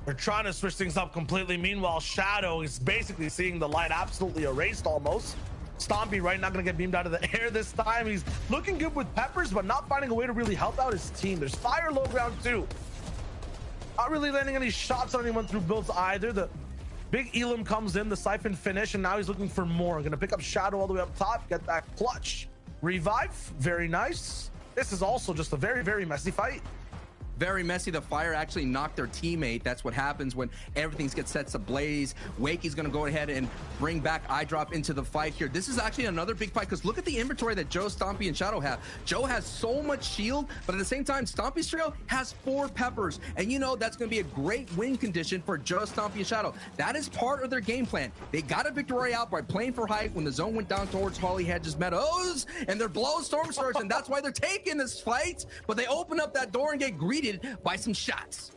They're trying to switch things up completely. Meanwhile, Shadow is basically seeing the light absolutely erased almost. Stompy, right, not gonna get beamed out of the air this time. He's looking good with Peppers, but not finding a way to really help out his team. There's fire low ground too. Not really landing any shots on anyone through builds either. The big Elam comes in, the siphon finish, and now he's looking for more. Gonna pick up Shadow all the way up top, get that clutch. Revive, very nice. This is also just a very, very messy fight. very messy. The fire actually knocked their teammate. That's what happens when everything gets set ablaze. Wakey's going to go ahead and bring back iDrop into the fight here. This is actually another big fight because look at the inventory that Joe, Stompy, and Shadow have. Joe has so much shield, but at the same time, Stompy's trio has 4 peppers. And you know that's going to be a great win condition for Joe, Stompy, and Shadow. That is part of their game plan. They got a victory royale by playing for hype when the zone went down towards Hollyhedge's Meadows, and they're blowing Storm Surge, and that's why they're taking this fight. But they open up that door and get greeted by some shots.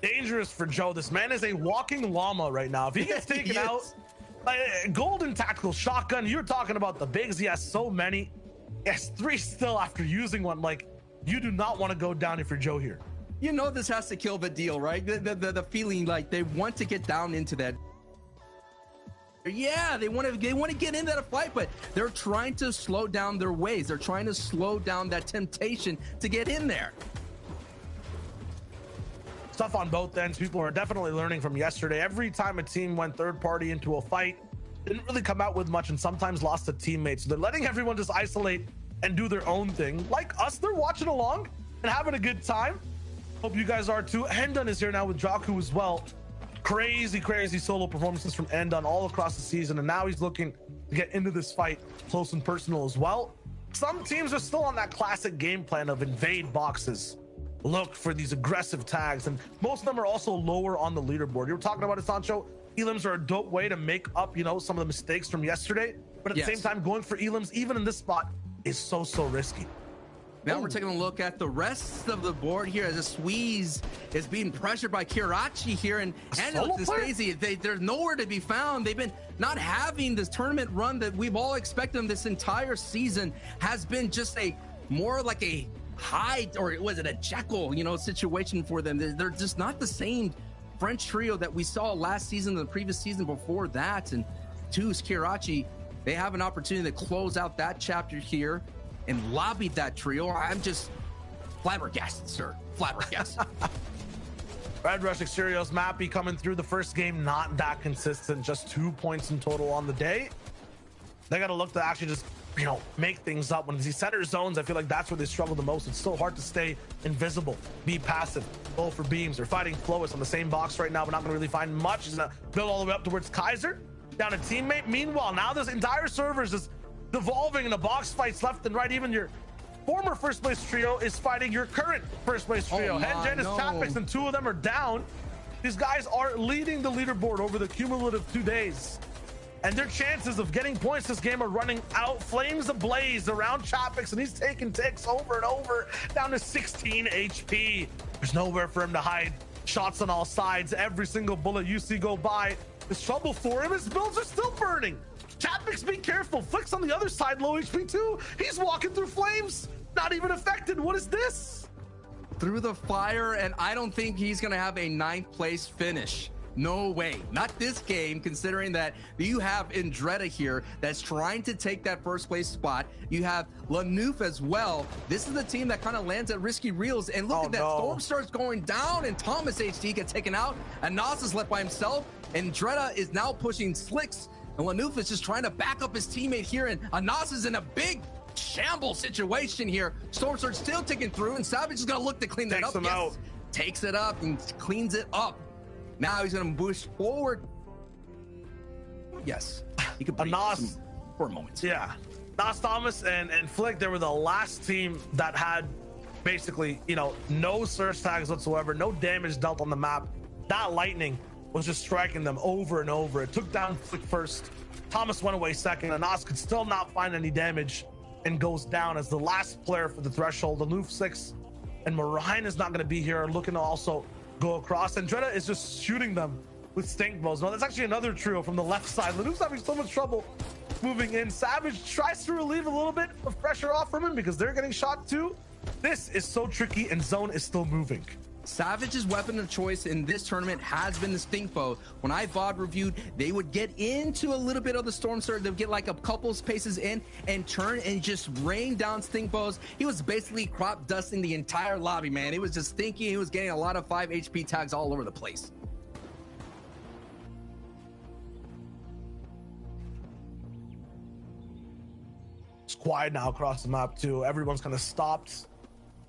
Dangerous for Joe. This man is a walking llama right now. If he gets taken out, like, golden tactical shotgun, you're talking about the bigs. He has so many. He has 3 still after using one. Like, you do not want to go down if you're Joe here. You know this has to kill the deal, right? The feeling like they want to get down into that. Yeah, they want to get into that fight, but they're trying to slow down their ways. They're trying to slow down that temptation to get in there. Stuff on both ends. People are definitely learning from yesterday. Every time a team went third party into a fight, didn't really come out with much and sometimes lost to teammates. So they're letting everyone just isolate and do their own thing. Like us, they're watching along and having a good time. Hope you guys are too. Endun is here now with Jaku as well. Crazy solo performances from Endun all across the season, and now he's looking to get into this fight close and personal as well. Some teams are still on that classic game plan of invade boxes, look for these aggressive tags, and most of them are also lower on the leaderboard. You were talking about it, Sancho. Elims are a dope way to make up, you know, some of the mistakes from yesterday, but at the same time, going for Elims even in this spot is so risky. Now we're taking a look at the rest of the board here as a Squeeze is being pressured by Kirachi here, and look, this crazy. They're nowhere to be found. They've been not having this tournament run that we've all expected them this entire season. Has been just a more like a Hyde, or was it a Jekyll, you know, situation for them. They're just not the same French trio that we saw last season, the previous season before that. And Two's Kirachi, they have an opportunity to close out that chapter here and lobbied that trio. I'm just flabbergasted, sir. Flabbergasted. Red Rush Exteriors Mappy coming through the first game, not that consistent, just 2 points in total on the day. They got to look to actually just, you know, make things up. When he center zones, I feel like that's where they struggle the most. It's so hard to stay invisible, be passive, go for beams. They're fighting Flois on the same box right now, but not going to really find much. He's going to build all the way up towards Kaiser, down a teammate. Meanwhile, now this entire server is just devolving into box fights left and right. Even your former first place trio is fighting your current first place trio. Hengen is Tapix, and 2 of them are down. These guys are leading the leaderboard over the cumulative 2 days, and their chances of getting points this game are running out. Flames ablaze around Chapix, and he's taking ticks over and over, down to 16 HP. There's nowhere for him to hide. Shots on all sides. Every single bullet you see go by is trouble for him. His builds are still burning. Chapix, be careful. Flick's on the other side, low HP too. He's walking through flames, not even affected. What is this? Through the fire, and I don't think he's gonna have a 9th place finish. No way. Not this game, considering that you have Indretta here that's trying to take that first place spot. You have Lanouf as well. This is the team that kind of lands at risky reels. And look at that. Storm starts going down, and Thomas HT gets taken out. And Nas is left by himself. And Indretta is now pushing Slicks. And Lanouf is just trying to back up his teammate here. And Anas is in a big shamble situation here. Storm Surge still ticking through, and Savage is going to look to clean that up. Yes, takes it up and cleans it up. Now he's going to push forward. Yes, he could breathe for a moment. Yeah, Nas, Thomas, and Flick, they were the last team that had basically, you know, no surge tags whatsoever, no damage dealt on the map. That lightning was just striking them over and over. It took down Flick first. Thomas went away second. Anas could still not find any damage and goes down as the last player for the threshold. Aloof 6 and Marine is not going to be here, looking to also go across. And Dreda is just shooting them with stink bows. No, that's actually another trio from the left side. Lanouf's having so much trouble moving in. Savage tries to relieve a little bit of pressure off from him because they're getting shot too. This is so tricky, and Zone is still moving. Savage's weapon of choice in this tournament has been the stink bow. When I VOD reviewed, they would get into a little bit of the storm surge. They'd get like a couple spaces in and turn and just rain down stink bows. He was basically crop dusting the entire lobby, man. It was just stinky. He was getting a lot of 5 HP tags all over the place. It's quiet now across the map too. Everyone's kind of stopped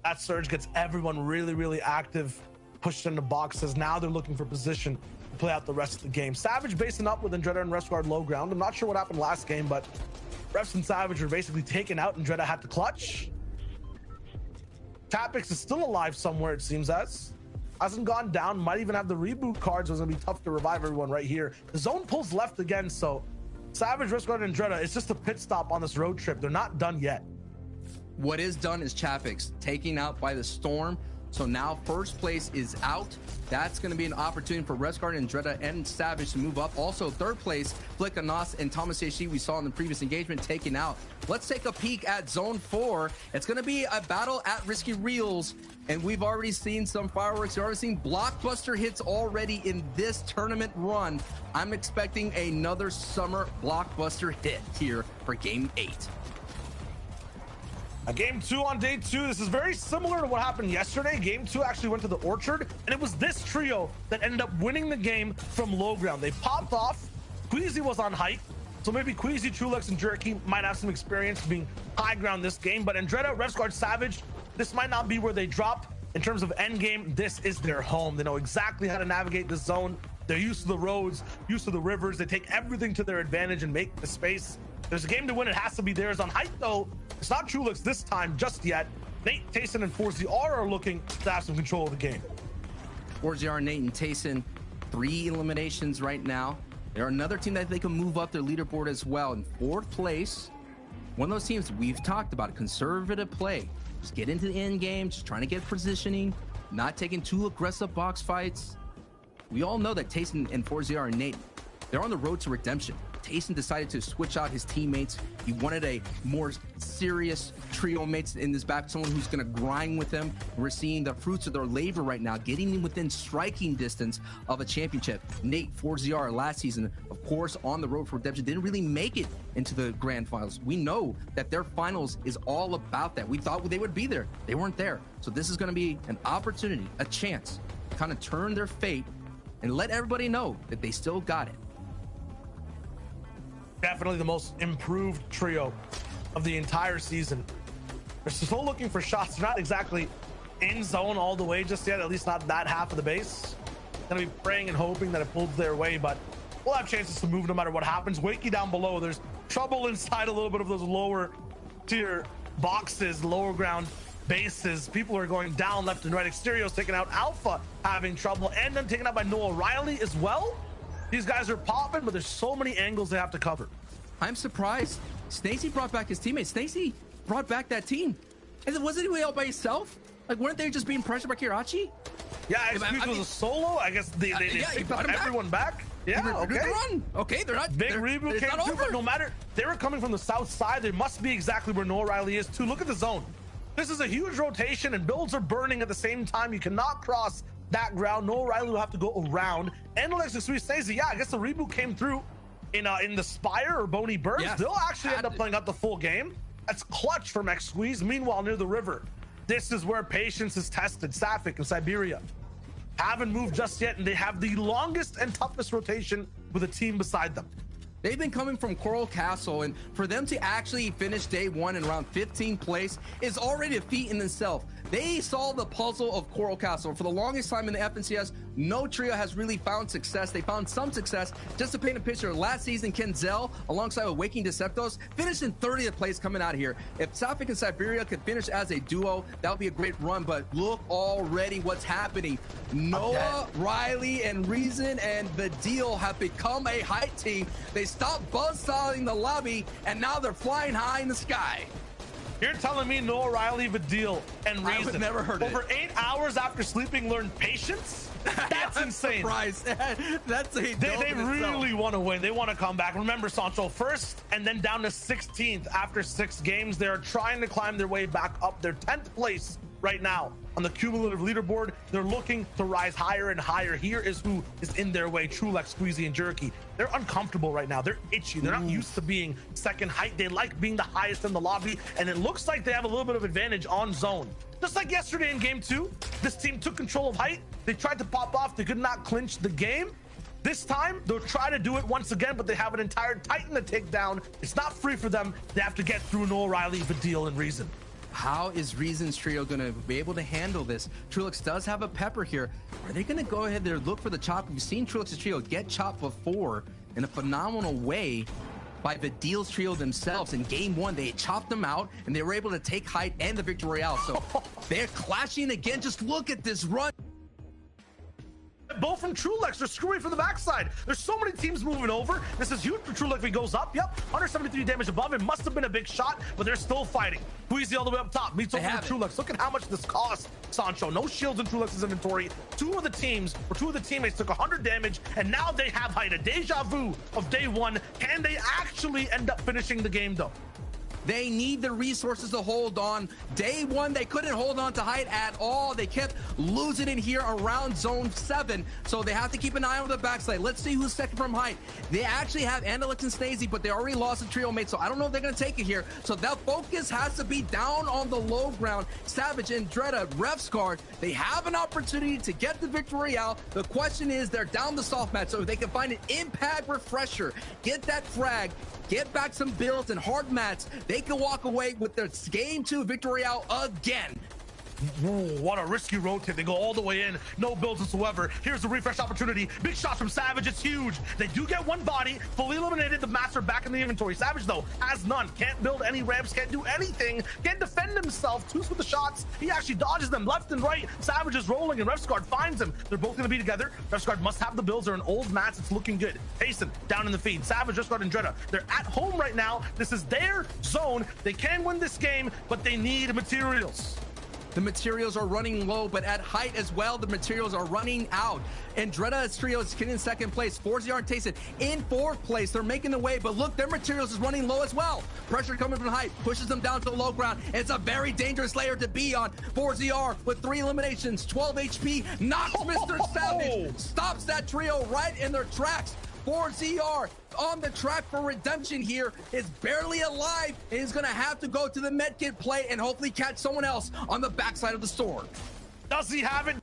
That surge gets everyone really, really active, pushed into boxes. Now they're looking for position to play out the rest of the game. Savage basing up with Andretta and Refsguard low ground. I'm not sure what happened last game, but Refs and Savage are basically taken out. Andretta had to clutch. Tapix is still alive somewhere, it seems as. Hasn't gone down, might even have the reboot cards. It's gonna be tough to revive everyone right here. The zone pulls left again, so Savage, Refsguard, and Andretta, it's just a pit stop on this road trip. They're not done yet. What is done is Chapix taken out by the storm. So now first place is out. That's going to be an opportunity for Refsguard and Andretta and Savage to move up. Also third place, Flick Anas and Thomas Yeshi, we saw in the previous engagement, taken out. Let's take a peek at zone 4. It's going to be a battle at Risky Reels, and we've already seen some fireworks. We've already seen blockbuster hits already in this tournament run. I'm expecting another summer blockbuster hit here for game 8. Game 2 on day 2. This is very similar to what happened yesterday. Game 2 actually went to the Orchard, and it was this trio that ended up winning the game from low ground. They popped off. Queasy was on height, so maybe Queasy, Trulex, and Jerky might have some experience being high ground this game. But Andretta, Refsguard, Savage, this might not be where they drop. In terms of end game, this is their home. They know exactly how to navigate the zone. They're used to the roads, used to the rivers. They take everything to their advantage and make the space. There's a game to win. It has to be theirs. On height, though, it's not Trulex this time just yet. Nate, Tayson, and 4ZR are looking to have some control of the game. 4ZR, Nate, and Tayson, 3 eliminations right now. They're another team that they can move up their leaderboard as well. In 4th place, one of those teams we've talked about, conservative play. Just get into the end game, just trying to get positioning, not taking too aggressive box fights. We all know that Tayson and 4ZR and Nate, they're on the road to redemption. Tayson decided to switch out his teammates. He wanted a more serious trio mates in this back, someone who's going to grind with them. We're seeing the fruits of their labor right now, getting them within striking distance of a championship. Nate, 4ZR last season, of course, on the road for redemption, didn't really make it into the grand finals. We know that their finals is all about that. We thought they would be there. They weren't there. So this is going to be an opportunity, a chance to kind of turn their fate and let everybody know that they still got it. Definitely the most improved trio of the entire season. They're still looking for shots. They're not exactly in zone all the way just yet, at least not that half of the base. Gonna be praying and hoping that it pulls their way, but we'll have chances to move no matter what happens. Wakey down below, there's trouble inside a little bit of those lower tier boxes, lower ground bases. People are going down left and right. Exterio's taken out. Alpha having trouble, and then taken out by Noah Riley as well. These guys are popping, but there's so many angles they have to cover. I'm surprised. Snacey brought back his teammates. Snacey brought back that team. And wasn't he out by himself? Like, weren't they just being pressured by Kirachi? Yeah, Excuse was a solo. I guess they picked everyone back. Yeah, okay. Run. Okay, they're not. Big reboot came through, but no matter, they were coming from the south side. They must be exactly where Noah Riley is too. Look at the zone. This is a huge rotation, and builds are burning at the same time. You cannot cross that ground. Noah Riley will have to go around. And Alexis Sweet Stacey, yeah, I guess the reboot came through in the Spire or Boney Burst. Yes, they'll actually end up playing out the full game. That's clutch from X Squeeze. Meanwhile, near the river, this is where patience is tested. Safik and Siberia haven't moved just yet, and they have the longest and toughest rotation with a team beside them. They've been coming from Coral Castle, and for them to actually finish day 1 in around 15th place is already a feat in itself. They solved the puzzle of Coral Castle. For the longest time in the FNCS, no trio has really found success. They found some success. Just to paint a picture, last season, Kenzel, alongside with Waking Deceptos, finished in 30th place coming out of here. If Safik and Siberia could finish as a duo, that would be a great run, but look already what's happening. Noah, Riley, and Reason and the Deal have become a height team. They stopped buzzsawing the lobby, and now they're flying high in the sky. You're telling me Noah Riley, Vidil, and Reason I would never heard over 8 hours after sleeping learned patience? That's insane. Surprised. That's a they really want to win. They want to come back. Remember, Sancho first and then down to 16th after 6 games. They're trying to climb their way back up. They're 10th place right now on the cumulative leaderboard. They're looking to rise higher and higher. Here is who is in their way: Trulex, Squeezy, and Jerky. They're uncomfortable right now. They're itchy. They're not used to being second height. They like being the highest in the lobby, and it looks like they have a little bit of advantage on zone. Just like yesterday in game 2, this team took control of height. They tried to pop off. They could not clinch the game. This time, they'll try to do it once again, but they have an entire Titan to take down. It's not free for them. They have to get through Noah Riley, Vidil, and Reason. How is Reason's trio going to be able to handle this? Trulix does have a pepper here. Are they going to go ahead there, look for the chop? We've seen Trulix's trio get chopped before in a phenomenal way by Vidil's trio themselves. In game 1, they chopped them out, and they were able to take height and the Victory Royale. So they're clashing again. Just look at this run. Both from Trulex, they're screwing from the backside. There's so many teams moving over. This is huge for Trulex. He goes up. Yep, 173 damage above. It must have been a big shot, but they're still fighting. Queasy all the way up top. Meets over to Trulex. Look at how much this costs, Sancho. No shields in Trulex's inventory. Two of the teammates took 100 damage, and now they have height. A deja vu of day 1. Can they actually end up finishing the game, though? They need the resources to hold on. Day 1, they couldn't hold on to height at all. They kept losing it here around zone 7. So they have to keep an eye on the backside. Let's see who's second from height. They actually have Andelix and Snazy, but they already lost a trio mate. So I don't know if they're going to take it here. So that focus has to be down on the low ground. Savage and Dreda, Refsguard, they have an opportunity to get the Victory Royale. The question is, they're down the soft match. So if they can find an impact refresher, get that frag, get back some builds and hard mats, they can walk away with their game 2 Victory Royale again. Ooh, what a risky rotate. They go all the way in, no builds whatsoever. Here's the refresh opportunity. Big shots from Savage, it's huge. They do get one body, fully eliminated. The mats are back in the inventory. Savage, though, has none. Can't build any ramps, can't do anything, can't defend himself. Twos with the shots. He actually dodges them left and right. Savage is rolling, and Refsguard finds him. They're both going to be together. Refsguard must have the builds. They're in old mats. It's looking good. Payson down in the feed. Savage, Refsguard, and Dreda. They're at home right now. This is their zone. They can win this game, but they need materials. The materials are running low, but at height as well, the materials are running out. And Dreda's trio is getting in second place. 4ZR and Tayson in 4th place. They're making the way, but look, their materials is running low as well. Pressure coming from height pushes them down to the low ground. It's a very dangerous layer to be on. 4ZR with 3 eliminations, 12 HP, knocks Mr. Savage, stops that trio right in their tracks. 4ZR on the track for redemption here, is barely alive, and is gonna have to go to the medkit play and hopefully catch someone else on the backside of the storm. Does he have it?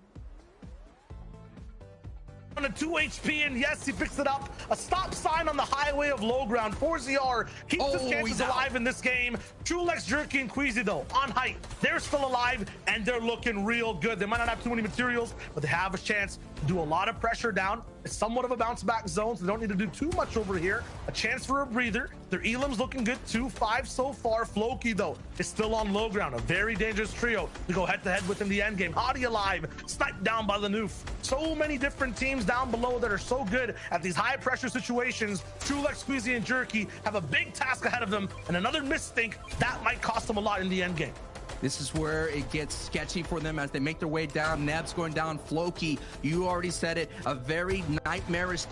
On a 2 HP, and yes, he picks it up. A stop sign on the highway of low ground. 4ZR keeps his chances alive in this game. Trulex, Jerky, and Queasy, though, on height. They're still alive, and they're looking real good. They might not have too many materials, but they have a chance to do a lot of pressure down. It's somewhat of a bounce back zone, so they don't need to do too much over here. A chance for a breather. Their Elam's looking good, 2-5 so far. Floki, though, is still on low ground. A very dangerous trio to go head-to-head with in the end game. Hadi alive, sniped down by Lanoof. So many different teams down below that are so good at these high-pressure situations. Trulex, Squeezy, and Jerky have a big task ahead of them, and another misthink that might cost them a lot in the end game. This is where it gets sketchy for them as they make their way down. Neb's going down. Floki, you already said it. A very nightmarish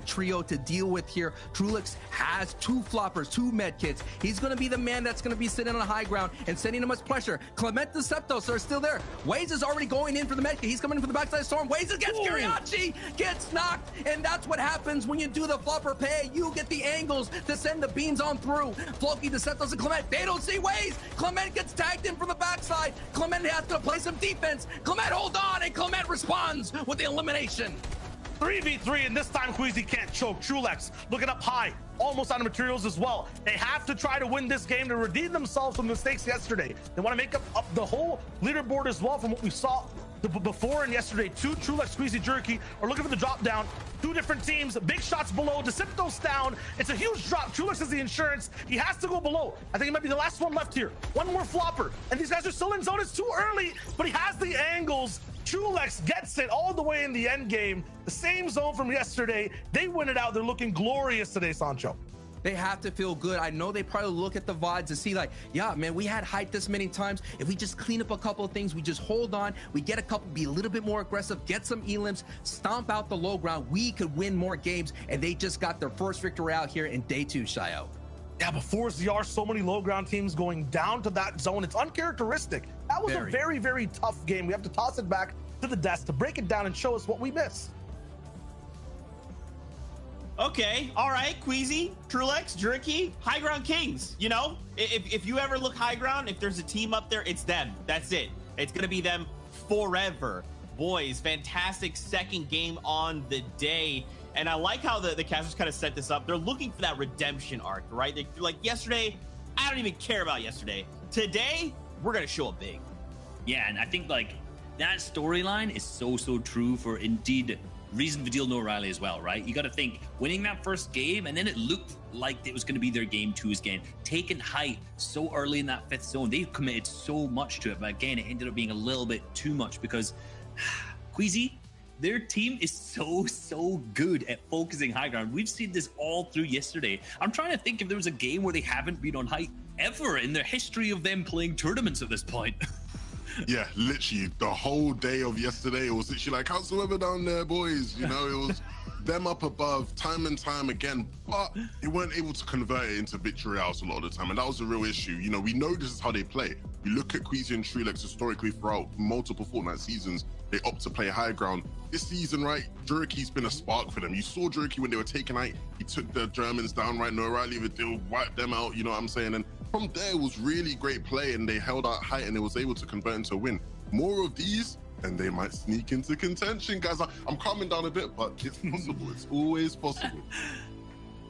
trio to deal with here. Trulix has 2 floppers, 2 med kits. He's going to be the man that's going to be sitting on the high ground and sending him much pressure. Clement Deceptos are still there. Waze is already going in for the med kit. He's coming in for the backside of Storm. Waze against Kiriachi, gets knocked, and that's what happens when you do the flopper pay. You get the angles to send the beams on through. Floki, Deceptos, and Clement, they don't see Waze. Clement gets tagged in from the backside. Clement has to play some defense. Clement, hold on, and Clement responds with the elimination. 3v3, and this time Queasy can't choke. Trulex looking up high, almost out of materials as well. They have to try to win this game to redeem themselves from mistakes yesterday. They want to make up the whole leaderboard as well from what we saw before and yesterday. 2 Trulex, Squeezy, Jerky are looking for the drop down. 2 different teams, big shots below. Deceptos down. It's a huge drop. Trulex has the insurance. He has to go below. I think it might be the last one left here. One more flopper, and these guys are still in zone. It's too early, but he has the angles. Trulex gets it all the way in the end game. The same zone from yesterday. They win it out. They're looking glorious today, Sancho. They have to feel good. I know they probably look at the VODs to see like, yeah, man, we had hype this many times. If we just clean up a couple of things, we just hold on, we get a couple, be a little bit more aggressive, get some elims, stomp out the low ground, we could win more games. And they just got their first victory out here in day 2, Shayo. Yeah, but 4ZR, so many low ground teams going down to that zone. It's uncharacteristic. That was a very, very tough game. We have to toss it back to the desk to break it down and show us what we missed. Okay, all right, Queasy, Trulex, Jerky, High Ground Kings. You know, if you ever look high ground, if there's a team up there, it's them. That's it. It's going to be them forever. Boys, fantastic second game on the day. And I like how the casters kind of set this up. They're looking for that redemption arc, right? They're like, yesterday, I don't even care about yesterday. Today, we're gonna show up big. Yeah, and I think like that storyline is so true for indeed reason Vidil no O'Reilly as well, right? You got to think winning that first game, and then it looked like it was going to be their game 2 again. Taking height so early in that 5th zone, they committed so much to it, but again, it ended up being a little bit too much because Queasy, their team is so good at focusing high ground. We've seen this all through yesterday. I'm trying to think if there was a game where they haven't been on height ever in the history of them playing tournaments at this point. Yeah, literally the whole day of yesterday, it was literally like, how's the weather down there, boys? You know, it was them up above time and time again, but they weren't able to convert it into victory royales a lot of the time, and that was the real issue. You know, we know this is how they play. We look at Queasy and Trilex historically throughout multiple Fortnite seasons. They opt to play high ground. This season, right, Juriki's been a spark for them. You saw Juriki when they were taking out, he took the Germans down, right? No O'Reilly, they'll wipe them out, you know what I'm saying? And from there, it was really great play, and they held out height, and they was able to convert into a win. More of these, and they might sneak into contention, guys. I'm calming down a bit, but it's possible. It's always possible.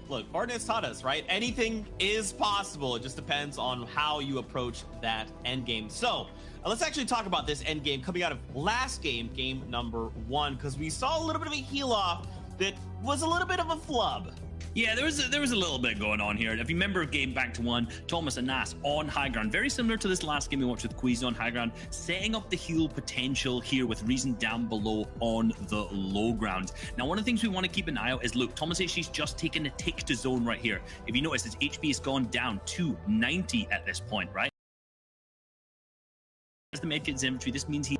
Look, Fortnite's taught us, right? Anything is possible. It just depends on how you approach that end game. So let's actually talk about this end game coming out of last game, game number 1, because we saw a little bit of a heel off that was a little bit of a flub. Yeah, there was a little bit going on here. If you remember game back to 1, Thomas and Nas on high ground, very similar to this last game we watched with Queasy on high ground, setting up the heal potential here with Reason down below on the low ground. Now, one of the things we want to keep an eye out is, look, Thomas HG's just taken a tick to zone right here. If you notice, his HP has gone down to 90 at this point, right? As the medkit's inventory, this means he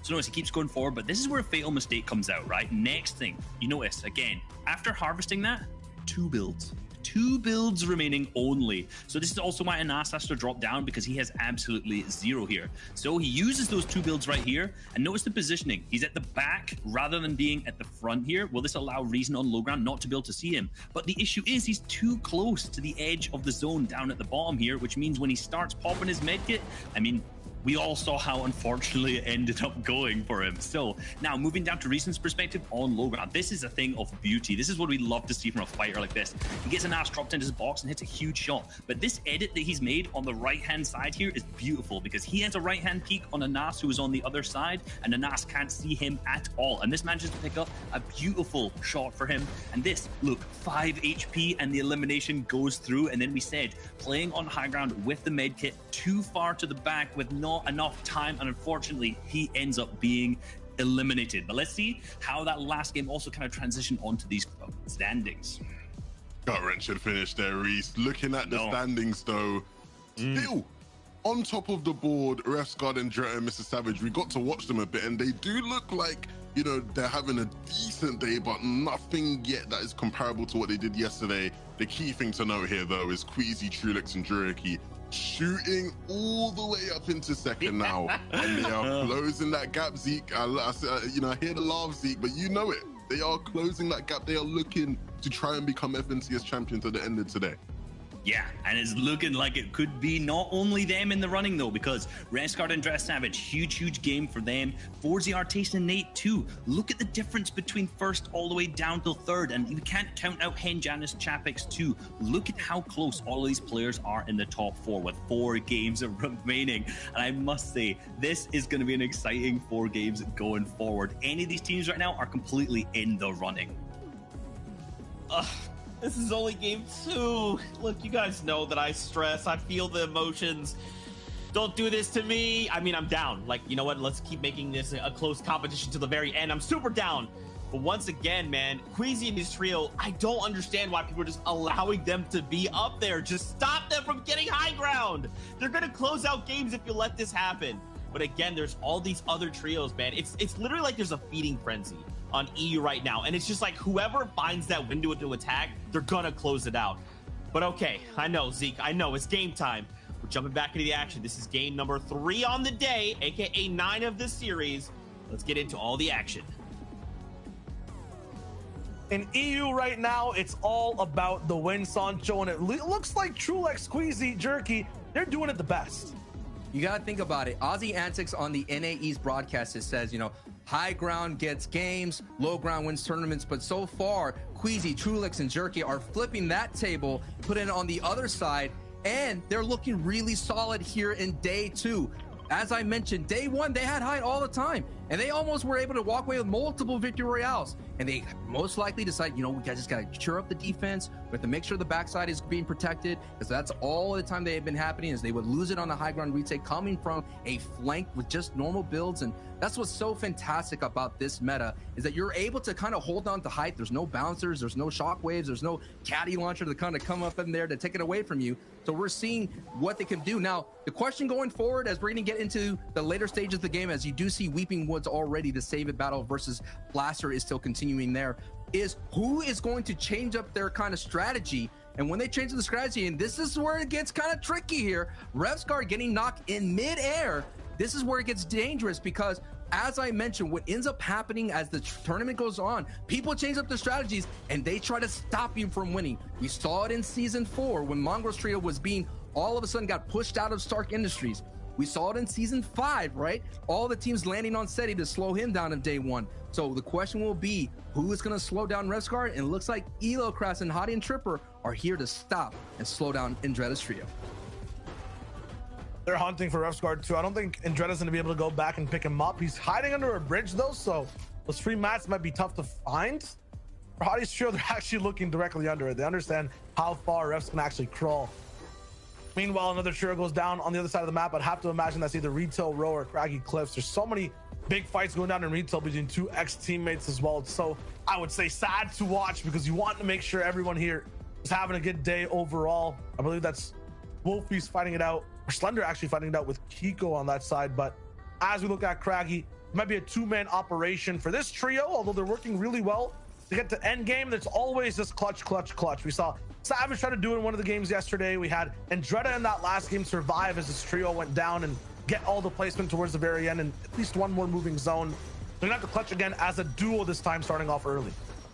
so notice he keeps going forward, but this is where a fatal mistake comes out, right? Next thing, you notice, again, after harvesting that, 2 builds. 2 builds remaining only. So this is also why Anas has to drop down, because he has absolutely 0 here. So he uses those 2 builds right here, and notice the positioning. He's at the back rather than being at the front here. Will this allow Reason on low ground not to be able to see him? But the issue is he's too close to the edge of the zone down at the bottom here, which means when he starts popping his medkit, I mean, we all saw how unfortunately it ended up going for him. So now moving down to Reason's perspective on low ground, this is a thing of beauty. This is what we love to see from a fighter like this. He gets an ass dropped into his box and hits a huge shot. But this edit that he's made on the right-hand side here is beautiful, because he has a right-hand peek on Anas who is on the other side, and Anas can't see him at all. And this manages to pick up a beautiful shot for him. And this, look, 5 HP and the elimination goes through. And then we said, playing on high ground with the med kit too far to the back with not enough time, and unfortunately he ends up being eliminated. But let's see how that last game also kind of transitioned onto these standings. Gut-wrenching finish there, Reese. Looking at the standings though, still on top of the board, Refsguard and Dre and Mr. Savage, we got to watch them a bit, and they do look like, you know, they're having a decent day, but nothing yet that is comparable to what they did yesterday. The key thing to note here though is Queasy, Trulix, and Juriki shooting all the way up into second now, and they are closing that gap. Zeke, I hear the laugh, Zeke, but you know it. They are closing that gap. They are looking to try and become FNCS champions at the end of today. Yeah, and it's looking like it could be not only them in the running though, because Rescard and Dress Savage, huge game for them. Forzy, Artace, and Nate too. Look at the difference between first all the way down till third, and we can't count out Hen, Janice, Chapix too. Look at how close all of these players are in the top 4 with 4 games remaining. And I must say, this is going to be an exciting 4 games going forward. Any of these teams right now are completely in the running. This is only game 2. Look, you guys know that I stress. I feel the emotions. Don't do this to me. I mean, I'm down. Like, you know what? Let's keep making this a close competition to the very end. I'm super down. But once again, man, Queasy and his trio, I don't understand why people are just allowing them to be up there. Just stop them from getting high ground. They're going to close out games if you let this happen. But again, there's all these other trios, man. It's literally like there's a feeding frenzy on EU right now, and it's just like whoever finds that window to attack, they're gonna close it out. But okay, I know, Zeke, I know it's game time. We're jumping back into the action. This is game number 3 on the day, aka 9 of the series. Let's get into all the action. In EU right now, it's all about the win, Sancho, and it looks like Trulex, Queasy, Jerky, they're doing it the best. You gotta think about it. Aussie Antics on the NAE's broadcast, it says, you know, high ground gets games, low ground wins tournaments. But so far, Queasy, Trulix, and Jerky are flipping that table, putting it on the other side, and they're looking really solid here in day 2. As I mentioned, day 1, they had height all the time, and they almost were able to walk away with multiple victory royales. And they most likely decide, you know, we just got to cheer up the defense. We have to make sure the backside is being protected, because that's all the time they had been happening, is they would lose it on the high ground retake coming from a flank with just normal builds. And that's what's so fantastic about this meta, is that you're able to kind of hold on to height. There's no bouncers, there's no shockwaves, there's no caddy launcher to kind of come up in there to take it away from you. So we're seeing what they can do. Now, the question going forward, as we're going to get into the later stages of the game, as you do see Weeping Woods already, the save it battle versus Blaster is still continuing there, is who is going to change up their kind of strategy. And when they change the strategy, and this is where it gets kind of tricky here, Revscar getting knocked in midair, this is where it gets dangerous, because as I mentioned, what ends up happening as the tournament goes on, people change up their strategies and they try to stop you from winning. We saw it in season 4 when Mongrel's trio was being all of a sudden got pushed out of Stark Industries. We saw it in season 5, right? All the teams landing on SETI to slow him down in day 1. So the question will be, who is going to slow down Revscar? And it looks like Elocrass and Hottie and Tripper are here to stop and slow down Andretta's trio. They're hunting for Revscar too. I don't think Andretta's going to be able to go back and pick him up. He's hiding under a bridge though, so those free mats might be tough to find. For Hottie's trio, they're actually looking directly under it. They understand how far Refs can actually crawl. Meanwhile, another trio goes down on the other side of the map. I'd have to imagine that's either Retail Row or Craggy Cliffs. There's so many big fights going down in Retail between 2 ex-teammates as well. It's so, I would say, sad to watch, because you want to make sure everyone here is having a good day overall. I believe that's Wolfie's fighting it out, or Slender actually fighting it out with Kiko on that side. But as we look at Craggy, it might be a 2-man operation for this trio, although they're working really well to get to end game. That's always just clutch. We saw Savage try to do it in one of the games yesterday. We had Andretta in that last game survive as this trio went down and get all the placement towards the very end and at least one more moving zone. They're gonna have to clutch again as a duo this time, starting off early.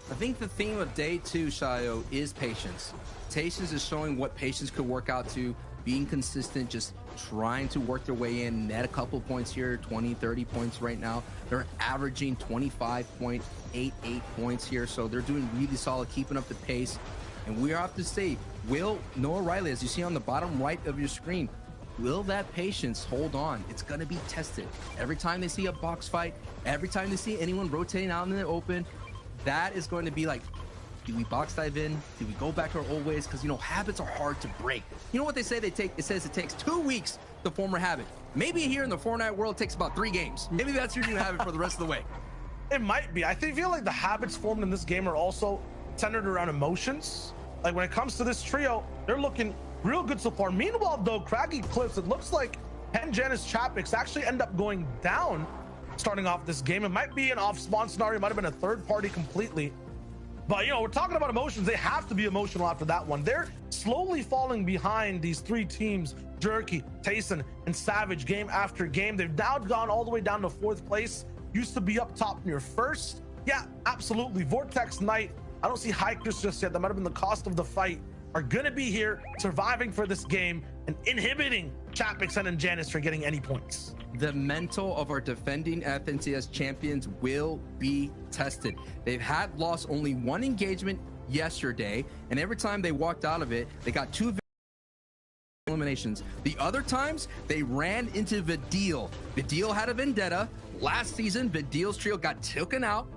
I think the theme of day 2, Shayo, is patience. Patience is showing what patience could work out to, being consistent, just trying to work their way in, net a couple points here, 20, 30 points right now. They're averaging 25.88 points here, so they're doing really solid, keeping up the pace. And we have to say, will Noah Riley, as you see on the bottom right of your screen, will that patience hold on? It's going to be tested. Every time they see a box fight, every time they see anyone rotating out in the open, that is going to be like, do we box dive in? Do we go back to our old ways? Because, you know, habits are hard to break. You know what they say? It says it takes 2 weeks to form a habit. Maybe here in the Fortnite world, it takes about 3 games. Maybe that's your new habit for the rest of the way. It might be. I feel like the habits formed in this game are also centered around emotions. Like when it comes to this trio, they're looking real good so far. Meanwhile, though, Craggy Cliffs, it looks like Hen Janice Chapix actually end up going down starting off this game. It might be an off-spawn scenario. It might have been a third party completely. But, you know, we're talking about emotions. They have to be emotional after that one. They're slowly falling behind these 3 teams, Jerky, Tayson, and Savage, game after game. They've now gone all the way down to 4th place. Used to be up top near 1st. Yeah, absolutely. Vortex Knight, I don't see Hikers just yet. That might have been the cost of the fight. Are going to be here, surviving for this game, and inhibiting Chapix and Janice from getting any points. The mental of our defending FNCS champions will be tested. They've had lost only 1 engagement yesterday, and every time they walked out of it, they got 2 eliminations. The other times, they ran into Vidil. Vidil had a vendetta. Last season, Vidil's trio got taken out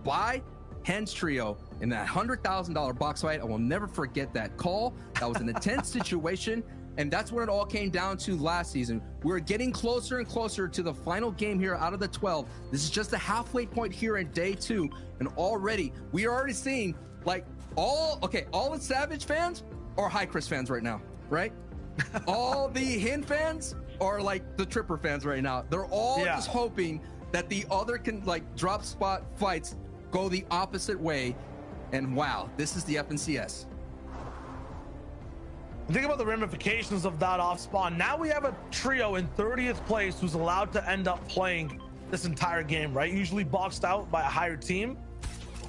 by Hen's trio in that $100,000 box fight. I will never forget that call. That was an intense situation. And that's what it all came down to last season. We're getting closer and closer to the final game here out of the 12. This is just the halfway point here in day 2. And already, we are already seeing like all the Savage fans are High Chris fans right now, right? All the Hin fans are like the Tripper fans right now. They're all just hoping that the other can like drop spot fights go the opposite way. And wow, this is the FNCS. Think about the ramifications of that off spawn. Now we have a trio in 30th place who's allowed to end up playing this entire game, right? Usually boxed out by a higher team.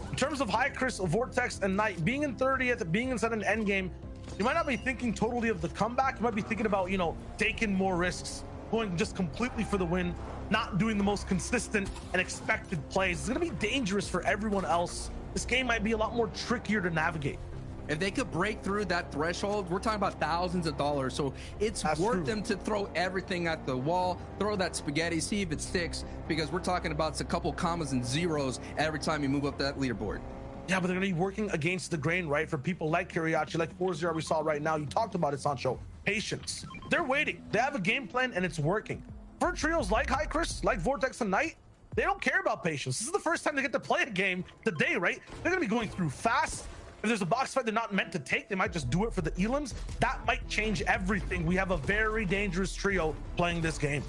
In terms of High Chris, Vortex, and Knight being in 30th, being inside an end game, you might not be thinking totally of the comeback. You might be thinking about, you know, taking more risks going just completely for the win, not doing the most consistent and expected plays. It's going to be dangerous for everyone else. This game might be a lot more trickier to navigate. If they could break through that threshold, we're talking about thousands of dollars. So it's worth them to throw everything at the wall, throw that spaghetti, see if it sticks, because we're talking about a couple commas and zeros every time you move up that leaderboard. Yeah, but they're going to be working against the grain, right? For people like Kiriachi, like 4-0 we saw right now. You talked about it, Sancho. Patience. They're waiting. They have a game plan and it's working. For trios like High Chris, like Vortex and Knight, they don't care about patience. This is the first time they get to play a game today, right? They're going to be going through fast. If there's a box fight they're not meant to take, they might just do it for the elims. That might change everything. We have a very dangerous trio playing this game.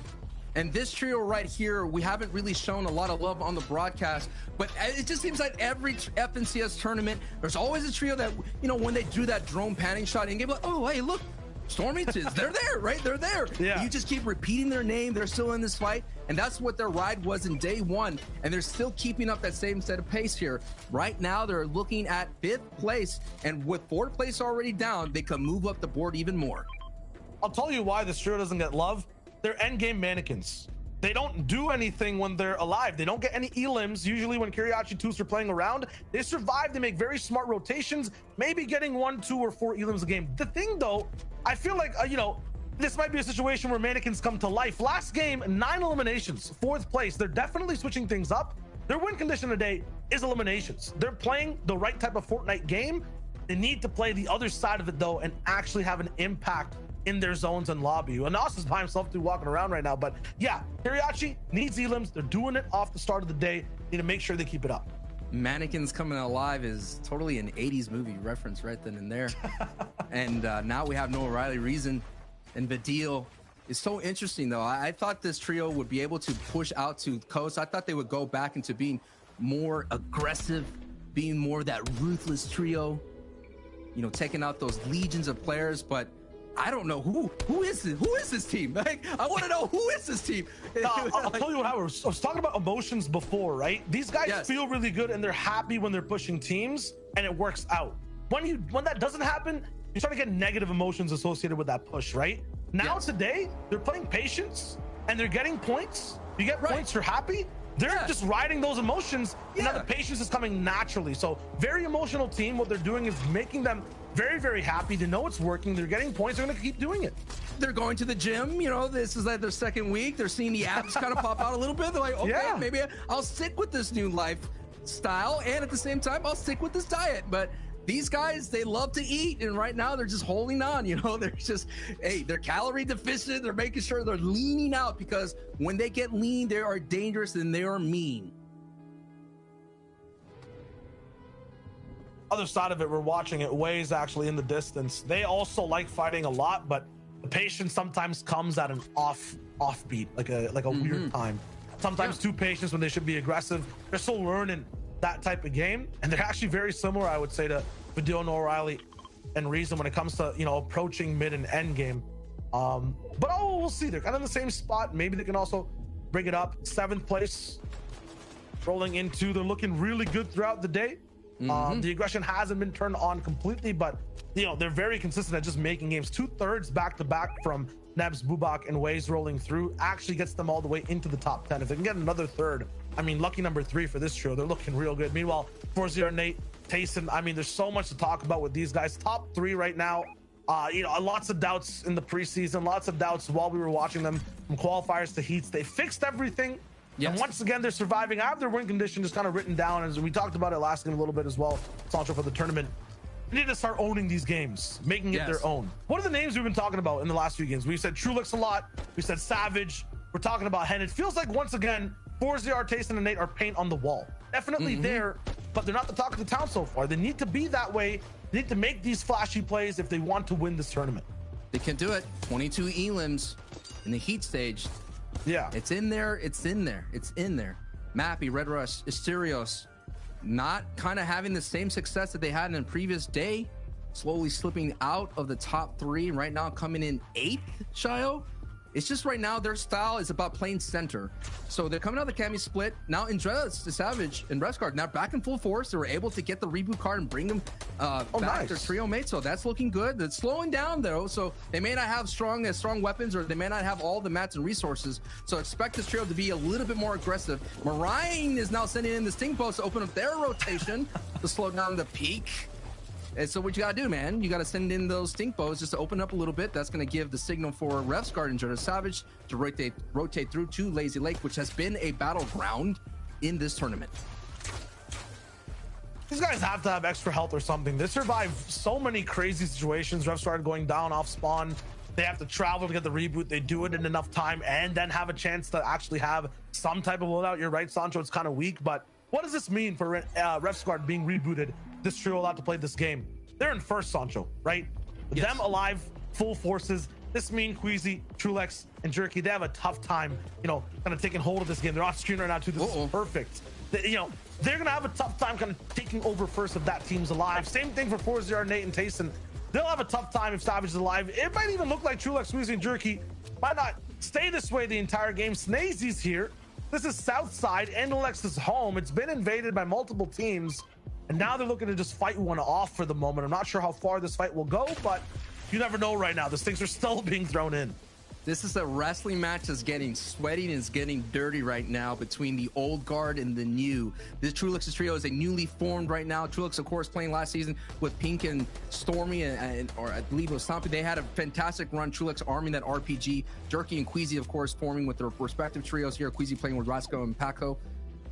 And this trio right here, we haven't really shown a lot of love on the broadcast, but it just seems like every FNCS tournament, there's always a trio that, you know, when they do that drone panning shot in game, like, oh, hey, look, Stormy, they're there, right? They're there. Yeah. You just keep repeating their name. They're still in this fight. And that's what their ride was in day one. And they're still keeping up that same set of pace here. Right now, they're looking at 5th place. And with 4th place already down, they can move up the board even more. I'll tell you why this trio doesn't get love. They're endgame mannequins. They don't do anything when they're alive. They don't get any elims. Usually when Kiriachi 2s are playing around, they survive. They make very smart rotations, maybe getting 1, 2, or 4 elims a game. The thing, though, I feel like, you know, this might be a situation where mannequins come to life. Last game, 9 eliminations, 4th place. They're definitely switching things up. Their win condition today is eliminations. They're playing the right type of Fortnite game. They need to play the other side of it, though, and actually have an impact in their zones and lobby. Anas is by himself too, walking around right now. But yeah, Kiriachi needs elims. They're doing it off the start of the day. Need to make sure they keep it up. Mannequins Coming Alive is totally an 80s movie reference right then and there. And now we have Noah Riley, Reason, and Vidil. It's so interesting, though. I thought this trio would be able to push out to coast. I thought they would go back into being more aggressive, being more that ruthless trio, you know, taking out those legions of players. But I don't know who is this team? Like, I want to know who is this team. I'll tell you what I was talking about emotions before, right? These guys feel really good and they're happy when they're pushing teams and it works out. When that doesn't happen, you start to get negative emotions associated with that push, right? Now today, they're playing patience and they're getting points. You get points, you're happy. They're just riding those emotions, and now the patience is coming naturally. So very emotional team. What they're doing is making them very, very happy. They know it's working. They're getting points. They're going to keep doing it. They're going to the gym. You know, this is like their 2nd week. They're seeing the abs kind of pop out a little bit. They're like, okay, maybe I'll stick with this new lifestyle, and at the same time, I'll stick with this diet. But these guys, they love to eat, and right now they're just holding on. You know, they're just, hey, they're calorie deficient. They're making sure they're leaning out, because when they get lean, they are dangerous and they are mean. Other side of it, we're watching it. Way's actually in the distance. They also like fighting a lot, but the patience sometimes comes at an offbeat, like a weird time. Sometimes too patient when they should be aggressive. They're still learning that type of game, and they're actually very similar, I would say, to Vidil, Noah Riley, and Reason when it comes to, you know, approaching mid and end game. But we'll see. They're kind of in the same spot. Maybe they can also bring it up. 7th place, rolling into. They're looking really good throughout the day. The aggression hasn't been turned on completely, but you know, they're very consistent at just making games. 2/3 back to back from Nebs, Bubak, and Waze rolling through actually gets them all the way into the top 10. If they can get another third, I mean, lucky number 3 for this trio. They're looking real good. Meanwhile, 4-0 Nate, Tayson, I mean, there's so much to talk about with these guys. Top 3 right now. You know, lots of doubts in the preseason, lots of doubts while we were watching them from qualifiers to heats. They fixed everything. And once again, they're surviving. I have their win condition just kind of written down, as we talked about it last game a little bit as well, Sancho, for the tournament. They need to start owning these games, making it their own. What are the names we've been talking about in the last few games? We said Trulix a lot. We said Savage. We're talking about Hen. It feels like, once again, 4-0, Tayson, and Nate are paint on the wall. Definitely there, but they're not the talk of the town so far. They need to be that way. They need to make these flashy plays if they want to win this tournament. They can do it. 22 elims in the heat stage. Yeah. It's in there. It's in there. It's in there. Mappy, Red Rush, Asterios, not kind of having the same success that they had in the previous day, slowly slipping out of the top 3, and right now coming in 8th, Shio. It's just right now their style is about playing center. So they're coming out of the Cammy split. Now Andreas, the Savage, and Refsguard now back in full force. They were able to get the reboot card and bring them back nice. their trio mate. So that's looking good. It's slowing down though. So they may not have strong weapons, or they may not have all the mats and resources. So expect this trio to be a little bit more aggressive. Marine is now sending in the Sting Post to open up their rotation to slow down the peak. And so what you gotta do, man, you gotta send in those stink bows just to open up a little bit. That's gonna give the signal for Refsguard and Jordan Savage to rotate through to Lazy Lake, which has been a battleground in this tournament. These guys have to have extra health or something. They survive so many crazy situations. Refsguard going down off spawn. They have to travel to get the reboot. They do it in enough time and then have a chance to actually have some type of loadout. You're right, Sancho, it's kind of weak, but what does this mean for Refsguard being rebooted? This trio allowed to play this game. They're in first, Sancho, right? With them alive, full forces. This means Queasy, Trulex, and Jerky, they have a tough time, kind of taking hold of this game. They're on screen right now too. This is perfect. They're gonna have a tough time kind of taking over first if that team's alive. Same thing for 4-0, Nate and Tayson. They'll have a tough time if Savage is alive. It might even look like Trulex, Queasy, and Jerky might not stay this way the entire game. Snazy's here. This is Southside, and Alex's home. It's been invaded by multiple teams. And now they're looking to just fight one off for the moment. I'm not sure how far this fight will go, but you never know right now. These things are still being thrown in. This is a wrestling match that's getting sweaty and is getting dirty right now between the old guard and the new. This Trulex's trio is a newly formed right now. Trulix, of course, playing last season with Pink and Stormy, or I believe it was Stompy. They had a fantastic run. Trulix arming that RPG. Jerky and Queasy, of course, forming with their respective trios here. Queasy playing with Roscoe and Paco.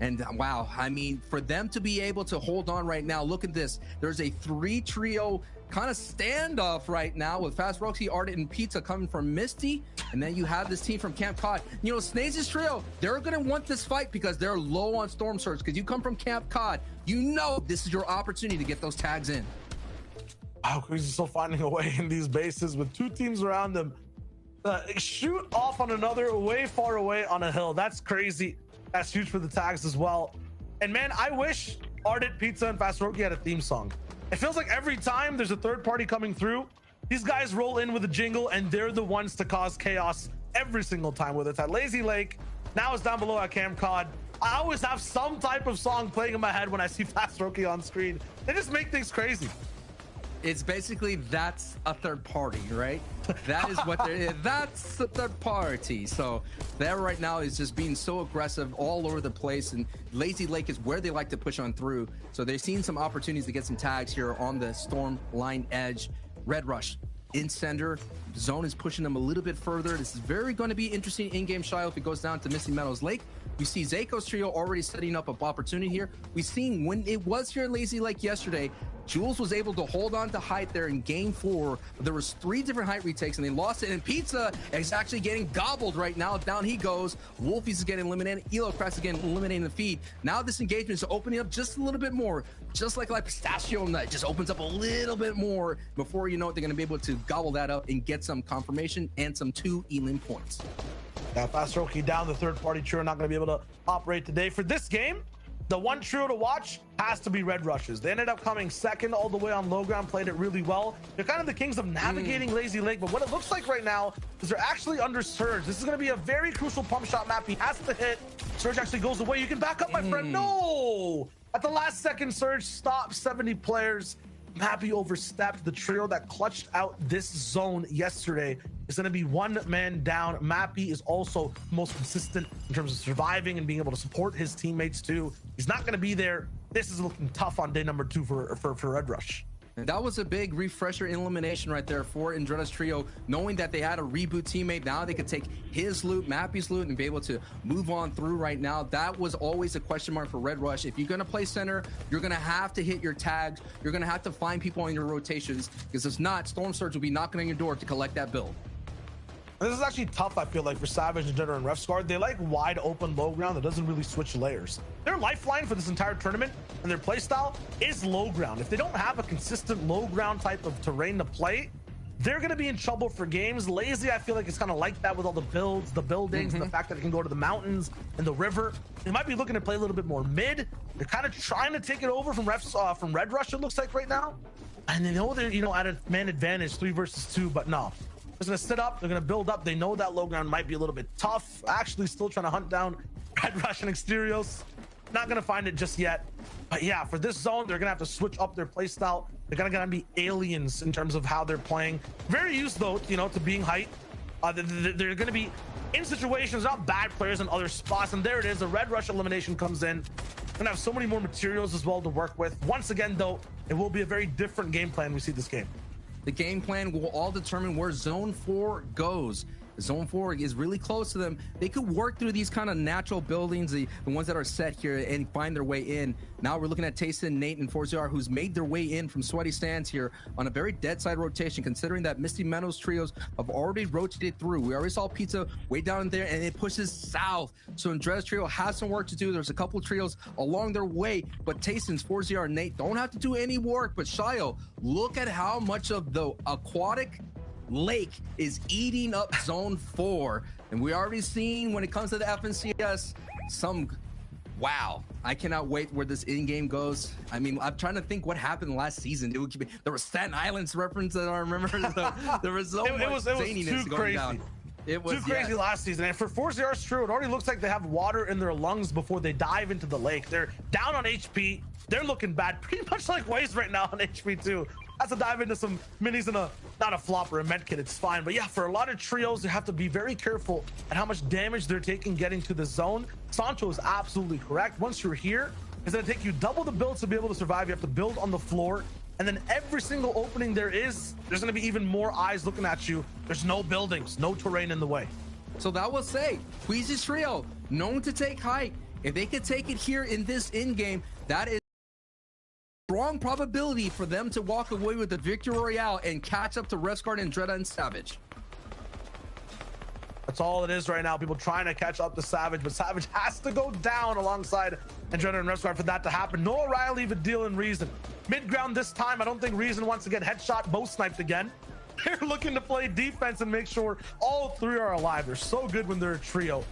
And wow, I mean, for them to be able to hold on right now, look at this. There's a 3-trio kind of standoff right now with Fast Roxy, Ardent, and Pizza coming from Misty. And then you have this team from Camp Cod. Snazy's trio, they're going to want this fight because they're low on Storm Surge. Because you come from Camp Cod, this is your opportunity to get those tags in. Wow, Queasy's still finding a way in these bases with two teams around them. Shoot off on another way far away on a hill. That's crazy. That's huge for the tags as well. And man, I wish Ardent, Pizza, and Fast Roki had a theme song. It feels like every time there's a third party coming through, these guys roll in with a jingle and they're the ones to cause chaos every single time, whether it's at Lazy Lake, now it's down below at Camp Cod. I always have some type of song playing in my head when I see Fast Roki on screen. They just make things crazy. It's basically, that's a third party, right? That is what that's a third party. So that right now is just being so aggressive all over the place, and Lazy Lake is where they like to push on through. So they're seeing some opportunities to get some tags here on the storm line edge. Red Rush in center. Zone is pushing them a little bit further. This is very going to be interesting in-game style if it goes down to Misty Meadows Lake. We see Zako's trio already setting up an opportunity here. We've seen when it was here in Lazy Lake yesterday, Jules was able to hold on to height there in game 4. There was 3 different height retakes and they lost it. And Pizza is actually getting gobbled right now. Down he goes. Wolfies is getting eliminated. Elo Cracks is getting eliminating the feed. Now this engagement is opening up just a little bit more. Just like Pistachio Nut just opens up a little bit more. Before you know it, they're going to be able to gobble that up and get some confirmation and some 2 Elim points. Yeah, Fast Roki down. The third party trio not going to be able to operate today. For this game, the one trio to watch has to be Red Rushes. They ended up coming second all the way on low ground, played it really well. They're kind of the kings of navigating Lazy Lake, but what it looks like right now is they're actually under Surge. This is going to be a very crucial pump shot map. He has to hit. Surge actually goes away. You can back up, my friend. No! At the last second, Surge stopped 70 players. Mappy overstepped. The trio that clutched out this zone yesterday is going to be one man down. Mappy is also most consistent in terms of surviving and being able to support his teammates too. He's not going to be there. This is looking tough on day number 2 for Red Rush. And that was a big refresher elimination right there for Andretta's trio, knowing that they had a reboot teammate. Now they could take his loot, Mappy's loot, and be able to move on through right now. That was always a question mark for Red Rush. If you're going to play center, you're going to have to hit your tags. You're going to have to find people on your rotations, because if not, Storm Surge will be knocking on your door to collect that build. This is actually tough, I feel like, for Savage and Jenner and Refsguard. They like wide open low ground that doesn't really switch layers. Their lifeline for this entire tournament and their playstyle is low ground. If they don't have a consistent low ground type of terrain to play, they're going to be in trouble for games. Lazy, I feel like it's kind of like that with all the builds, the buildings, and the fact that it can go to the mountains and the river. They might be looking to play a little bit more mid. They're kind of trying to take it over from from Red Rush, it looks like right now. And they know they're, at a man advantage 3 versus 2, but no. They're gonna sit up, they're gonna build up. They know that low ground might be a little bit tough. Actually still trying to hunt down Red Rush and Exterios. Not gonna find it just yet. But yeah, for this zone, they're gonna have to switch up their play style. They're gonna be aliens in terms of how they're playing. Very used though, you know, to being height. They're gonna be in situations, not bad players in other spots. And there it is, a Red Rush elimination comes in. Gonna have so many more materials as well to work with. Once again though, it will be a very different game plan we see this game. The game plan will all determine where Zone 4 goes. Zone 4 is really close to them. They could work through these kind of natural buildings, the ones that are set here, and find their way in. Now we're looking at Tayson, Nate, and ForZR, who's made their way in from sweaty stands here on a very dead side rotation, considering that Misty Meadows trios have already rotated through. We already saw Pizza way down there, and it pushes south. So Andrea's trio has some work to do. There's a couple trios along their way, but Tayson's, ForZR, and Nate don't have to do any work. But Shio, look at how much of the aquatic lake is eating up Zone 4, and we already seen when it comes to the FNCS wow, I cannot wait where this in-game goes. I mean, I'm trying to think what happened last season. There was Staten Island's reference that I remember. There was so much zaniness too going crazy. down. It was too crazy last season. And for 4ZR's true, it already looks like they have water in their lungs before they dive into the lake. They're down on HP. They're looking bad, pretty much like Waze right now on HP too. Has to dive into some minis and not a flop or a med kit, it's fine. But yeah, for a lot of trios, you have to be very careful at how much damage they're taking getting to the zone. Sancho is absolutely correct. Once you're here, it's gonna take you double the build to be able to survive. You have to build on the floor. And then every single opening there's gonna be even more eyes looking at you. There's no buildings, no terrain in the way. So that will say, Queasy's trio, known to take height. If they could take it here in this in-game, that is strong probability for them to walk away with the Victory Royale and catch up to Resguard, and Andretta, and Savage. That's all it is right now. People trying to catch up to Savage, but Savage has to go down alongside Andretta and Resguard for that to happen. No O'Reilly, Vidil, and Reason. Mid-ground this time, I don't think Reason wants to get headshot, bow sniped again. They're looking to play defense and make sure all three are alive. They're so good when they're a trio.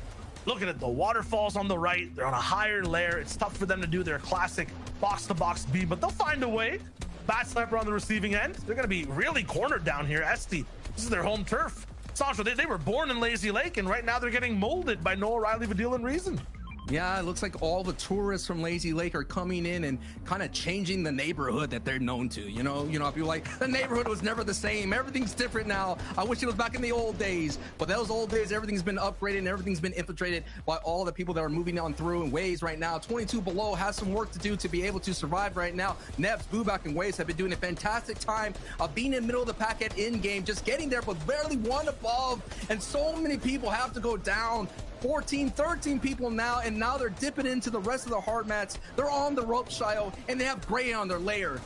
Looking at the waterfalls on the right, they're on a higher layer. It's tough for them to do their classic box-to-box B, but they'll find a way. Bad sniper on the receiving end. They're going to be really cornered down here. Esti, this is their home turf. Sancho, they were born in Lazy Lake, and right now they're getting molded by Noah Riley, Vidil, and Reason. Yeah, it looks like all the tourists from Lazy Lake are coming in and kind of changing the neighborhood that they're known to. You know, people like, the neighborhood was never the same. Everything's different now. I wish it was back in the old days. But those old days, everything's been upgraded and everything's been infiltrated by all the people that are moving on through. And Waze right now, 22 below, has some work to do to be able to survive right now. Nebs, Bubak, and Waze have been doing a fantastic time of being in the middle of the pack at in-game, just getting there, but barely one above. And so many people have to go down. 14, 13 people now, and now they're dipping into the rest of the hard mats. They're on the rope, Shio, and they have Gray on their layer.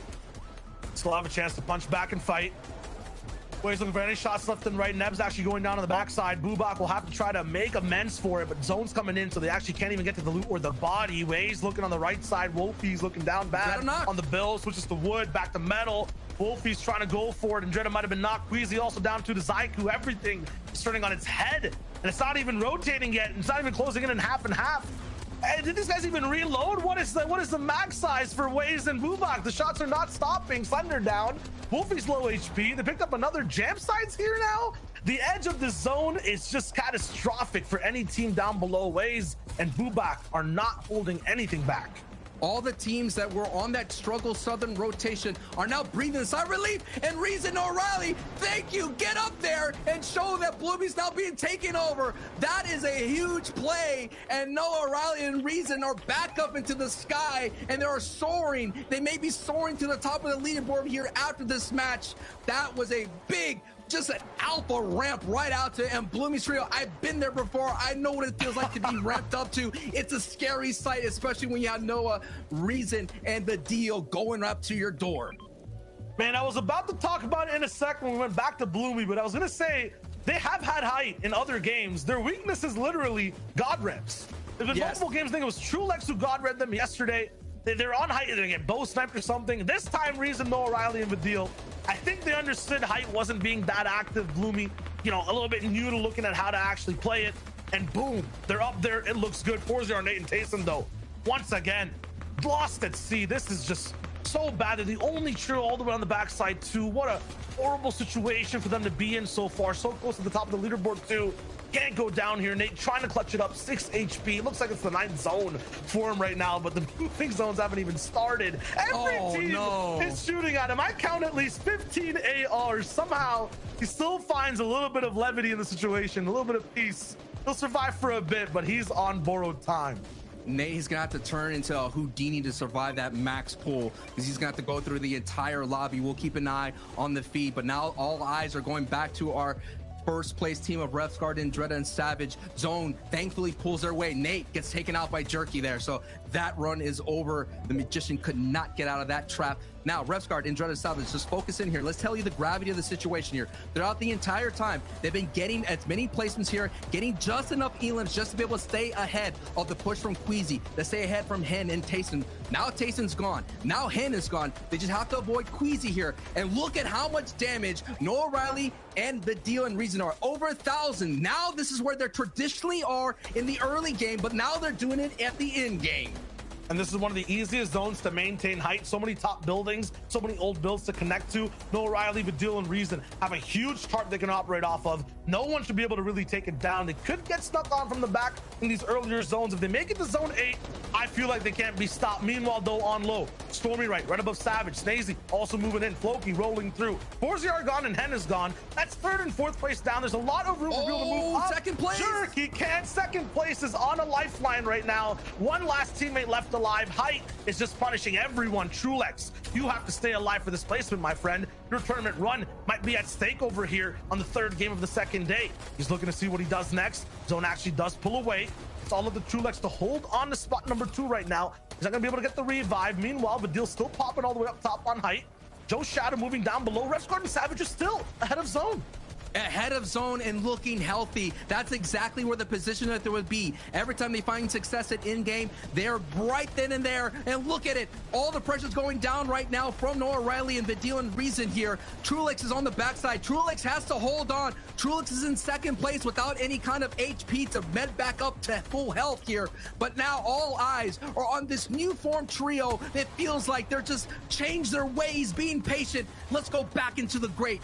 Still have a chance to punch back and fight. Wade's looking for any shots left and right. Neb's actually going down on the backside. Bubak will have to try to make amends for it, but Zone's coming in, so they actually can't even get to the loot or the body. Wade's looking on the right side. Wolfie's looking down bad on the bill. Switches to wood, back to metal. Wolfie's trying to go for it, and Andretta might have been knocked. Queasy also down to the Zaiku. Everything is turning on its head, and it's not even rotating yet. It's not even closing in half and half. Hey, did these guys even reload? What is the max size for Waze and Bubak? The shots are not stopping. Thunder down. Wolfie's low HP. They picked up another jam sites here now. The edge of the zone is just catastrophic for any team down below. Waze and Bubak are not holding anything back. All the teams that were on that struggle southern rotation are now breathing a sigh of relief. And Reason O'Reilly, thank you. Get up there and show that Bloomy's now being taken over. That is a huge play. And Noah O'Reilly and Reason are back up into the sky, and they are soaring. They may be soaring to the top of the leaderboard here after this match. That was a big, just an alpha ramp right out to, and Bloomy's trio, I've been there before. I know what it feels like to be ramped up to. It's a scary sight, especially when you have Noah, Reason, and the deal going up to your door. Man, I was about to talk about it in a second when we went back to Bloomy, but I was gonna say they have had height in other games. Their weakness is literally God ramps. There's been multiple games. I think it was Trulex who God read them yesterday. They're on height. They're gonna get bow sniped or something. This time, Reason, Noah Riley, and Vidil, I think they understood height wasn't being that active. Bloomy, you know, a little bit new to looking at how to actually play it. And boom, they're up there. It looks good. 4-0 Nate and Taysom, though, once again, lost at sea. This is just so bad. They're the only trio all the way on the backside too. What a horrible situation for them to be in so far. So close to the top of the leaderboard too. Can't go down here. Nate trying to clutch it up. 6 HP. It looks like it's the 9th zone for him right now, but the moving zones haven't even started. Every team is shooting at him. I count at least 15 ARs. Somehow he still finds a little bit of levity in the situation, a little bit of peace. He'll survive for a bit, but he's on borrowed time. Nate, he's gonna have to turn into a Houdini to survive that max pull, because he's gonna have to go through the entire lobby. We'll keep an eye on the feed, but now all eyes are going back to our first place team of Refsguard, Andretta, and Savage. Zone thankfully pulls their way. Nate gets taken out by Jerky there, so that run is over. The Magician could not get out of that trap. Now, Refsguard, Andretta, and Savage, just focus in here. Let's tell you the gravity of the situation here. Throughout the entire time, they've been getting as many placements here, getting just enough elims just to be able to stay ahead of the push from Queasy, to stay ahead from Hen and Tayson. Now Tayson's gone. Now Hen is gone. They just have to avoid Queasy here. And look at how much damage Noah Riley and the Deal and Reason are. Over 1,000. Now this is where they traditionally are in the early game, but now they're doing it at the end game. And this is one of the easiest zones to maintain height. So many top buildings, so many old builds to connect to. Noah Riley, Badil, and Reason have a huge tarp they can operate off of. No one should be able to really take it down. They could get snuck on from the back in these earlier zones. If they make it to zone 8, I feel like they can't be stopped. Meanwhile, though, on low, Stormy right above Savage. Snazy also moving in. Floki rolling through. Forziar gone and Hen is gone. That's 3rd and 4th place down. There's a lot of room for people to move up. Second place. Jerky can't. Second place is on a lifeline right now. One last teammate left alive. Height is just punishing everyone. Trulex, you have to stay alive for this placement, my friend. Your tournament run might be at stake over here on the 3rd game of the 2nd day. He's looking to see what he does next. Zone actually does pull away. It's all of the Trulex to hold on to spot number 2 right now. He's not gonna be able to get the revive. Meanwhile, Badil's still popping all the way up top on height. Joe Shadow moving down below. Refsguard and Savage is still ahead of zone. Ahead of zone and looking healthy. That's exactly where the position that there would be. Every time they find success at in-game, they're right then and there. And look at it. All the pressure's going down right now from Noah Riley and Badil and Reason here. Trulex is on the backside. Trulex has to hold on. Trulex is in 2nd place without any kind of HP to med back up to full health here. But now all eyes are on this new form trio. It feels like they're just changed their ways, being patient. Let's go back into the great.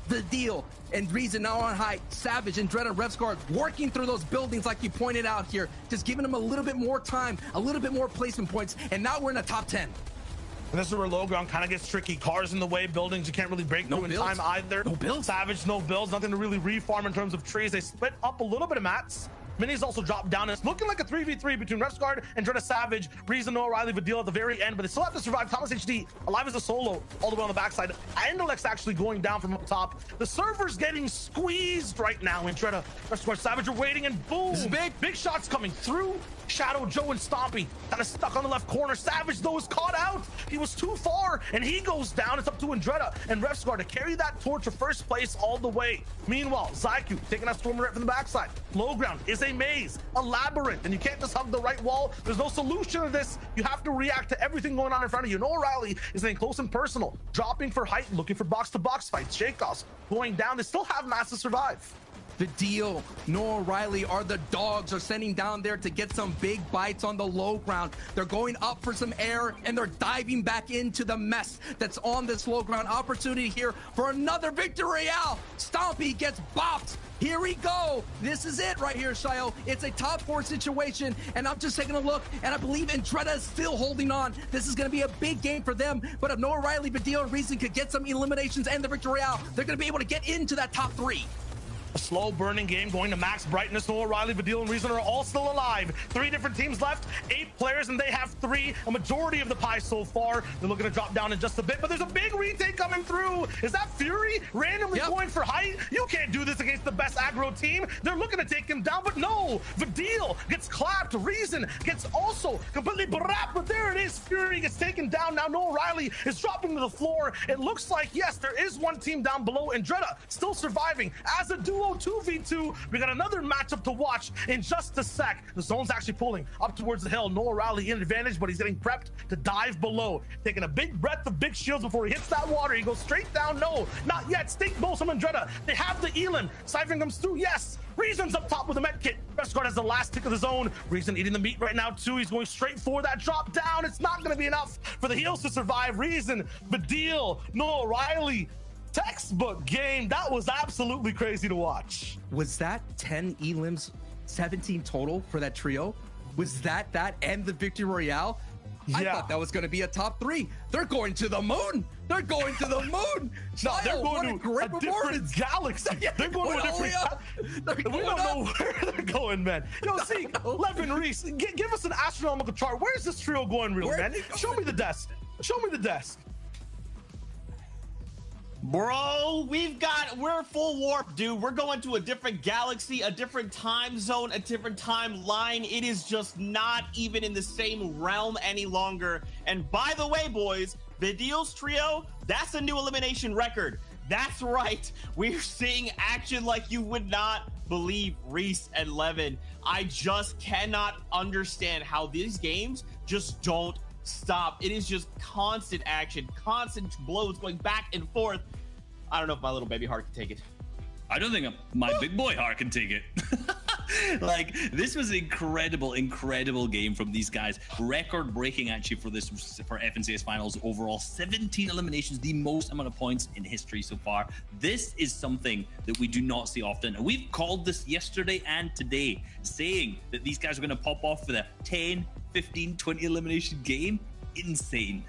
The Deal and Reason now on height. Savage and Dread and Refsguard working through those buildings like you pointed out here, just giving them a little bit more time, a little bit more placement points, and now we're in the top 10. And this is where low ground kind of gets tricky. Cars in the way, buildings you can't really break through in time either. No builds. Savage, no builds, nothing to really reform in terms of trees. They split up a little bit of mats. Minis also dropped down. It's looking like a 3v3 between Refsguard and Dretta Savage. Reason, Noah Riley, Vadil at the very end, but they still have to survive. Thomas HD alive as a solo all the way on the backside. Andalex actually going down from up top. The server's getting squeezed right now in Dretta. Refsguard, Savage are waiting, and boom! This is big. Big shots coming through. Shadow, Joe, and Stompy kind of stuck on the left corner. Savage, though, is caught out. He was too far, and he goes down. It's up to Andretta and Refsguard to carry that torch to first place all the way. Meanwhile, Zyku taking out Stormer right from the backside. Low ground is a maze, a labyrinth, and you can't just hug the right wall. There's no solution to this. You have to react to everything going on in front of you. Noah Riley is in close and personal, dropping for height, looking for box-to-box fights. Shakeoffs going down. They still have mass to survive. The Deal, Noah Riley are the dogs, are sending down there to get some big bites on the low ground. They're going up for some air, and they're diving back into the mess that's on this low ground. Opportunity here for another victory royale. Stompy gets bopped. Here we go. This is it right here, Shio. It's a top 4 situation, and I'm just taking a look, and I believe Andretta is still holding on. This is going to be a big game for them, but if Noah Riley, Badil, and Reason could get some eliminations and the victory royale, they're going to be able to get into that top 3. A slow burning game going to max brightness. Noah Riley, Badil, and Reason are all still alive. 3 different teams left, 8 players, and they have 3. A majority of the pie so far. They're looking to drop down in just a bit, but there's a big retake coming through. Is that Fury randomly going for height? You can't do this against the best aggro team. They're looking to take him down, but no. Badil gets clapped. Reason gets also completely brapped, but there it is. Fury gets taken down. Now Noah Riley is dropping to the floor. It looks like, yes, there is one team down below, and Dretta still surviving as a duo. duo 2v2. We got another matchup to watch in just a sec. The zone's actually pulling up towards the hill. Noah Rowley in advantage, but he's getting prepped to dive below. Taking a big breath of big shields before he hits that water. He goes straight down. No, not yet. Stink Bolt from Andretta. They have the Elam. Cypher comes through. Yes. Reason's up top with the med kit. Guard has the last tick of the zone. Reason eating the meat right now too. He's going straight for that drop down. It's not going to be enough for the heals to survive. Reason, Badil, Noah Riley. Textbook game. That was absolutely crazy to watch. Was that 10 elims, 17 total for that trio? Was that and the victory royale? I thought that was going to be a top 3. They're going to the moon. They're going to the moon. No, they're going to a different galaxy. They're going to a different. We don't know where they're going, man. Yo, see, Levin Reese, give us an astronomical chart. Where's this trio going, real man? Show me the desk. Show me the desk. Bro, we're full warp, dude. We're going to a different galaxy, a different time zone, a different timeline. It is just not even in the same realm any longer. And by the way, boys, Vidil's trio, that's a new elimination record. That's right. We're seeing action like you would not believe, Reese and Levin. I just cannot understand how these games just don't stop. It is just constant action, constant blows going back and forth. I don't know if my little baby heart can take it. I don't think my big boy heart can take it. Like, this was an incredible game from these guys. Record breaking actually for FNCS finals overall. 17 eliminations, the most amount of points in history so far. This is something that we do not see often. And we've called this yesterday and today, saying that these guys are going to pop off with a 10, 15, 20 elimination game. Insane.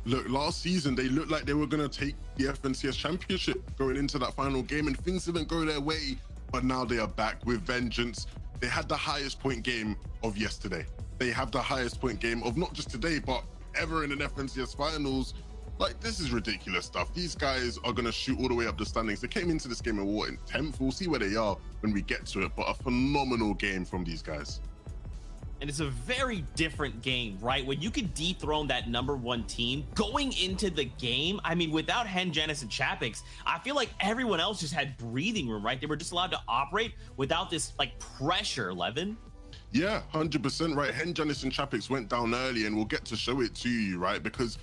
Look, last season, they looked like they were going to take the FNCS championship going into that final game, and things didn't go their way. But now they are back with vengeance. They had the highest point game of yesterday. They have the highest point game of not just today, but ever in an FNCS finals. Like, this is ridiculous stuff. These guys are going to shoot all the way up the standings. They came into this game in 10th. We'll see where they are when we get to it, but a phenomenal game from these guys. And it's a very different game, right? When you can dethrone that #1 team going into the game, I mean, without Hen, Genis, and Chapix, I feel like everyone else just had breathing room, right? They were just allowed to operate without this, like, pressure, Levin. Yeah, 100% right. Hen, Genis, and Chapix went down early, and we'll get to show it to you, right? Because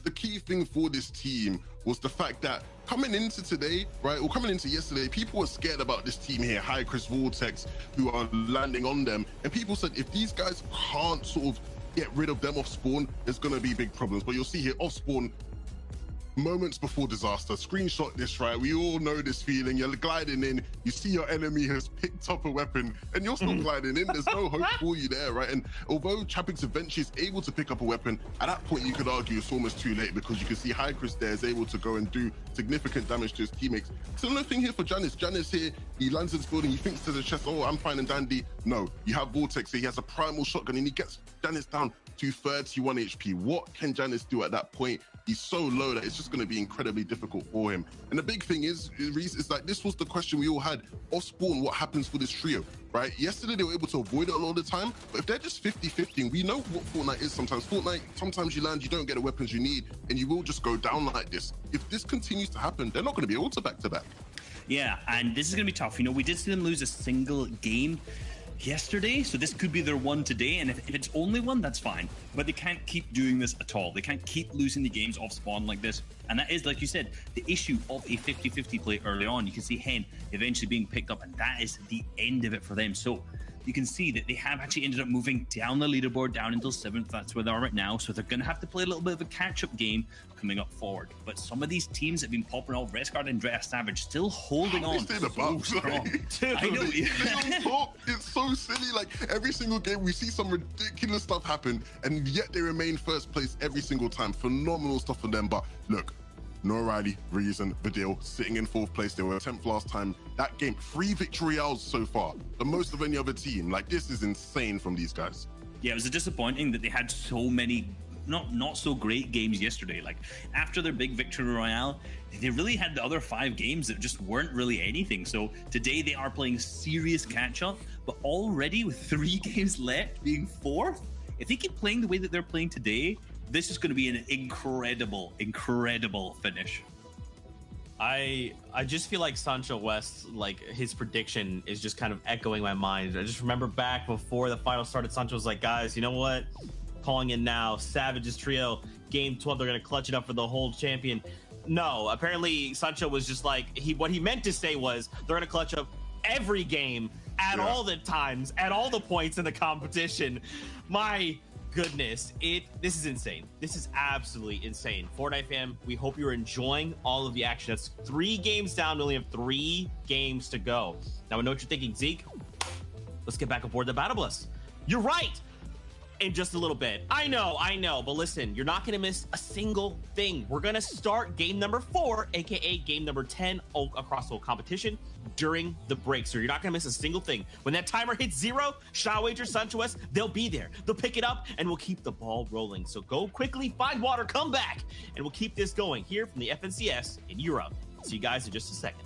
the key thing for this team was the fact that coming into today, right, or coming into yesterday, people were scared about this team here, High Chris Vortex, who are landing on them. And people said, if these guys can't sort of get rid of them off spawn, there's going to be big problems. But you'll see here, off spawn, moments before disaster. Screenshot this, right? We all know this feeling. You're gliding in, you see your enemy has picked up a weapon, and you're still gliding in. There's no hope for you there, right? And although Chapix eventually is able to pick up a weapon, at that point you could argue it's almost too late, because you can see High Chris there is able to go and do significant damage to his teammates. Similar thing here for Genis. Genis here, he lands in this building, he thinks to the chest, oh, I'm fine and dandy. No, you have Vortex here, he has a primal shotgun, and he gets Genis down to 31 HP. What can Genis do at that point? He's so low that it's just going to be incredibly difficult for him. And the big thing is like, this was the question we all had. Off spawn, what happens for this trio, right? Yesterday, they were able to avoid it a lot of the time, but if they're just 50-50, we know what Fortnite is sometimes. Fortnite, sometimes you land, you don't get the weapons you need, and you will just go down like this. If this continues to happen, they're not going to be able to back-to-back. Yeah, and this is going to be tough. You know, we did see them lose a single game yesterday, so this could be their one today, and if it's only one, that's fine, but they can't keep doing this at all. They can't keep losing the games off spawn like this, and that is, like you said, the issue of a 50-50 play early on. You can see Hen eventually being picked up, and that is the end of it for them. So you can see that they have actually ended up moving down the leaderboard, down until 7th. That's where they are right now. So they're going to have to play a little bit of a catch-up game coming up forward. But some of these teams have been popping off. Resguard and Andrea Savage still holding on. So strong. I know. It's so silly. Like, every single game, we see some ridiculous stuff happen, and yet they remain first place every single time. Phenomenal stuff for them. But look, Noah Riley, Reason, Vidil sitting in 4th place. They were 10th last time. That game, 3 victory royales so far, the most of any other team. Like, this is insane from these guys. Yeah, it was disappointing that they had so many not so great games yesterday. Like, after their big victory royale, they really had the other 5 games that just weren't really anything. So today they are playing serious catch up, but already with 3 games left, being 4th, if they keep playing the way that they're playing today, this is going to be an incredible finish. I just feel like Sancho West, like his prediction is just kind of echoing my mind. I just remember back before the final started, Sancho was like, guys, you know what? Calling it now. Savage's trio, game 12, they're gonna clutch it up for the whole champion. No, apparently Sancho was just like, what he meant to say was they're gonna clutch up every game at all the times, at all the points in the competition. My goodness, this is insane. This is absolutely insane. Fortnite fam, we hope you're enjoying all of the action. That's 3 games down. We only have 3 games to go. Now I know what you're thinking, Zeke. Let's get back aboard the battle bus. You're right. In just a little bit. I know, but listen, you're not gonna miss a single thing. We're gonna start game number 4, aka game number 10 across the whole competition during the break. So you're not gonna miss a single thing. When that timer hits 0, Shaw Wager, Sancho West, they'll be there. They'll pick it up and we'll keep the ball rolling. So go quickly, find water, come back, and we'll keep this going here from the FNCS in Europe. See you guys in just a second.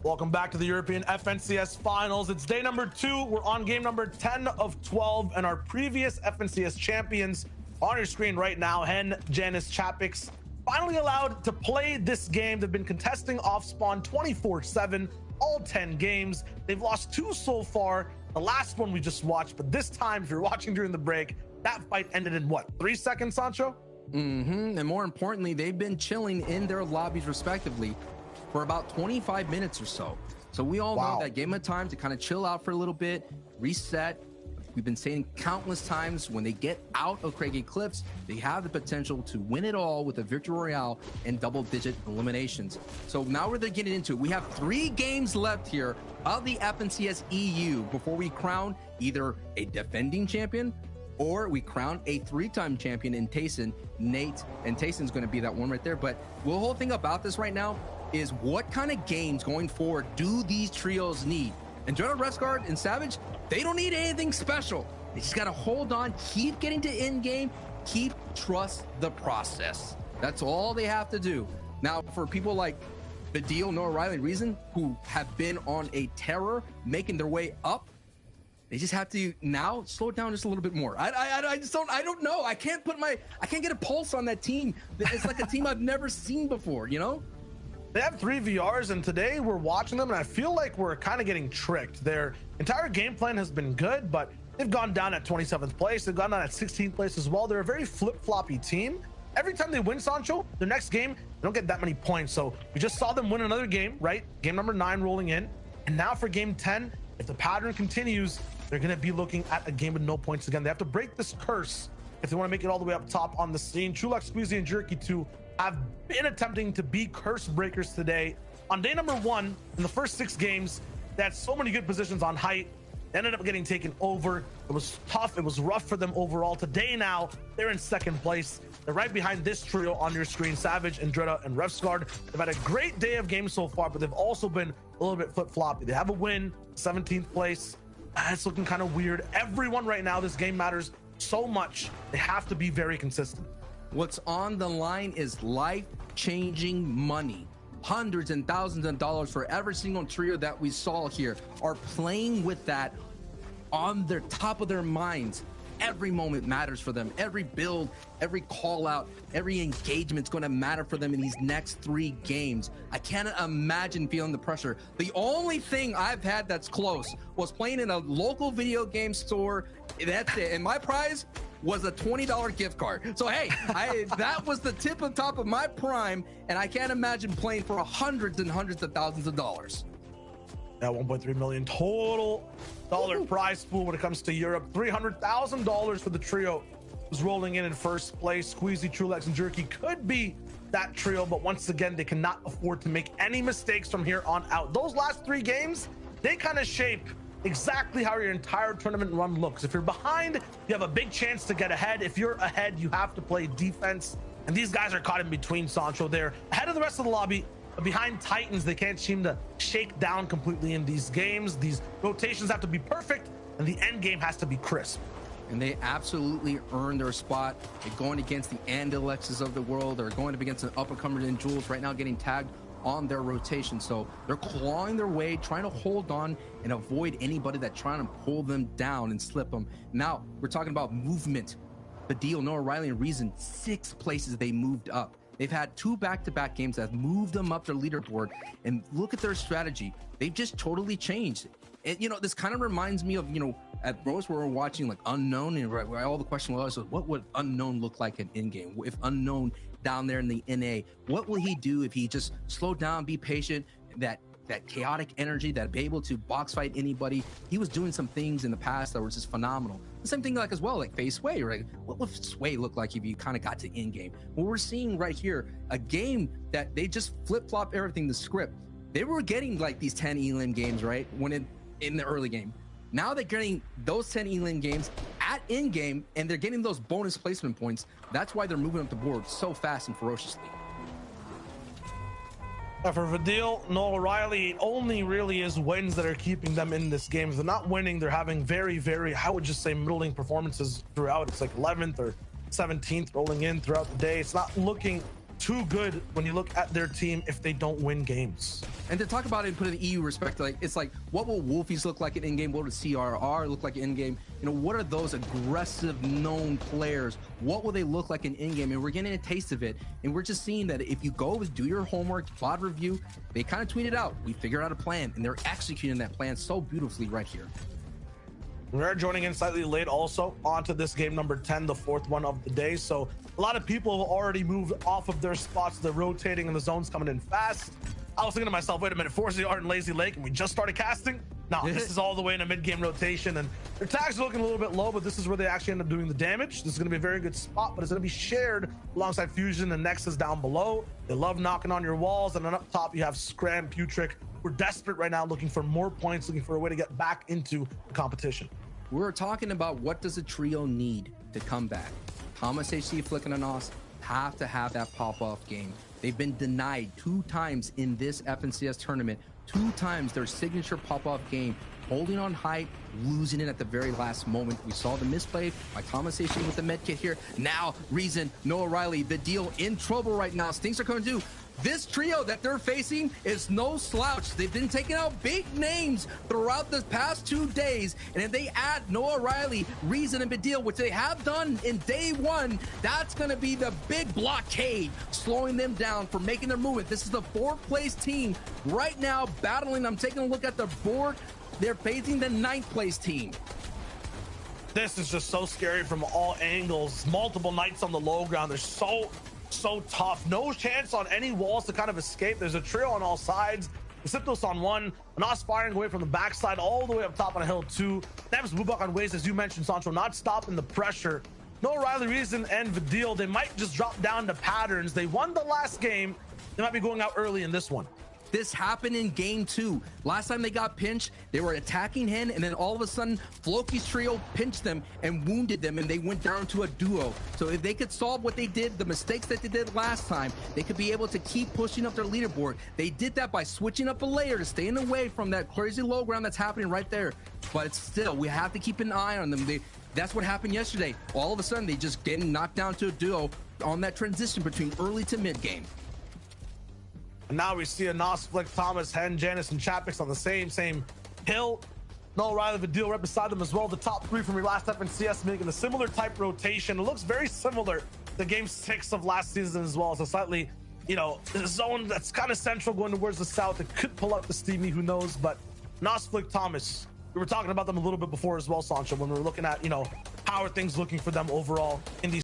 Welcome back to the European FNCS Finals. It's day number 2. We're on game number 10 of 12, and our previous FNCS champions on your screen right now, Hen, Janice, Chapix, finally allowed to play this game. They've been contesting off spawn 24/7, all 10 games. They've lost 2 so far. The last one we just watched, but this time, if you're watching during the break, that fight ended in what, 3 seconds, Sancho? And more importantly, they've been chilling in their lobbies respectively for about 25 minutes or so. So we all know that game of time to kind of chill out for a little bit, reset. We've been saying countless times, when they get out of Craig Eclipse, they have the potential to win it all with a victory royale and double-digit eliminations. So now we're getting into it. We have 3 games left here of the FNCS EU before we crown either a defending champion or we crown a 3-time champion in Tayson, Nate, and Tayson's going to be that one right there. But the whole thing about this right now is, what kind of games going forward do these trios need? And Jonah Refsguard and Savage, they don't need anything special. They just got to hold on, keep getting to end game, trust the process. That's all they have to do. Now, for people like Badil, Noah Riley, Reason, who have been on a terror, making their way up, they just have to now slow it down just a little bit more. I don't know. I can't get a pulse on that team. It's like a team I've never seen before, you know? They have 3 VRs, and today we're watching them, and I feel like we're kind of getting tricked. Their entire game plan has been good, but they've gone down at 27th place. They've gone down at 16th place as well. They're a very flip-floppy team. Every time they win, Sancho, their next game, they don't get that many points. So we just saw them win another game, right? Game number 9 rolling in. And now for game 10, if the pattern continues, they're going to be looking at a game with no points again. They have to break this curse if they want to make it all the way up top on the scene. Chulak, Squeezy, and Jerky 2 have been attempting to be curse breakers today. On day number 1, in the first 6 games, they had so many good positions on height. They ended up getting taken over. It was tough. It was rough for them overall. Today now, they're in 2nd place. They're right behind this trio on your screen, Savage, Andretta, and Refsguard. They've had a great day of games so far, but they've also been a little bit flip-floppy. They have a win, 17th place. It's looking kind of weird. Everyone right now, this game matters so much. They have to be very consistent. What's on the line is life-changing money. Hundreds and thousands of dollars for every single trio that we saw here are playing with that on their top of their minds. Every moment matters for them. Every build, every call out, every engagement's going to matter for them in these next 3 games. I can't imagine feeling the pressure. The only thing I've had that's close was playing in a local video game store. That's it. And my prize was a $20 gift card. So hey, that was the top of my prime, and I can't imagine playing for hundreds and hundreds of thousands of dollars. That 1.3 million total dollar prize pool when it comes to Europe. $300,000 for the trio who's rolling in first place. Squeezy, Trulex, and Jerky could be that trio, but once again, they cannot afford to make any mistakes from here on out. Those last 3 games, they kind of shape exactly how your entire tournament run looks. If you're behind, you have a big chance to get ahead. If you're ahead, you have to play defense. And these guys are caught in between, Sancho. They're ahead of the rest of the lobby, but behind Titans, they can't seem to shake down completely in these games. These rotations have to be perfect, and the end game has to be crisp. And they absolutely earned their spot. They're going against the Andalexes of the world. They're going up against an up-and-comer in Jules right now, getting tagged on their rotation. So they're clawing their way, trying to hold on and avoid anybody that's trying to pull them down and slip them. Now we're talking about movement. Badil, Noah Riley, and Reason, 6 places they moved up. They've had 2 back-to-back games that have moved them up their leaderboard. And look at their strategy. They've just totally changed. And, you know, this kind of reminds me of, you know, at Bros where we're watching like Unknown, and where all the question was, what would Unknown look like in game? If Unknown down there in the NA, what will he do if he just slow down, be patient, that chaotic energy, that be able to box fight anybody? He was doing some things in the past that were just phenomenal. The same thing like as well, like Face Sway, right? What would Sway look like if you kind of got to in game? What we're seeing right here, a game that they just flip-flop everything, the script. They were getting like these 10 elim games, right? When in the early game. Now they're getting those 10 elim games at in-game, and they're getting those bonus placement points. That's why they're moving up the board so fast and ferociously. For Vadil, Noah Riley, it only really is wins that are keeping them in this game. If they're not winning, they're having very, I would just say, middling performances throughout. It's like 11th or 17th rolling in throughout the day. It's not looking too good when you look at their team if they don't win games. And to talk about it and put it in EU respect, like it's like, what will Wolfies look like in game? What would CRR look like in game? You know, what are those aggressive known players? What will they look like in game? And we're getting a taste of it. And we're just seeing that if you go do your homework, VOD review, they kind of tweeted out, we figured out a plan, and they're executing that plan so beautifully right here. We're joining in slightly late also onto this game number 10, the fourth one of the day. So a lot of people have already moved off of their spots. They're rotating and the zone's coming in fast. I was thinking to myself, wait a minute, Forza are in Lazy Lake and we just started casting? No, this is all the way in a mid-game rotation, and their tags are looking a little bit low, but this is where they actually end up doing the damage. This is going to be a very good spot, but it's going to be shared alongside Fusion and Nexus down below. They love knocking on your walls, and then up top you have Scram, Putrick. We're desperate right now, looking for more points, looking for a way to get back into the competition. We're talking about what does a trio need to come back. Thomas HC, Flick, and Anos have to have that pop-off game. They've been denied 2 times in this FNCS tournament. 2 times their signature pop-off game, holding on hype, losing it at the very last moment. We saw the misplay by Thomas HC with the med kit here. Now, Reason, Noah Riley, the deal in trouble right now. Things are coming to this trio that they're facing is no slouch. They've been taking out big names throughout the past 2 days. And if they add Noah Riley, Reason, and Badil, which they have done in day 1, that's going to be the big blockade, slowing them down from making their movement. This is the 4th place team right now battling. I'm taking a look at the board. They're facing the 9th place team. This is just so scary from all angles. Multiple knights on the low ground. They're so tough. No chance on any walls to kind of escape. There's a trio on all sides. Siptos on one, Anas firing away from the backside all the way up top on a hill 2. Neves Bubak on ways, as you mentioned, Sancho, not stopping the pressure. No Riley, Reason, and Vidil. They might just drop down to patterns. They won the last game. They might be going out early in this one. This happened in game 2. Last time they got pinched, they were attacking Hen, and then all of a sudden, Floki's trio pinched them and wounded them, and they went down to a duo. So if they could solve what they did, the mistakes that they did last time, they could be able to keep pushing up their leaderboard. They did that by switching up a layer to staying away from that crazy low ground that's happening right there. But it's still, we have to keep an eye on them. That's what happened yesterday. All of a sudden, they just getting knocked down to a duo on that transition between early to mid game. And now we see a Nos, Flick, Thomas, Hen, Janice, and Chapix on the same hill. Noel Riley, the deal right beside them as well. The top 3 from your last FNCS making a similar type rotation. It looks very similar to game 6 of last season as well. It's a slightly, zone that's kind of central going towards the south. It could pull out the Steamy, who knows? But Nos, Flick, Thomas, we were talking about them a little bit before as well, Sancho, when we were looking at, how are things looking for them overall in these